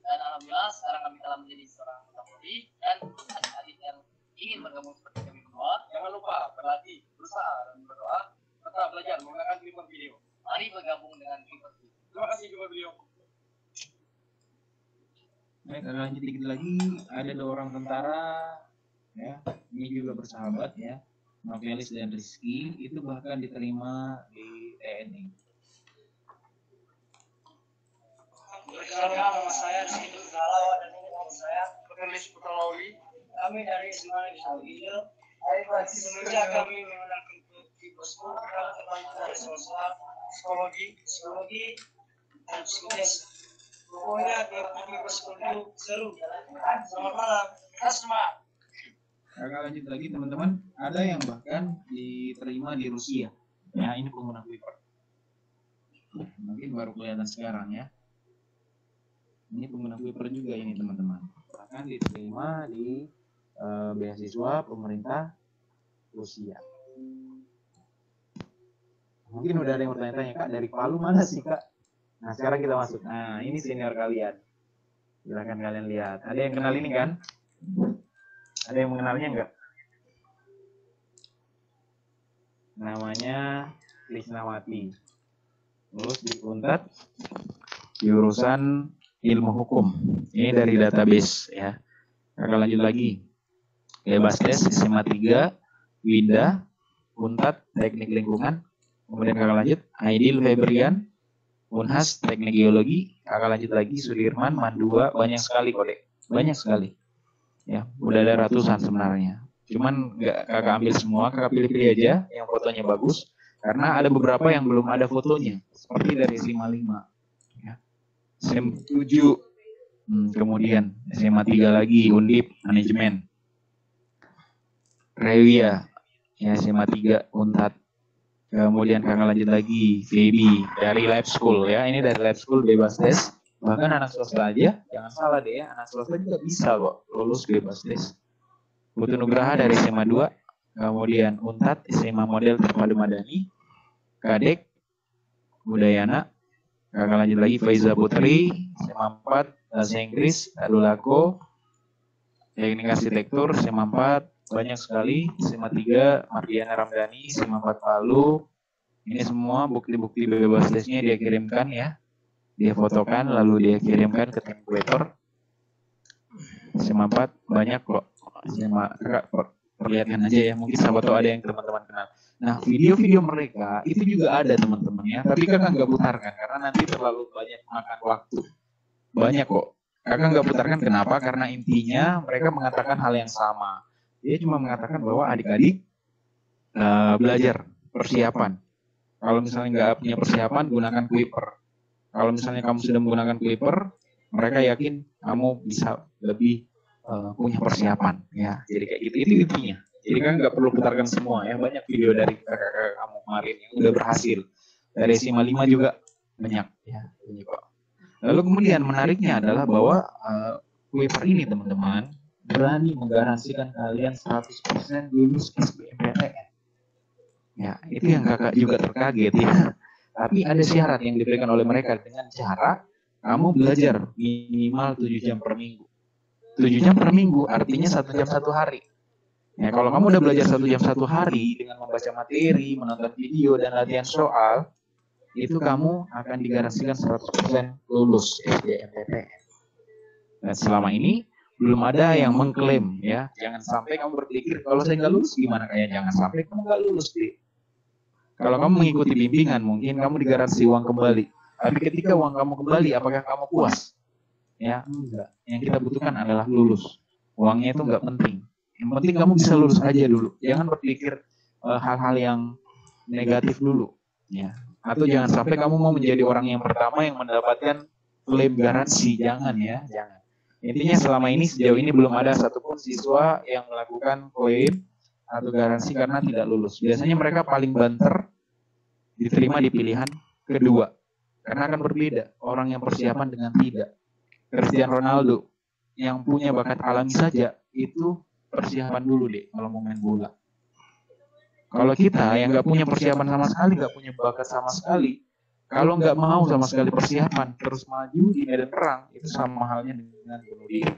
S4: Dan alhamdulillah sekarang kami telah menjadi seorang anggota Polri dan adik-adik yang ingin bergabung seperti kami berdua, jangan lupa berlatih, berusaha dan berdoa serta belajar menggunakan Clipboard video. Mari bergabung dengan Clipboard video. Terima kasih Clipboard video.
S1: Baik, lanjut dikit lagi. Ada 2 orang tentara, ya. Ini juga bersahabat ya. Novelis dan Rizky itu bahkan diterima di TNI.
S4: Perkenalkan nama saya Rizky Tugala dan ini nama saya Penulis Putalawi. Kami dari SMA Negeri 1 semenjak kami mengenalkan di bosku dari sosial, psikologi dan psikotes. Pokoknya di bosku itu seru. Selamat malam, Asma.
S1: Kakak lanjut lagi teman-teman, ada yang bahkan diterima di Rusia. Ya, ini pengguna Kuiper. Mungkin baru kelihatan sekarang ya. Ini pengguna Kuiper juga ini teman-teman. Bahkan diterima di beasiswa pemerintah Rusia. Mungkin udah ada yang bertanya-tanya, Kak, dari Palu mana sih, Kak? Nah, sekarang kita masuk. Nah, ini senior kalian. Silakan kalian lihat. Ada yang kenal ini kan? Ada yang mengenalnya enggak? Namanya Krisnawati. Lulus di Unpad jurusan ilmu hukum. Ini dari database ya. Kakak lanjut lagi. Bebas tes SMA 3, Winda, Unpad Teknik Lingkungan. Kemudian kakak lanjut Aidil Febrian, Unhas Teknik Geologi. Kakak lanjut lagi Sudirman, Mandua, banyak sekali kode. Banyak sekali. Ya, udah ada ratusan sebenarnya. Cuman nggak kakak ambil semua, kakak pilih-pilih aja yang fotonya bagus. Karena ada beberapa yang belum ada fotonya. Seperti dari SMA 5. Ya. SMA 7. Kemudian SMA 3 lagi, Undip, Manajemen. Rewia, ya SMA 3, Unpad. Kemudian kakak lanjut lagi, Baby, dari Lab School ya. Ini dari Lab School bebas tes. Bahkan anak swasta aja, jangan salah deh ya, anak swasta juga bisa kok lulus bebas tes. Putu Nugraha dari SMA 2, kemudian Unpad, SMA Model Terpadu Madani, Kadek, Budayana, kakak lanjut lagi Faiza Putri, SMA 4, Bahasa Inggris, Adulako, Teknik Arsitektur, SMA 4, banyak sekali, SMA 3, Mardiana Ramdhani, SMA 4 Palu. Ini semua bukti-bukti bebas tesnya dia kirimkan ya. Dia fotokan lalu dia kirimkan ke templator. SMA 4 banyak kok. SMA kakak perlihatkan aja ya, mungkin sahabat tahu ada yang teman-teman kenal. Nah, video-video mereka itu juga ada teman-teman ya, tapi kakak nggak putarkan karena nanti terlalu banyak makan waktu. Banyak kok. Kakak nggak putarkan kenapa? Karena intinya mereka mengatakan hal yang sama. Dia cuma mengatakan bahwa adik-adik belajar persiapan. Kalau misalnya nggak punya persiapan, gunakan Kuiper. Kalau misalnya kamu sudah menggunakan Kuiper, mereka yakin kamu bisa lebih punya persiapan. Ya, jadi kayak gitu. Itu intinya. Jadi kan nggak perlu putarkan semua ya. Banyak video dari kakak-kakak kamu kemarin yang udah berhasil. Dari SMA 5 juga banyak. Ya, ini kok. Lalu kemudian menariknya adalah bahwa Kuiper ini teman-teman berani menggaransikan kalian 100% lulus SBMPTN. Ya, itu yang kakak juga terkaget ya. Tapi ada syarat yang diberikan oleh mereka dengan cara kamu belajar minimal 7 jam per minggu. 7 jam per minggu artinya 1 jam 1 hari. Ya, kalau kamu udah belajar 1 jam 1 hari dengan membaca materi, menonton video, dan latihan soal, itu kamu akan digaransikan 100% lulus SBMPTN. Dan selama ini belum ada yang mengklaim ya. Jangan sampai kamu berpikir kalau saya nggak lulus gimana, kayak jangan sampai kamu nggak lulus deh. Kalau kamu mengikuti bimbingan mungkin kamu digaransi uang kembali. Tapi ketika uang kamu kembali apakah kamu puas? Ya enggak. Yang kita butuhkan adalah lulus. Uangnya itu nggak penting. Yang penting kamu bisa lulus aja dulu. Jangan berpikir hal-hal yang negatif dulu. Ya. Atau jangan sampai kamu mau menjadi orang yang pertama yang mendapatkan klaim garansi. Jangan ya, jangan. Intinya selama ini sejauh ini belum ada satupun siswa yang melakukan klaim atau garansi karena tidak lulus. Biasanya mereka paling banter diterima di pilihan kedua. Karena akan berbeda orang yang persiapan dengan tidak. Cristiano Ronaldo yang punya bakat alami saja itu persiapan dulu deh kalau mau main bola. Kalau kita yang nggak punya persiapan sama sekali, nggak punya bakat sama sekali, kalau nggak mau sama sekali persiapan, terus maju di medan perang, itu sama halnya dengan bunuh diri.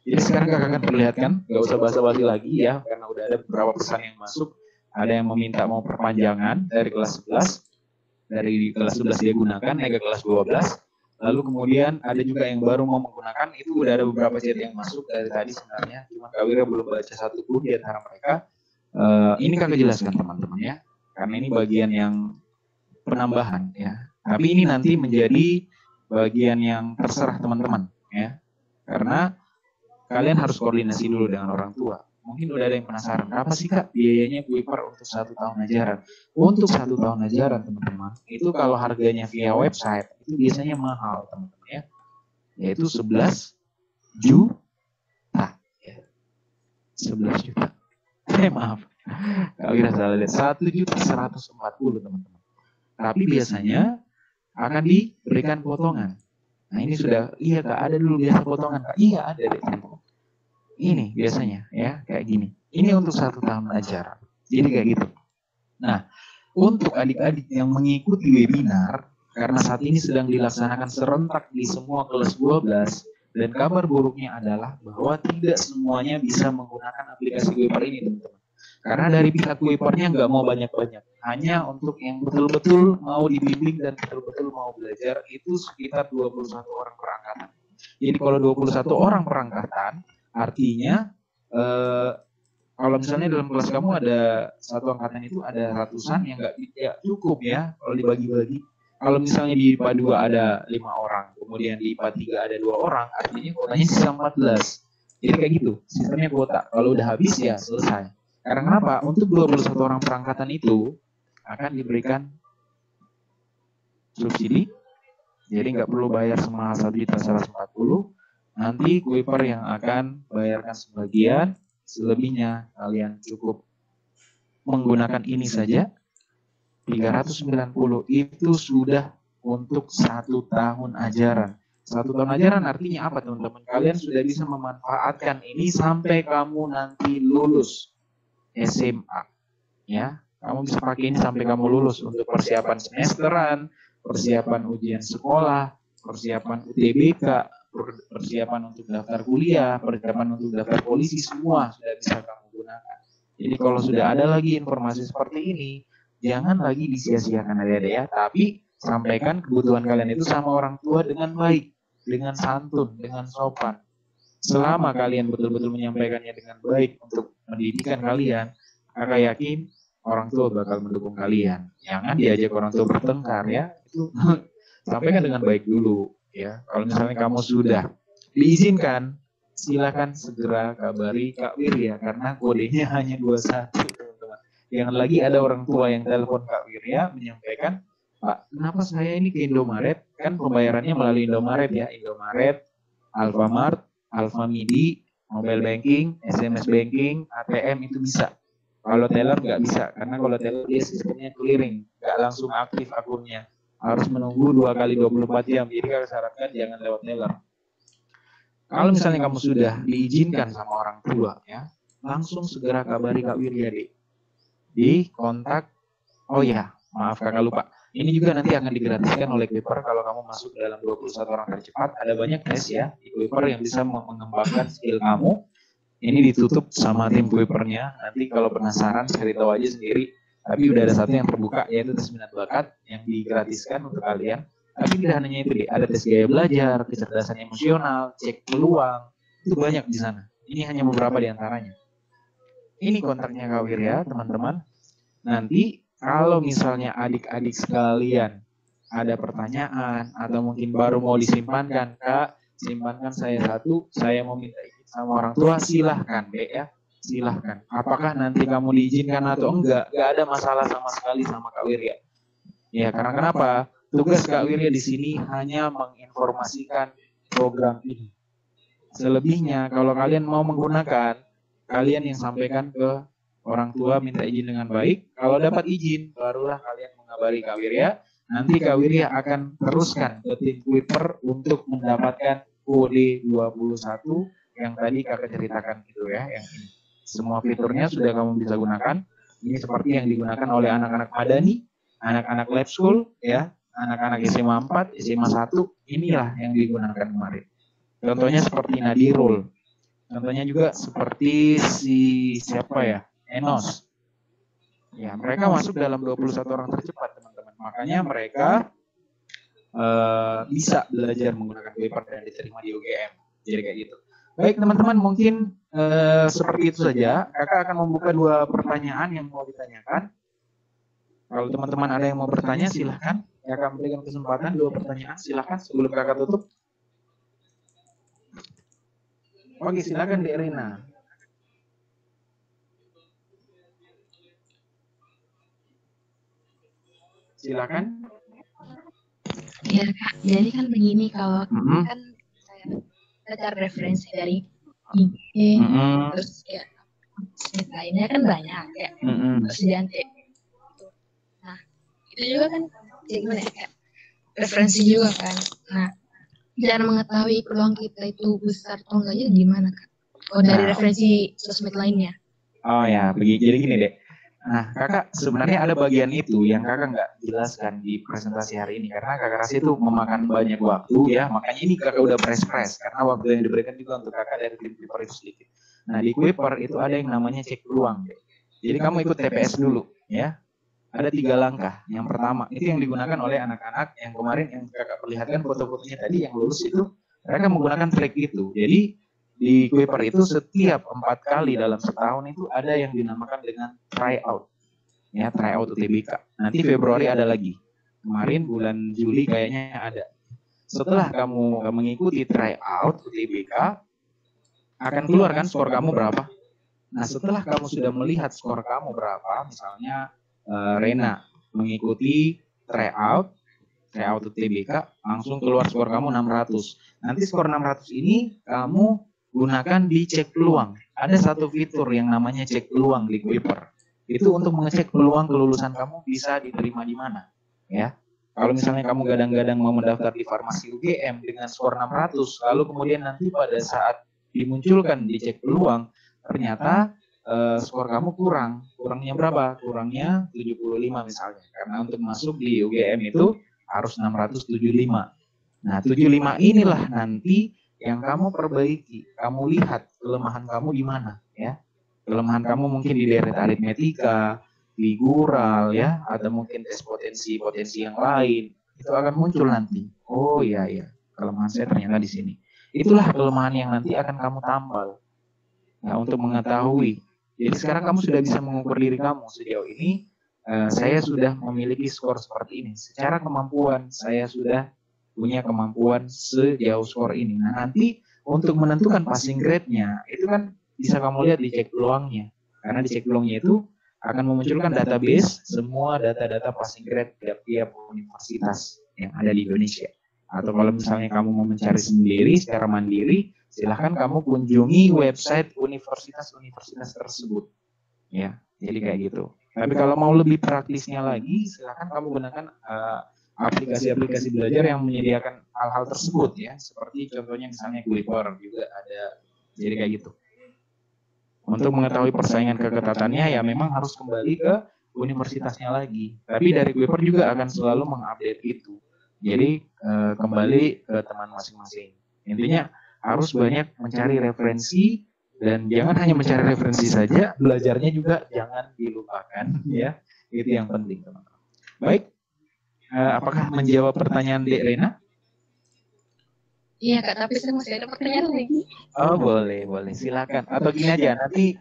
S1: Jadi sekarang kakak akan perlihatkan, nggak usah basa-basi lagi ya, karena udah ada beberapa pesan yang masuk. Ada yang meminta mau perpanjangan dari kelas 11, dari kelas 11 dia gunakan, naik ke kelas 12. Lalu kemudian ada juga yang baru mau menggunakan, itu udah ada beberapa chat yang masuk dari tadi sebenarnya, cuma Kak Wira belum baca satu pun di antara mereka. Ini kakak jelaskan teman-teman ya, karena ini bagian yang penambahan ya. Tapi ini nanti menjadi bagian yang terserah teman-teman ya, karena kalian harus koordinasi dulu dengan orang tua. Mungkin udah ada yang penasaran, berapa sih Kak biayanya Kuiper untuk 1 tahun ajaran? Untuk 1 tahun ajaran teman-teman, itu kalau harganya via website, itu biasanya mahal teman-teman ya. Yaitu 11 juta. Ya. 11 juta. Maaf. Kak Wira salah lihat. 1.140.000 teman-teman. Tapi biasanya akan diberikan potongan. Nah ini sudah, iya Kak, ada dulu biasa potongan Kak. Iya ada deh. Ini biasanya ya kayak gini. Ini untuk 1 tahun ajaran. Jadi kayak gitu. Nah, untuk adik-adik yang mengikuti webinar, karena saat ini sedang dilaksanakan serentak di semua kelas 12, dan kabar buruknya adalah bahwa tidak semuanya bisa menggunakan aplikasi Kuiper ini, teman-teman. Karena dari pihak Kuipernya nggak mau banyak-banyak. Hanya untuk yang betul-betul mau dibimbing dan betul-betul mau belajar, itu sekitar 21 orang per angkatan. Jadi kalau 21 orang per angkatan, artinya kalau misalnya dalam kelas kamu ada satu angkatan itu ada ratusan yang nggak cukup ya kalau dibagi-bagi. Kalau misalnya di IPA 2 ada 5 orang, kemudian di IPA 3 ada 2 orang, artinya kuotanya sisa 14. Jadi kayak gitu, sistemnya kuota. Kalau udah habis ya selesai. Karena kenapa? Untuk 21 orang perangkatan itu akan diberikan subsidi. Jadi nggak perlu bayar semahal 1.140.000. Nanti Kuiper yang akan bayarkan sebagian, selebihnya kalian cukup menggunakan ini saja. 390 itu sudah untuk 1 tahun ajaran. 1 tahun ajaran artinya apa teman-teman? Kalian sudah bisa memanfaatkan ini sampai kamu nanti lulus SMA. Ya, kamu bisa pakai ini sampai kamu lulus untuk persiapan semesteran, persiapan ujian sekolah, persiapan UTBK, persiapan untuk daftar kuliah, persiapan untuk daftar polisi, semua sudah bisa kamu gunakan. Jadi kalau sudah ada lagi informasi seperti ini, jangan lagi disia-siakan adik-adik ya, tapi sampaikan kebutuhan kalian itu sama orang tua dengan baik, dengan santun, dengan sopan. Selama kalian betul-betul menyampaikannya dengan baik untuk pendidikan kalian, kakak yakin orang tua bakal mendukung kalian. Jangan diajak orang tua bertengkar ya, itu sampaikan dengan baik dulu. Ya, kalau misalnya kamu sudah diizinkan, silakan segera kabari Kak Wirya karena kodenya hanya 21, teman-teman. Jangan lagi ada orang tua yang telepon Kak Wirya menyampaikan, Pak, kenapa saya ini ke Indomaret? Kan pembayarannya melalui Indomaret ya, Indomaret, Alfamart, Alfamidi, mobile banking, SMS banking, ATM itu bisa. Kalau teller nggak bisa, karena kalau teller dia sistemnya clearing, nggak langsung aktif akunnya. Harus menunggu 2 kali 24 jam. Jadi kalau sarankan jangan lewat teller. Kalau misalnya kamu sudah diizinkan sama orang tua ya, langsung segera kabari Kak Wirya di kontak. Oh ya, maaf kakak lupa. Ini juga nanti akan digratiskan oleh Kuiper kalau kamu masuk dalam 21 orang tercepat. Ada banyak tes ya di Kuiper yang bisa mengembangkan skill kamu. Ini ditutup sama tim Kuipernya. Nanti kalau penasaran cari tahu aja sendiri. Tapi udah ada satu yang terbuka yaitu tes minat bakat yang digratiskan untuk kalian. Tapi tidak hanya itu deh, ada tes gaya belajar, kecerdasan emosional, cek peluang, itu banyak di sana. Ini hanya beberapa di antaranya. Ini kontaknya Kak Wirya, teman-teman. Nanti kalau misalnya adik-adik sekalian ada pertanyaan atau mungkin baru mau disimpankan, Kak, simpankan saya satu, saya mau minta izin sama orang tua, silahkan deh ya. Silahkan. Apakah nanti kamu diizinkan atau enggak? Enggak ada masalah sama sekali sama Kak Wirya. Ya, karena kenapa? Tugas Kak Wirya di sini hanya menginformasikan program ini. Selebihnya, kalau kalian mau menggunakan, kalian yang sampaikan ke orang tua minta izin dengan baik. Kalau dapat izin, barulah kalian mengabari Kak Wirya. Nanti Kak Wirya akan teruskan ke tim Kuiper untuk mendapatkan kode 21 yang tadi Kakak ceritakan gitu ya, yang ini. Semua fiturnya sudah kamu bisa gunakan. Ini seperti yang digunakan oleh anak-anak Madani, anak-anak lab school, ya, anak-anak SMA 4, SMA 1, inilah yang digunakan kemarin. Contohnya seperti Nadirul. Contohnya juga seperti siapa ya? Enos. Ya, mereka masuk dalam 21 orang tercepat, teman-teman. Makanya mereka bisa belajar menggunakan Kuiper dan diterima di UGM. Jadi kayak gitu. Baik teman-teman, mungkin seperti itu saja. Kakak akan membuka 2 pertanyaan yang mau ditanyakan. Kalau teman-teman ada yang mau bertanya, silahkan. Kakak memberikan kesempatan 2 pertanyaan, silahkan sebelum kakak tutup. Oke, silahkan Dek Rina. Silakan.
S2: Ya Kak, jadi kan begini, kalau kan saya belajar referensi dari IG, terus ya sosmed lainnya kan banyak kayak persediaan kayak gitu. Nah itu juga kan kayak gimana ya, kayak referensi juga kan. Nah cara mengetahui peluang kita itu besar atau enggaknya gimana kan? Oh dari referensi sosmed lainnya.
S1: Oh ya, jadi gini deh. Nah, kakak sebenarnya ada bagian itu yang kakak nggak jelaskan di presentasi hari ini karena kakak rasa itu memakan banyak waktu ya. Makanya ini kakak udah press karena waktu yang diberikan juga untuk kakak dari tim Kuiper itu sedikit. Nah di Kuiper itu ada yang namanya cek peluang. Jadi kamu ikut TPS dulu ya. Ada 3 langkah. Yang pertama itu yang digunakan oleh anak-anak yang kemarin yang kakak perlihatkan foto-fotonya tadi yang lulus itu mereka menggunakan trik itu. Jadi di Kuiper itu setiap 4 kali dalam setahun itu ada yang dinamakan dengan tryout. Ya, tryout UTBK. Nanti Februari ada lagi. Kemarin bulan Juli kayaknya ada. Setelah kamu mengikuti tryout UTBK, akan keluar kan skor kamu berapa? Nah, setelah kamu sudah melihat skor kamu berapa, misalnya Rena mengikuti tryout UTBK, langsung keluar skor kamu 600. Nanti skor 600 ini kamu gunakan di cek peluang. Ada satu fitur yang namanya cek peluang di Kuiper. Itu untuk mengecek peluang kelulusan kamu bisa diterima di mana. Ya. Kalau misalnya kamu gadang-gadang mau mendaftar di Farmasi UGM dengan skor 600, lalu kemudian nanti pada saat dimunculkan di cek peluang, ternyata skor kamu kurang. Kurangnya berapa? Kurangnya 75 misalnya. Karena untuk masuk di UGM itu harus 675. Nah, 75 inilah nanti yang kamu perbaiki, kamu lihat kelemahan kamu di mana, ya. Kelemahan kamu mungkin di deret aritmetika, figural, ya, atau mungkin tes potensi yang lain, itu akan muncul nanti. Oh iya, kelemahan saya ternyata di sini. Itulah kelemahan yang nanti akan kamu tambal, ya, untuk mengetahui. Jadi sekarang kamu sudah bisa mengukur diri kamu sejauh ini. Saya sudah memiliki skor seperti ini. Secara kemampuan saya sudah punya kemampuan sejauh skor ini. Nah, nanti untuk menentukan passing grade-nya itu kan bisa kamu lihat di cek peluangnya. Karena di cek peluangnya itu akan memunculkan database semua data-data passing grade tiap-tiap universitas yang ada di Indonesia. Atau kalau misalnya kamu mau mencari sendiri secara mandiri, silahkan kamu kunjungi website universitas-universitas tersebut. Ya, jadi kayak gitu. Tapi kalau mau lebih praktisnya lagi, silahkan kamu gunakan aplikasi-aplikasi belajar yang menyediakan hal-hal tersebut ya, seperti contohnya misalnya Kuiper juga ada, jadi kayak gitu. Untuk mengetahui persaingan keketatannya ya memang harus kembali ke universitasnya lagi. Tapi dari Kuiper juga akan selalu mengupdate itu. Jadi kembali ke teman masing-masing. Intinya harus banyak mencari referensi dan jangan hanya mencari referensi saja, belajarnya juga jangan dilupakan ya. Itu yang penting teman-teman. Baik. Apakah menjawab pertanyaan Dek Rena?
S2: Iya Kak, tapi saya masih ada pertanyaan lagi.
S1: Oh boleh, silakan. Atau gini aja, nanti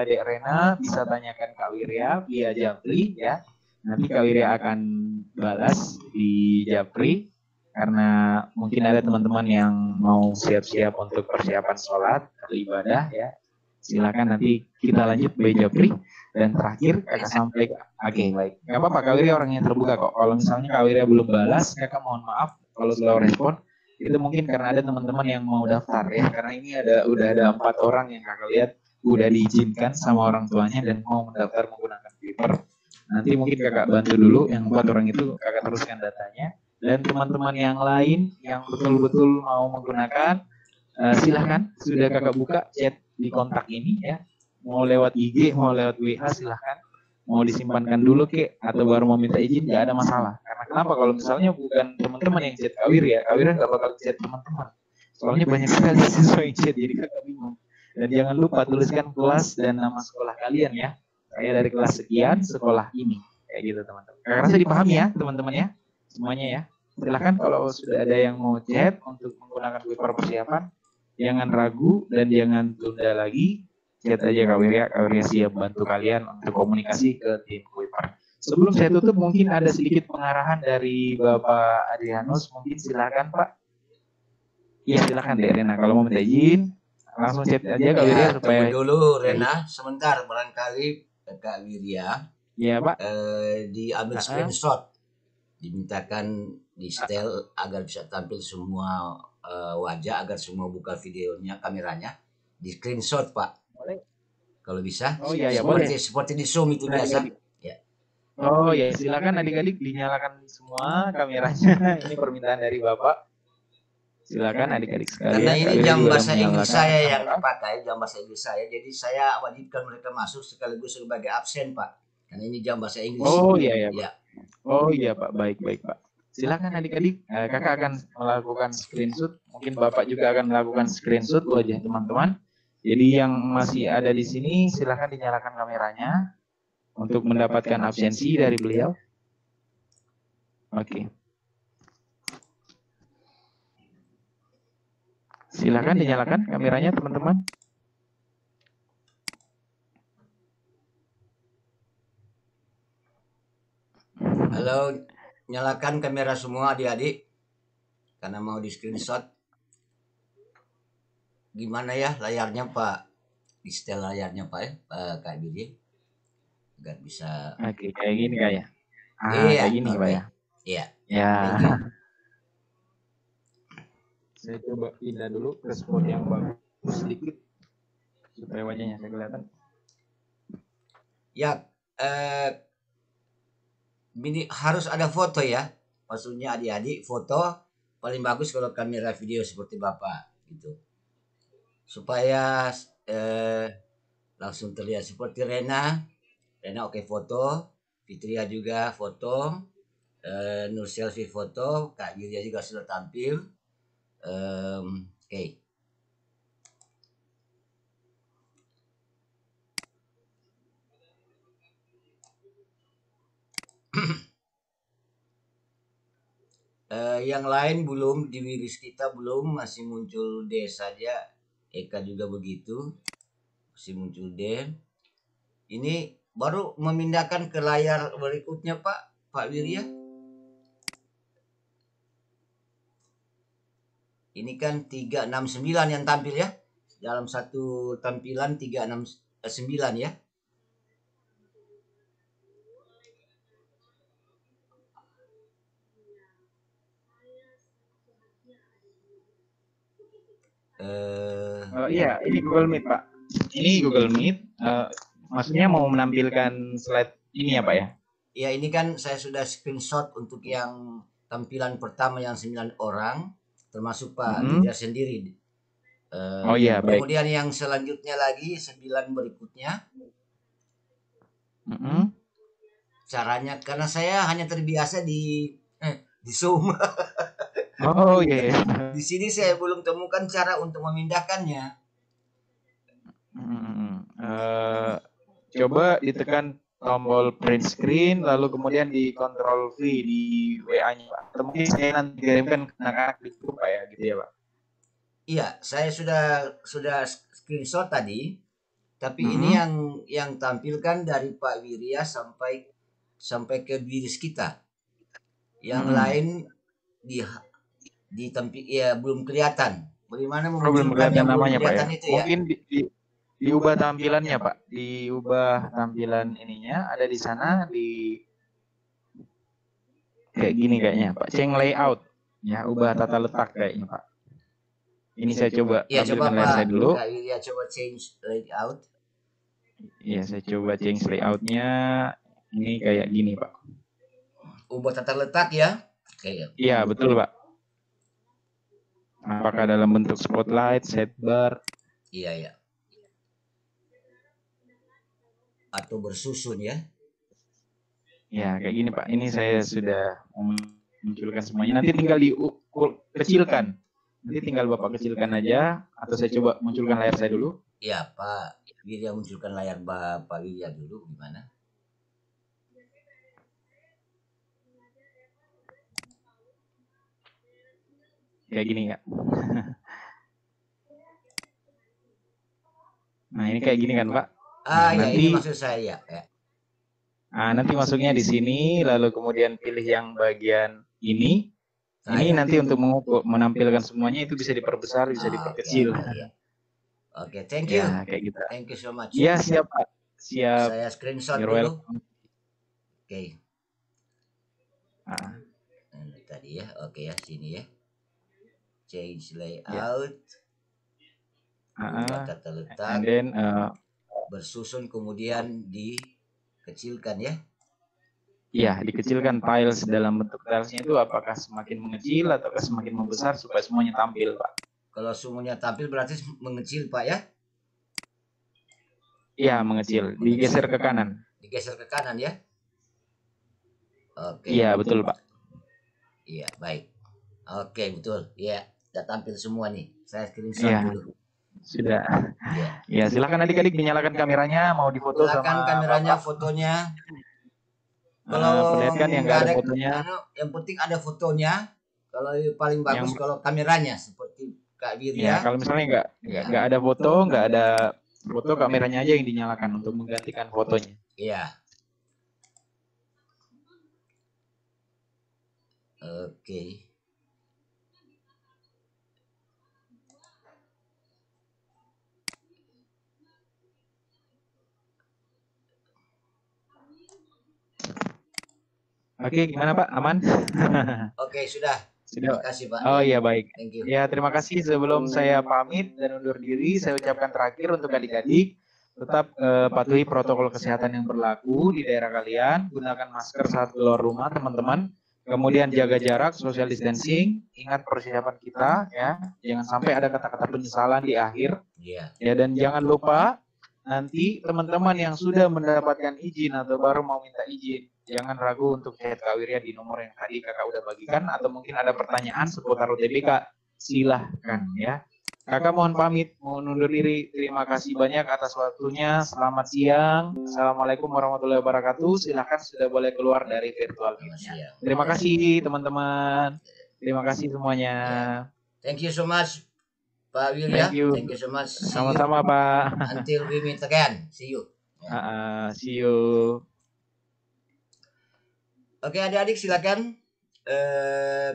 S1: Dek Rena bisa tanyakan Kak Wirya via Japri ya. Nanti Kak Wirya akan balas di Japri karena mungkin ada teman-teman yang mau siap-siap untuk persiapan sholat atau ibadah ya. Silakan nanti kita lanjut by Japri. Dan terakhir kakak sampaikan, oke baik, nggak apa-apa, Kak Wirya orang yang terbuka kok. Kalau misalnya Kak Wirya belum balas, kakak mohon maaf kalau slow respon. Itu mungkin karena ada teman-teman yang mau daftar ya, karena ini udah ada 4 orang yang kakak lihat udah diizinkan sama orang tuanya dan mau mendaftar menggunakan Kuiper. Nanti mungkin kakak bantu dulu yang 4 orang itu, kakak teruskan datanya. Dan teman-teman yang lain yang betul-betul mau menggunakan, silahkan sudah kakak buka chat di kontak ini ya. Mau lewat IG, mau lewat WA silahkan. Mau disimpankan dulu atau baru mau minta izin, nggak ada masalah. Karena kenapa? Kalau misalnya bukan teman-teman yang chat Kak Wirya nggak bakal chat teman-teman. Soalnya banyak sekali siswa yang chat, jadi kakak bingung. Dan jangan lupa tuliskan kelas dan nama sekolah kalian ya. Saya dari kelas sekian, sekolah ini. Kayak gitu teman-teman. Kakak rasa dipahami ya teman-teman ya, semuanya ya. Silahkan kalau sudah ada yang mau chat untuk menggunakan Kuiper persiapan, jangan ragu dan jangan tunda lagi. Chat aja Kak Wirya siap bantu kalian untuk komunikasi ke tim Kuiper. Sebelum saya tutup mungkin ada sedikit pengarahan dari Bapak Adrianus, mungkin silakan Pak. Iya silakan deh Rena, kalau mau minta izin langsung chat aja Kak Wirya supaya.
S3: Tunggu dulu Rena, sebentar barangkali Kak Wirya.
S1: Iya Pak.
S3: Diambil screenshot, dimintakan di setel agar bisa tampil semua wajah, agar semua buka videonya, kameranya, di screenshot Pak. kalau bisa.
S1: Oh iya, boleh.
S3: Seperti di Zoom itu biasa. Ya.
S1: Oh ya, silakan adik-adik dinyalakan semua kameranya. Ini permintaan dari Bapak. Silakan adik-adik sekalian.
S3: Karena ini
S1: Kalian
S3: jam
S1: juga
S3: bahasa Inggris saya yang
S1: kamera.
S3: dipakai, jam bahasa Inggris saya. Jadi saya wajibkan mereka masuk sekaligus sebagai absen, Pak. Karena ini jam bahasa Inggris.
S1: Oh iya ya, Pak.
S3: Ya.
S1: Oh iya Pak, baik Pak. Silakan adik-adik, kakak akan melakukan screenshot. Mungkin Bapak juga akan melakukan screenshot wajah teman-teman. Jadi yang masih ada di sini silakan dinyalakan kameranya untuk mendapatkan absensi dari beliau. Oke. Silakan dinyalakan kameranya teman-teman.
S3: Halo, nyalakan kamera semua adik-adik. Karena mau di screenshot. Gimana ya layarnya Pak? Di setel layarnya Pak ya, Kak Bidi. Agar bisa.
S1: Oke, kayak gini kayak.
S3: Iya,
S1: kayak gini Pak ya.
S3: Iya.
S1: Ya. Saya coba pindah dulu ke spot yang bagus sedikit supaya wajahnya saya kelihatan.
S3: Ya, ini harus ada foto ya. Maksudnya adik-adik foto paling bagus kalau kamera video seperti Bapak gitu. Supaya langsung terlihat seperti Rena oke foto, Fitria juga foto, Nur Selfie foto, Kak Yulia juga sudah tampil. Oke. Yang lain belum, di Wiris kita belum, masih muncul D saja. Eka juga begitu, masih muncul D. Ini baru memindahkan ke layar berikutnya Pak Wirya. Ini kan 369 yang tampil ya. Dalam satu tampilan 369 ya.
S1: Iya, ini Google Meet Pak. Ini Google Meet. Maksudnya mau menampilkan slide ini ya Pak ya?
S3: Ya ini kan saya sudah screenshot untuk yang tampilan pertama yang 9 orang, termasuk Pak Widya sendiri.
S1: Oh iya, baik.
S3: Kemudian yang selanjutnya lagi 9 berikutnya. Caranya karena saya hanya terbiasa di Zoom.
S1: Oh iya.
S3: Di sini saya belum temukan cara untuk memindahkannya.
S1: Coba ditekan tombol print screen, lalu kemudian di Ctrl V di WA-nya Pak. Atau mungkin saya nanti kirimkan ke anak-anak di grup Pak ya, gitu ya Pak.
S3: Iya, saya sudah screenshot tadi. Tapi ini yang tampilkan dari Pak Wirya sampai ke Wiris kita. Yang lain di tampil ya belum kelihatan. Bagaimana memunculkan yang belum kelihatan Pak, ya? Itu ya?
S1: Mungkin diubah tampilannya Pak, diubah tampilan ininya ada di sana di kayak gini kayaknya Pak, change layout ya, ubah tata letak kayaknya Pak. Ini saya coba tampilkan layar saya dulu.
S3: Ya coba change layout.
S1: Iya saya coba change layoutnya, ini kayak gini Pak.
S3: Ubah tata letak ya?
S1: Iya betul Pak. Apakah dalam bentuk spotlight, sidebar?
S3: Iya. Atau bersusun ya?
S1: Ya kayak gini Pak. Ini saya sudah memunculkan semuanya. Nanti tinggal dikecilkan. Nanti tinggal Bapak kecilkan aja. Atau saya coba munculkan layar saya dulu.
S3: Iya Pak Wirya munculkan layar Bapak Wirya dulu gimana?
S1: Kayak gini ya. Nah ini kayak gini kan Pak.
S3: Nanti, ini maksud saya ya.
S1: Nanti masuknya di sini, lalu kemudian pilih yang bagian ini. Ini nanti untuk menampilkan semuanya itu bisa diperbesar, bisa diperkecil.
S3: Oke, thank you.
S1: Ya, kayak gitu.
S3: Thank you so much.
S1: Iya siap Pak. Siap.
S3: Saya screenshot dulu. Oke. Tadi ya, oke ya sini ya. Change layout.
S1: Tata letak. And then
S3: bersusun kemudian dikecilkan ya.
S1: Iya, dikecilkan tiles dalam bentuk tilesnya itu apakah semakin mengecil atau semakin membesar supaya semuanya tampil, Pak?
S3: Kalau semuanya tampil berarti mengecil, Pak ya?
S1: Iya, mengecil. Digeser ke kanan.
S3: Digeser ke kanan ya? Oke.
S1: Iya, betul, Pak.
S3: Iya, baik. Oke, betul. Iya, sudah tampil semua nih. Saya screenshot dulu.
S1: Sudah. Ya, silakan adik-adik dinyalakan kameranya, mau difoto
S3: silakan
S1: sama
S3: kameranya,
S1: Bapak.
S3: Fotonya. Kalau
S1: perlihatkan yang nggak ada fotonya.
S3: Yang penting ada fotonya. Kalau paling bagus kalau kameranya seperti Kak Wirya.
S1: Ya, kalau misalnya nggak ada foto, nggak ada foto, kameranya aja yang dinyalakan untuk menggantikan fotonya.
S3: Iya. Oke.
S1: Oke, gimana Pak? Aman?
S3: Oke, sudah. Terima kasih Pak.
S1: Oh iya, baik.
S3: Thank you.
S1: Ya, terima kasih. Sebelum saya pamit dan undur diri, saya ucapkan terakhir untuk adik-adik, tetap patuhi protokol kesehatan yang berlaku di daerah kalian, gunakan masker saat keluar rumah teman-teman, kemudian jaga jarak, social distancing, ingat persiapan kita ya, jangan sampai ada kata-kata penyesalan di akhir.
S3: Iya.
S1: Ya, dan jangan lupa nanti teman-teman yang sudah mendapatkan izin atau baru mau minta izin, jangan ragu untuk chat Kak Wirya di nomor yang tadi kakak udah bagikan, atau mungkin ada pertanyaan seputar UTBK, silahkan ya. Kakak mohon pamit, mohon undur diri. Terima kasih banyak atas waktunya. Selamat siang. Assalamualaikum warahmatullahi wabarakatuh. Silahkan sudah boleh keluar dari virtual meeting-nya. Terima kasih teman-teman. Terima kasih semuanya.
S3: Thank you so much Pak Wirya. Thank you so much.
S1: Sama-sama Pak.
S3: Until we meet again. See you.
S1: See you.
S3: Oke adik-adik silakan.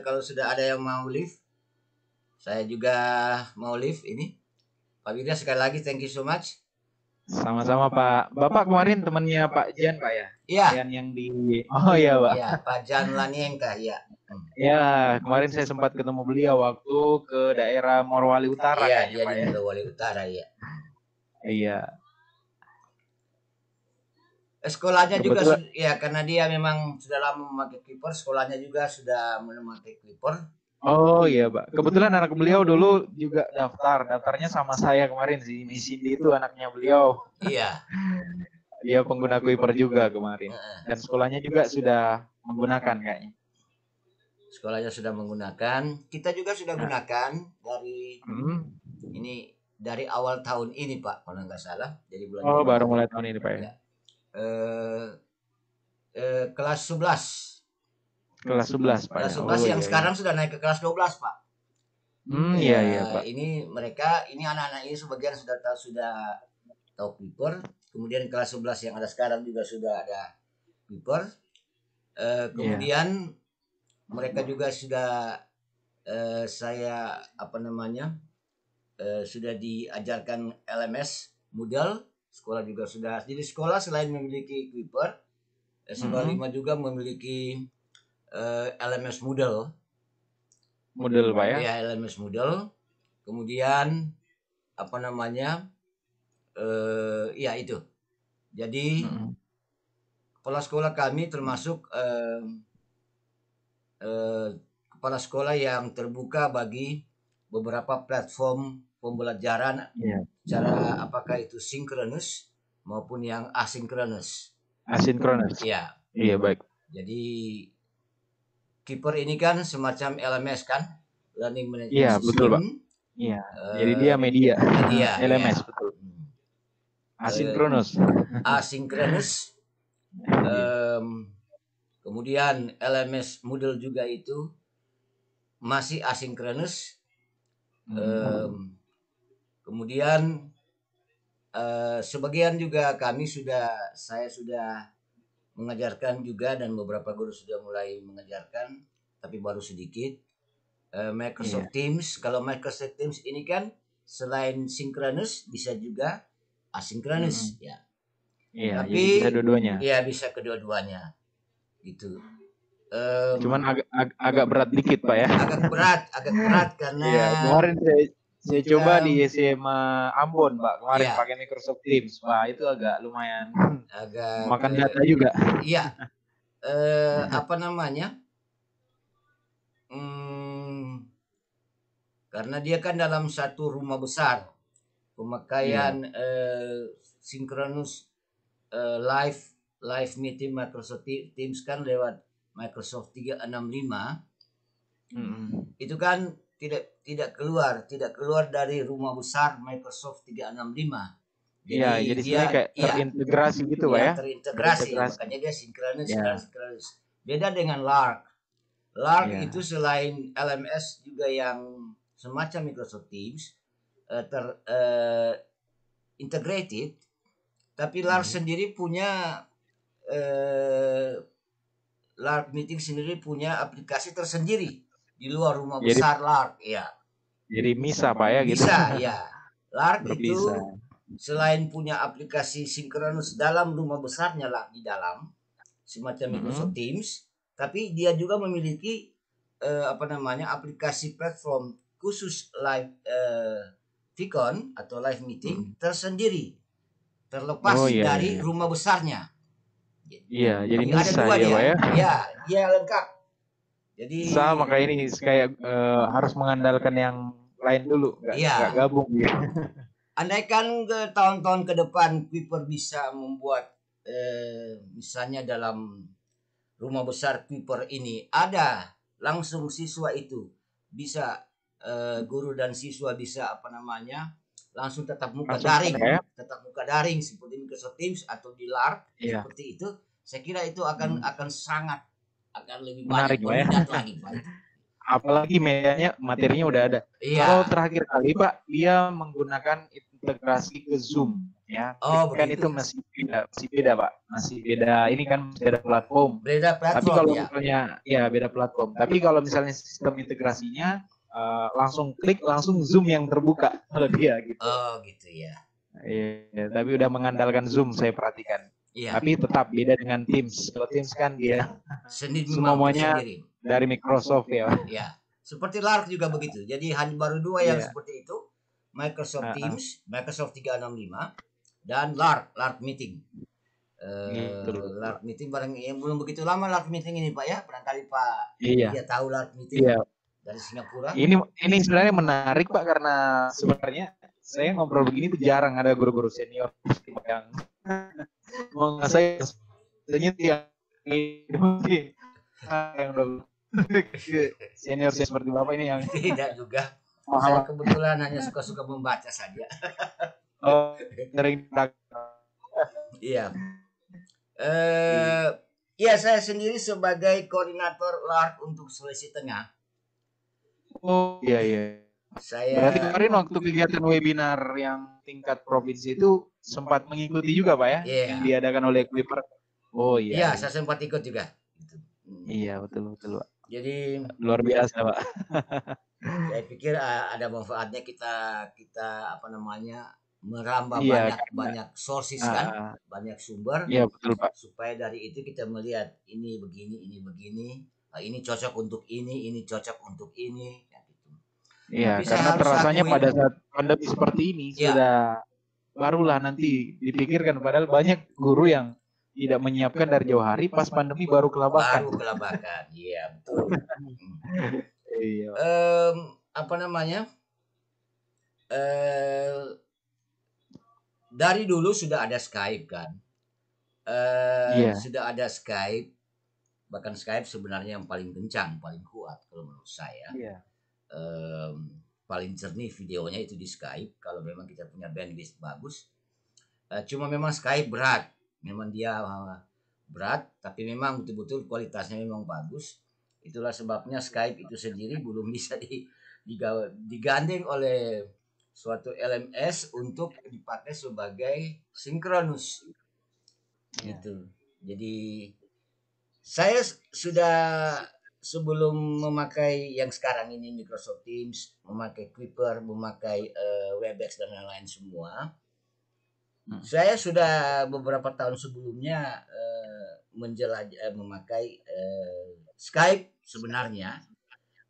S3: Kalau sudah ada yang mau live, saya juga mau live ini. Pak Wirya sekali lagi thank you so much.
S1: Sama-sama Pak. Bapak kemarin temannya Pak Jan Pak ya?
S3: Iya.
S1: Jan yang di. Oh iya Pak.
S3: Iya Pak Jan Laniengka ya.
S1: Ya, kemarin saya sempat ketemu beliau waktu ke daerah Morowali Utara.
S3: Iya, dia di Morowali Utara ya.
S1: Iya.
S3: Sekolahnya juga ya, karena dia memang sudah lama memakai clipper, sekolahnya juga sudah memakai clipper.
S1: Oh iya Pak, kebetulan anak beliau dulu juga daftarnya sama saya kemarin sih, Cindy itu anaknya beliau.
S3: Iya.
S1: Dia pengguna clipper juga kemarin, dan sekolahnya juga sudah menggunakan kayaknya.
S3: Sekolahnya sudah menggunakan, kita juga sudah gunakan dari ini dari awal tahun ini Pak, kalau nggak salah. Jadi bulan
S1: baru mulai tahun ini Pak ya.
S3: Kelas 11.
S1: Kelas 11 Pak.
S3: Kelas 11 yang sekarang sudah naik ke kelas 12 Pak.
S1: Iya Pak.
S3: Ini anak-anak ini sebagian sudah tahu clipper. Kemudian kelas 11 yang ada sekarang juga sudah ada clipper. Kemudian mereka juga sudah sudah diajarkan LMS Moodle. Sekolah juga sudah. Jadi sekolah selain memiliki clipper, SMA 5 juga memiliki LMS Moodle Pak ya? Ya, LMS Moodle. Kemudian ya itu. Jadi kepala sekolah kami termasuk kepala sekolah yang terbuka bagi beberapa platform pembelajaran secara apakah itu sinkronus maupun yang asinkronus.
S1: Asinkronus.
S3: Iya.
S1: Iya baik.
S3: Jadi Keeper ini kan semacam LMS kan, Learning Management
S1: System. Iya betul Pak. Iya. Jadi dia media. LMS ya. Betul. Asinkronus.
S3: Asinkronus. Kemudian LMS Moodle juga itu masih asinkronus. Kemudian sebagian juga saya sudah mengajarkan juga, dan beberapa guru sudah mulai mengajarkan, tapi baru sedikit. Microsoft Teams. Kalau Microsoft Teams ini kan selain sinkronus bisa juga asinkronus ya.
S1: Iya,
S3: tapi
S1: bisa dua-duanya.
S3: Iya, bisa kedua-duanya. Gitu.
S1: Cuman agak berat dikit Pak ya.
S3: Agak berat karena
S1: kemarin Saya coba di SMA Ambon, Pak, kemarin
S3: Iya.
S1: pakai Microsoft Teams. Wah, itu agak lumayan
S3: Agak
S1: makan data juga.
S3: iya. Apa namanya? Karena dia kan dalam satu rumah besar. Pemakaian sinkronus live meeting Microsoft Teams kan lewat Microsoft 365. Itu kan tidak keluar dari rumah besar Microsoft 365.
S1: Jadi dia kayak terintegrasi gitu, Pak ya.
S3: Terintegrasi. Makanya dia sinkronus. Beda dengan Lark. Lark itu selain LMS juga yang semacam Microsoft Teams integrated, tapi Lark sendiri punya Lark Meeting sendiri punya aplikasi tersendiri di luar rumah besar Lark, ya.
S1: Jadi bisa, Pak ya, gitu.
S3: Bisa, ya. Lark itu selain punya aplikasi sinkronus dalam rumah besarnya Lark di dalam semacam Microsoft Teams, tapi dia juga memiliki aplikasi platform khusus live Vicon atau live meeting tersendiri, terlepas dari rumah besarnya.
S1: Iya, jadi
S3: ada dua
S1: ya, Pak ya.
S3: Iya, dia lengkap. Jadi
S1: sama kayak ini kayak harus mengandalkan yang lain dulu, nggak gabung gitu.
S3: Andaikan ke tahun-tahun ke depan Kuiper bisa membuat misalnya dalam rumah besar Kuiper ini ada langsung siswa itu bisa guru dan siswa bisa langsung tetap muka daring seperti Microsoft Teams atau di Lark seperti itu. Saya kira itu akan lebih
S1: menarik,
S3: banyak minat lagi, Pak.
S1: Apalagi materinya udah ada. Kalau terakhir kali, Pak, dia menggunakan integrasi ke Zoom, ya. Kan itu masih beda, Pak. Masih beda. Ini kan beda platform. Tapi kalau misalnya beda platform. Tapi kalau misalnya sistem integrasinya langsung klik langsung Zoom yang terbuka kalau dia gitu.
S3: Oh, gitu ya.
S1: Iya, tapi udah mengandalkan Zoom saya perhatikan. Iya. Tapi tetap beda dengan Teams. Kalau Teams kan dia semuanya dari Microsoft ya.
S3: Iya. Seperti Lark juga begitu. Jadi hanya baru dua yang seperti itu. Microsoft Teams, Microsoft 365 dan Lark Meeting. Lark Meeting barang yang belum begitu lama Lark Meeting ini, Pak ya. Barangkali Pak dia tahu Lark Meeting dari Singapura.
S1: Ini sebenarnya menarik, Pak, karena sebenarnya saya ngobrol begini tuh jarang ada guru-guru senior yang mau saya yang senior seperti Bapak ini yang
S3: tidak juga. Saya kebetulan hanya suka-suka membaca saja.
S1: Sering
S3: iya. Saya sendiri sebagai koordinator Lark untuk Sulawesi Tengah.
S1: Oh iya. Berarti kemarin waktu kegiatan webinar yang tingkat provinsi itu sempat mengikuti juga, Pak ya? Yang diadakan oleh Kuiper. Oh iya.
S3: Iya, saya sempat ikut juga.
S1: Iya, betul, Pak.
S3: Jadi
S1: luar biasa, Pak.
S3: Saya pikir ada manfaatnya kita merambah banyak sources kan, banyak sumber.
S1: Iya, betul, Pak.
S3: Supaya dari itu kita melihat ini begini, ini cocok untuk ini cocok untuk ini.
S1: Iya, karena terasanya pada saat pandemi seperti ini sudah barulah nanti dipikirkan, padahal banyak guru yang tidak menyiapkan dari jauh hari, pas pandemi baru kelabakan.
S3: Iya betul.
S1: Iya.
S3: Dari dulu sudah ada Skype kan, sudah ada Skype, bahkan Skype sebenarnya yang paling kencang, paling kuat kalau menurut saya. Paling jernih videonya itu di Skype kalau memang kita punya bandwidth bagus. Cuma memang Skype berat, memang dia berat, tapi memang betul-betul kualitasnya memang bagus. Itulah sebabnya Skype itu sendiri belum bisa digandeng oleh suatu LMS untuk dipakai sebagai sinkronus. Gitu. Jadi saya sudah sebelum memakai yang sekarang ini Microsoft Teams, memakai Kuiper, memakai Webex dan lain-lain semua, saya sudah beberapa tahun sebelumnya memakai Skype sebenarnya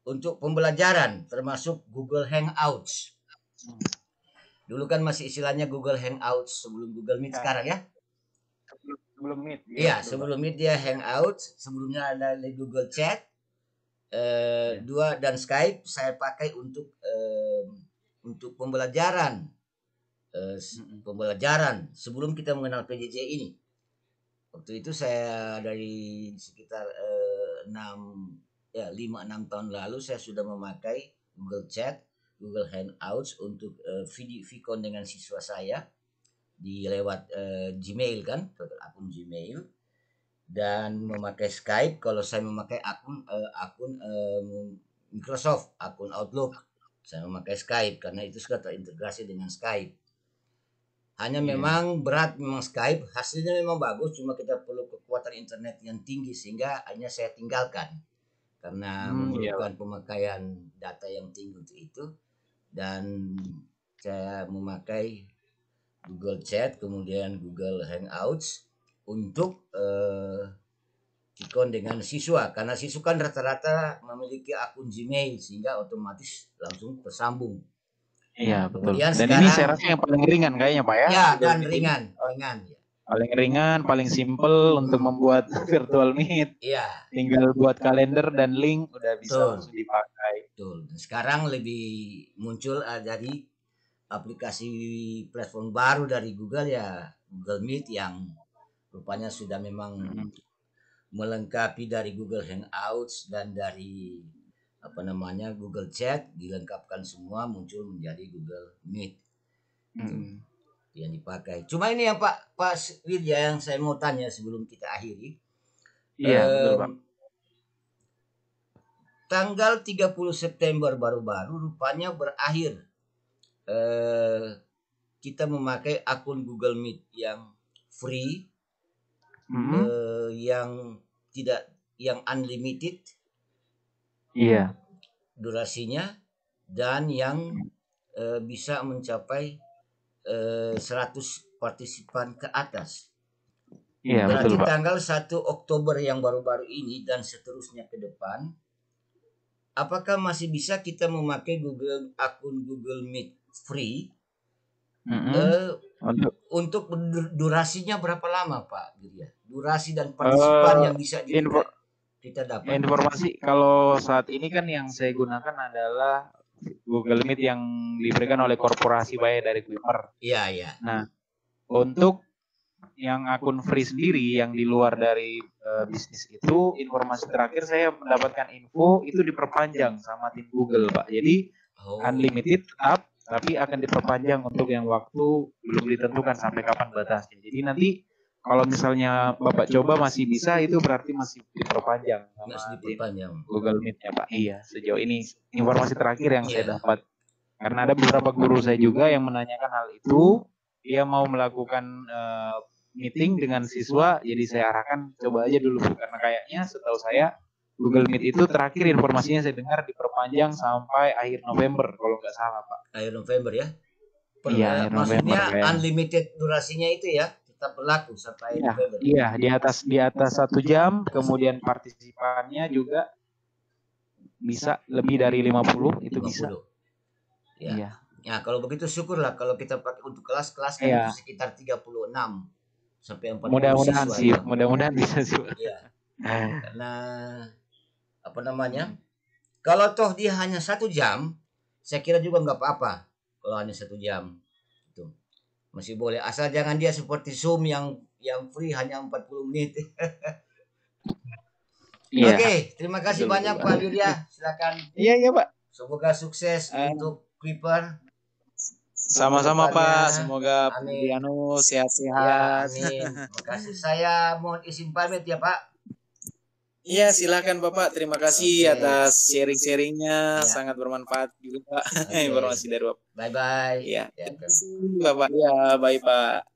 S3: untuk pembelajaran, termasuk Google Hangouts. Dulu kan masih istilahnya Google Hangouts sebelum Google Meet sekarang ya.
S5: Sebelum Meet.
S3: Iya, sebelum Meet dia Hangouts, sebelumnya ada Google Chat, dua dan Skype saya pakai untuk pembelajaran. Pembelajaran sebelum kita mengenal PJJ ini. Waktu itu saya dari sekitar 5-6 tahun lalu saya sudah memakai Google Chat, Google Hangouts untuk video dengan siswa saya di lewat Gmail kan, akun Gmail, dan memakai Skype kalau saya memakai akun Microsoft, akun Outlook. Saya memakai Skype karena itu sudah terintegrasi dengan Skype. Hanya memang berat memang Skype, hasilnya memang bagus, cuma kita perlu kekuatan internet yang tinggi sehingga hanya saya tinggalkan karena memerlukan pemakaian data yang tinggi untuk itu, dan saya memakai Google Chat kemudian Google Hangouts untuk ikon dengan siswa karena siswa kan rata-rata memiliki akun Gmail sehingga otomatis langsung tersambung.
S1: Iya, betul.
S3: Kemudian
S1: Dan
S3: sekarang,
S1: ini saya rasa yang paling ringan kayaknya Pak ya.
S3: Ya, dan ringan. Ya.
S1: Paling ringan, paling simple untuk membuat virtual meet.
S3: Iya.
S1: Tinggal buat kalender dan link udah bisa langsung dipakai.
S3: Betul. Sekarang lebih muncul dari aplikasi platform baru dari Google ya, Google Meet yang rupanya sudah memang melengkapi dari Google Hangouts dan dari Google Chat, dilengkapkan semua muncul menjadi Google Meet. Yang dipakai. Cuma ini yang Pak Widya yang saya mau tanya sebelum kita akhiri.
S1: Iya, betul Pak.
S3: Tanggal 30 September baru-baru rupanya berakhir kita memakai akun Google Meet yang free, yang unlimited.
S1: Iya.
S3: Durasinya dan yang bisa mencapai 100 partisipan ke atas.
S1: Iya,
S3: berarti
S1: betul, Pak.
S3: tanggal 1 Oktober yang baru-baru ini dan seterusnya ke depan, apakah masih bisa kita memakai akun Google Meet free? Untuk durasinya berapa lama Pak Girya? Durasi dan partisipan yang bisa kita dapat.
S1: Informasi kalau saat ini kan yang saya gunakan adalah Google Meet yang diberikan oleh korporasi bayar dari Kuiper.
S3: Iya.
S1: Nah, untuk yang akun free sendiri yang di luar dari bisnis itu, informasi terakhir saya mendapatkan info itu diperpanjang sama tim Google, Pak. Jadi unlimited tetap, tapi akan diperpanjang untuk yang waktu belum ditentukan sampai kapan batasnya. Jadi nanti kalau misalnya Bapak coba masih bisa, itu berarti masih diperpanjang sama Google Meet-nya, Pak. Iya, sejauh ini informasi terakhir yang saya dapat. Karena ada beberapa guru saya juga yang menanyakan hal itu, dia mau melakukan meeting dengan siswa, jadi saya arahkan coba aja dulu, karena kayaknya setahu saya Google Meet itu terakhir informasinya saya dengar diperpanjang sampai akhir November kalau nggak salah, Pak.
S3: Akhir November ya?
S1: Iya,
S3: maksudnya November, unlimited durasinya itu ya? Berlaku sampai November.
S1: Iya, di atas 1 jam, kemudian partisipannya juga bisa lebih dari 50 itu 50. Bisa.
S3: Ya. Iya. Ya, kalau begitu syukurlah kalau kita pakai untuk kelas-kelas kan itu sekitar 36 sampai 40
S1: mudah-mudahan
S3: siswa.
S1: Sih, mudah-mudahan bisa sih.
S3: Iya. Karena kalau toh dia hanya 1 jam, saya kira juga nggak apa-apa kalau hanya 1 jam. Masih boleh, asal jangan dia seperti Zoom yang free hanya 40 menit.
S1: Iya.
S3: Oke, terima kasih banyak Pak Widya. Silakan.
S1: Iya Pak.
S3: Semoga sukses untuk Kuiper.
S1: Sama-sama Pak, semoga Dianus sehat-sehat.
S3: Ya, amin. Terima kasih. Saya mohon izin pamit ya Pak.
S6: Iya, silakan Bapak. Terima kasih atas sharing-sharingnya, sangat bermanfaat juga Pak. Informasi dari Bapak.
S3: Bye-bye.
S6: Iya. Terima kasih Bapak. Ya, bye Pak.